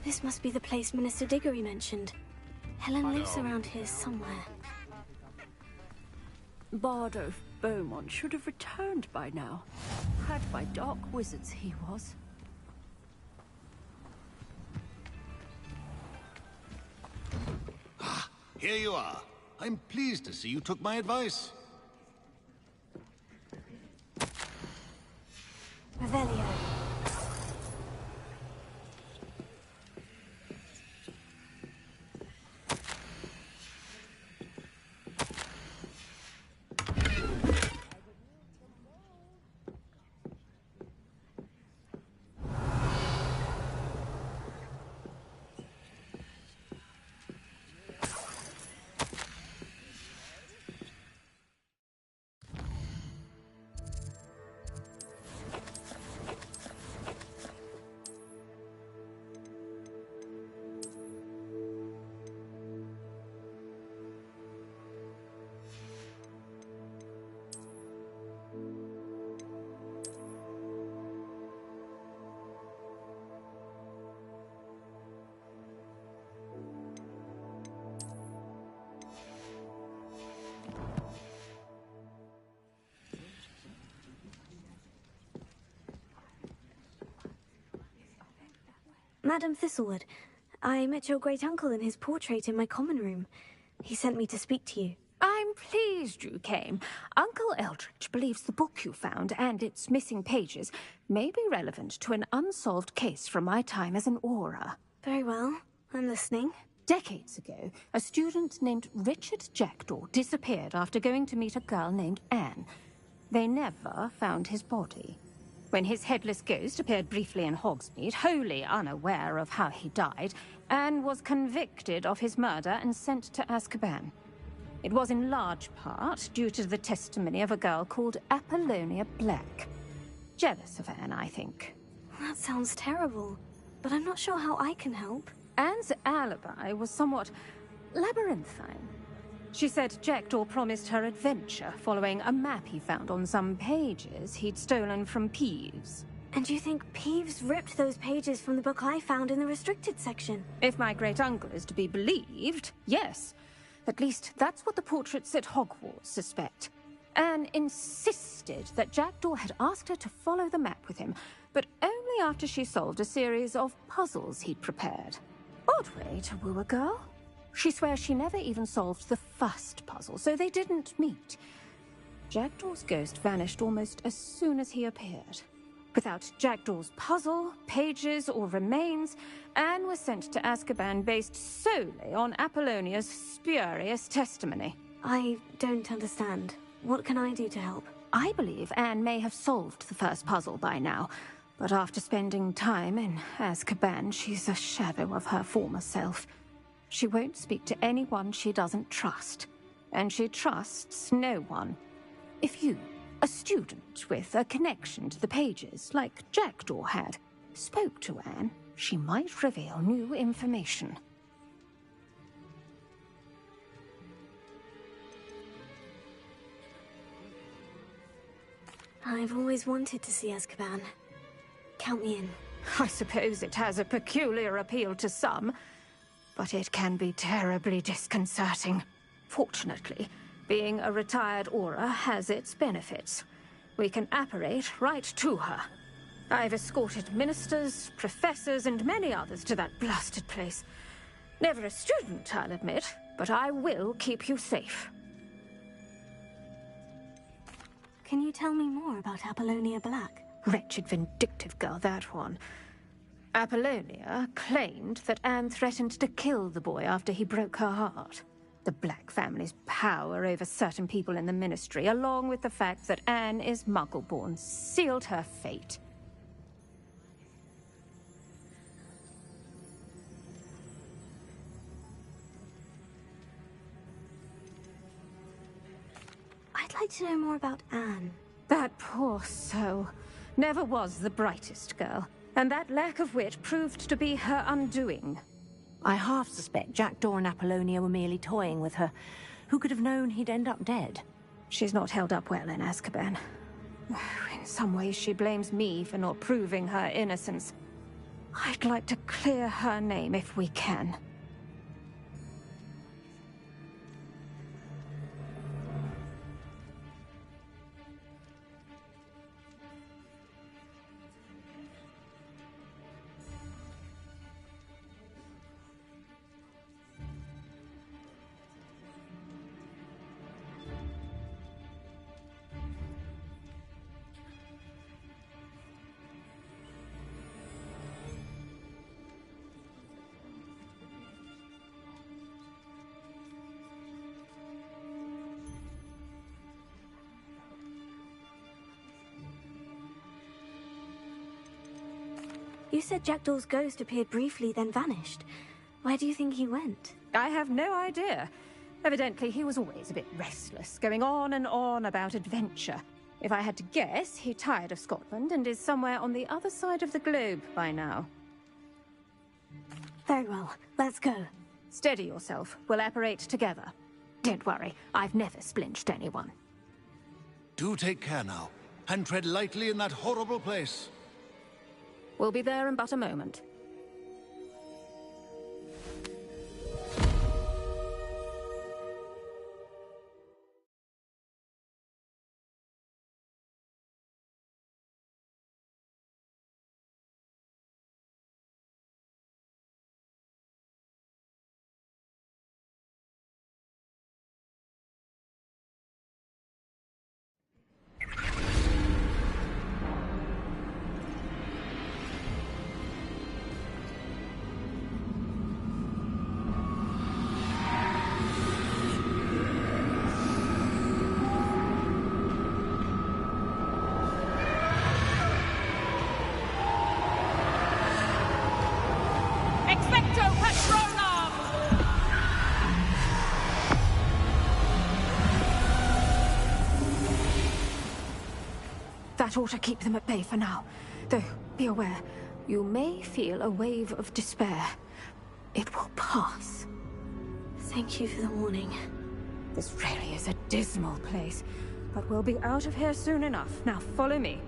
This must be the place Minister Diggory mentioned. Helen lives around here somewhere. Bardolph Beaumont should have returned by now. Had by dark wizards he was. Here you are. I'm pleased to see you took my advice. Revelio. Madam Thistlewood, I met your great-uncle in his portrait in my common room. He sent me to speak to you. I'm pleased you came. Uncle Eldridge believes the book you found and its missing pages may be relevant to an unsolved case from my time as an Auror. Very well. I'm listening. Decades ago, a student named Richard Jackdaw disappeared after going to meet a girl named Anne. They never found his body. When his headless ghost appeared briefly in Hogsmeade, wholly unaware of how he died, Anne was convicted of his murder and sent to Azkaban. It was in large part due to the testimony of a girl called Apollonia Black. Jealous of Anne, I think. That sounds terrible, but I'm not sure how I can help. Anne's alibi was somewhat labyrinthine. She said Jackdaw promised her adventure following a map he found on some pages he'd stolen from Peeves. And you think Peeves ripped those pages from the book I found in the restricted section? If my great-uncle is to be believed, yes. At least that's what the portraits at Hogwarts suspect. Anne insisted that Jackdaw had asked her to follow the map with him, but only after she solved a series of puzzles he'd prepared. Odd way to woo a girl. She swears she never even solved the first puzzle, so they didn't meet. Jackdaw's ghost vanished almost as soon as he appeared. Without Jackdaw's puzzle, pages, or remains, Anne was sent to Azkaban based solely on Apollonia's spurious testimony. I don't understand. What can I do to help? I believe Anne may have solved the first puzzle by now, but after spending time in Azkaban, she's a shadow of her former self. She won't speak to anyone she doesn't trust, and she trusts no one. If you, a student with a connection to the pages, like Jackdaw had, spoke to Anne, she might reveal new information. I've always wanted to see Azkaban. Count me in. I suppose it has a peculiar appeal to some, but it can be terribly disconcerting. Fortunately, being a retired Auror has its benefits. We can apparate right to her. I've escorted ministers, professors, and many others to that blasted place. Never a student, I'll admit, but I will keep you safe. Can you tell me more about Apollonia Black? Wretched, vindictive girl, that one. Apollonia claimed that Anne threatened to kill the boy after he broke her heart. The Black family's power over certain people in the Ministry, along with the fact that Anne is Muggle-born, sealed her fate. I'd like to know more about Anne. That poor soul never was the brightest girl, and that lack of wit proved to be her undoing. I half suspect Jackdaw and Apollonia were merely toying with her. Who could have known he'd end up dead? She's not held up well in Azkaban. In some ways, she blames me for not proving her innocence. I'd like to clear her name if we can. You said Jackdaw's ghost appeared briefly, then vanished. Where do you think he went? I have no idea. Evidently, he was always a bit restless, going on and on about adventure. If I had to guess, he tired of Scotland and is somewhere on the other side of the globe by now. Very well. Let's go. Steady yourself. We'll apparate together. Don't worry, I've never splinched anyone. Do take care now, and tread lightly in that horrible place. We'll be there in but a moment. That ought to keep them at bay for now. Though, be aware, you may feel a wave of despair. It will pass. Thank you for the warning. This really is a dismal place, but we'll be out of here soon enough. Now, follow me.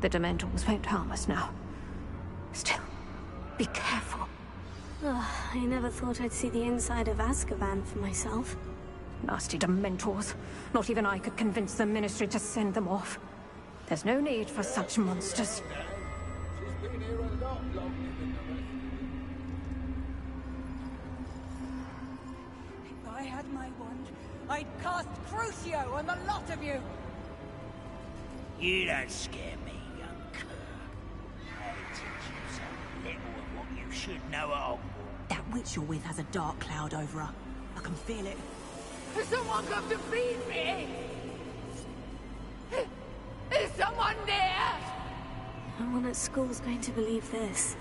The Dementors won't harm us now. Still, be careful. I never thought I'd see the inside of Azkaban for myself. Nasty Dementors. Not even I could convince the Ministry to send them off. There's no need for such monsters. If I had my wand, I'd cast Crucio on the lot of you! You don't scare me, young cur. I'll teach you some little of what you should know at Hogwarts. That witch you're with has a dark cloud over her. I can feel it. Someone come to feed me! Is someone there? No one at school's going to believe this.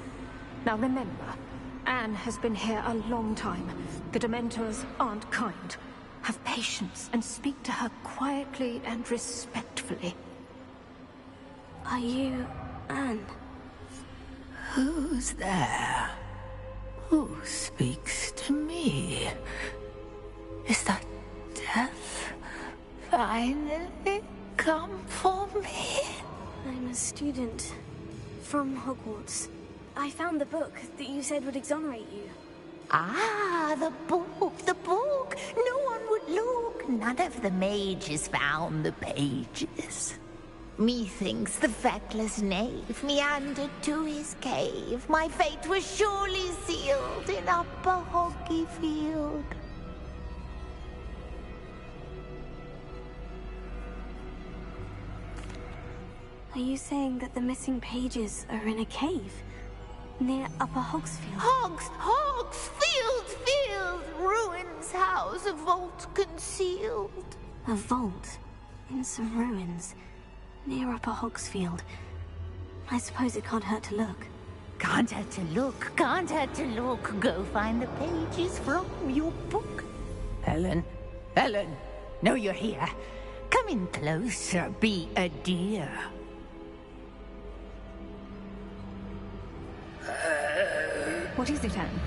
Now remember, Anne has been here a long time. The Dementors aren't kind. Have patience and speak to her quietly and respectfully. Are you Anne? Who's there? Who speaks to me? Is that Death? Finally? come for me? I'm a student from Hogwarts. I found the book that you said would exonerate you. Ah, the book, the book. No one would look. None of the mages found the pages. Methinks the feckless knave meandered to his cave. My fate was surely sealed in Upper Hoggyfield. Are you saying that the missing pages are in a cave near Upper Hogsfield? Hogsfield! Ruins house, a vault concealed. A vault in some ruins near Upper Hogsfield. I suppose it can't hurt to look. Can't hurt to look, can't hurt to look. Go find the pages from your book. Helen, know you're here. Come in closer, be a dear. What is it, Anne?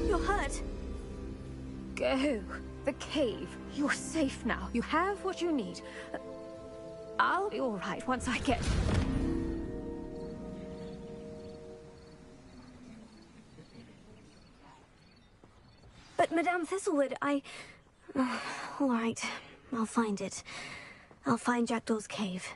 You're hurt. Go. The cave. You're safe now. You have what you need. I'll be all right once I get... But Madame Thistlewood, all right, I'll find it. I'll find Jackdaw's cave.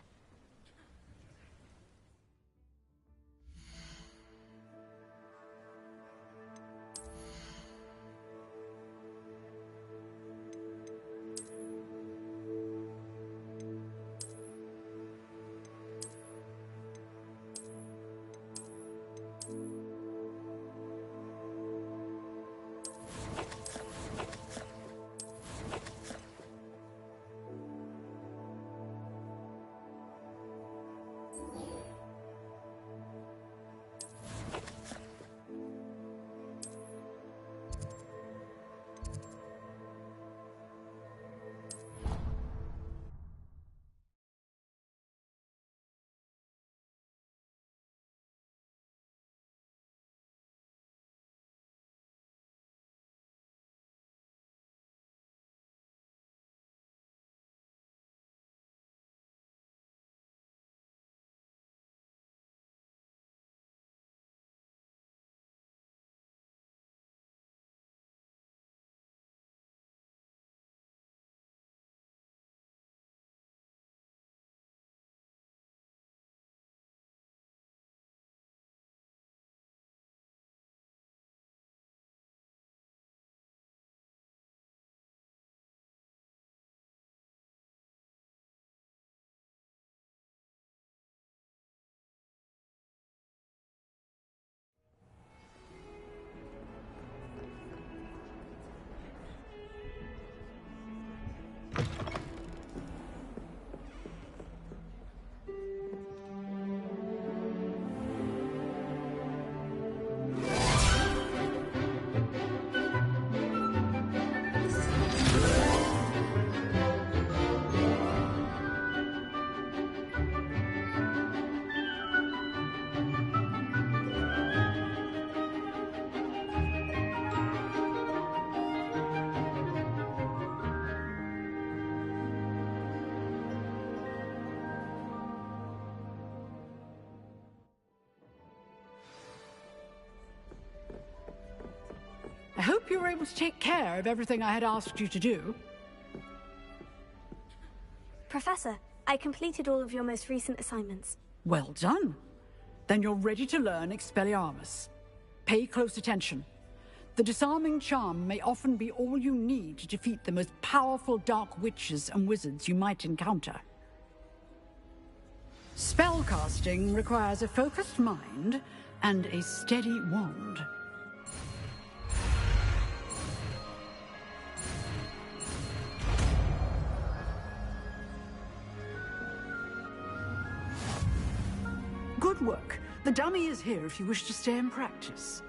were able to take care of everything I had asked you to do. Professor, I completed all of your most recent assignments. Well done. Then you're ready to learn Expelliarmus. Pay close attention. The disarming charm may often be all you need to defeat the most powerful dark witches and wizards you might encounter. Spellcasting requires a focused mind and a steady wand. Good work. The dummy is here if you wish to stay and practice.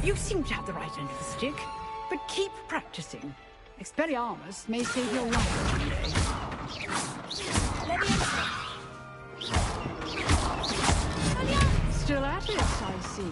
You seem to have the right end of the stick, but keep practicing. Expelliarmus may save your life one day. Still at it, I see.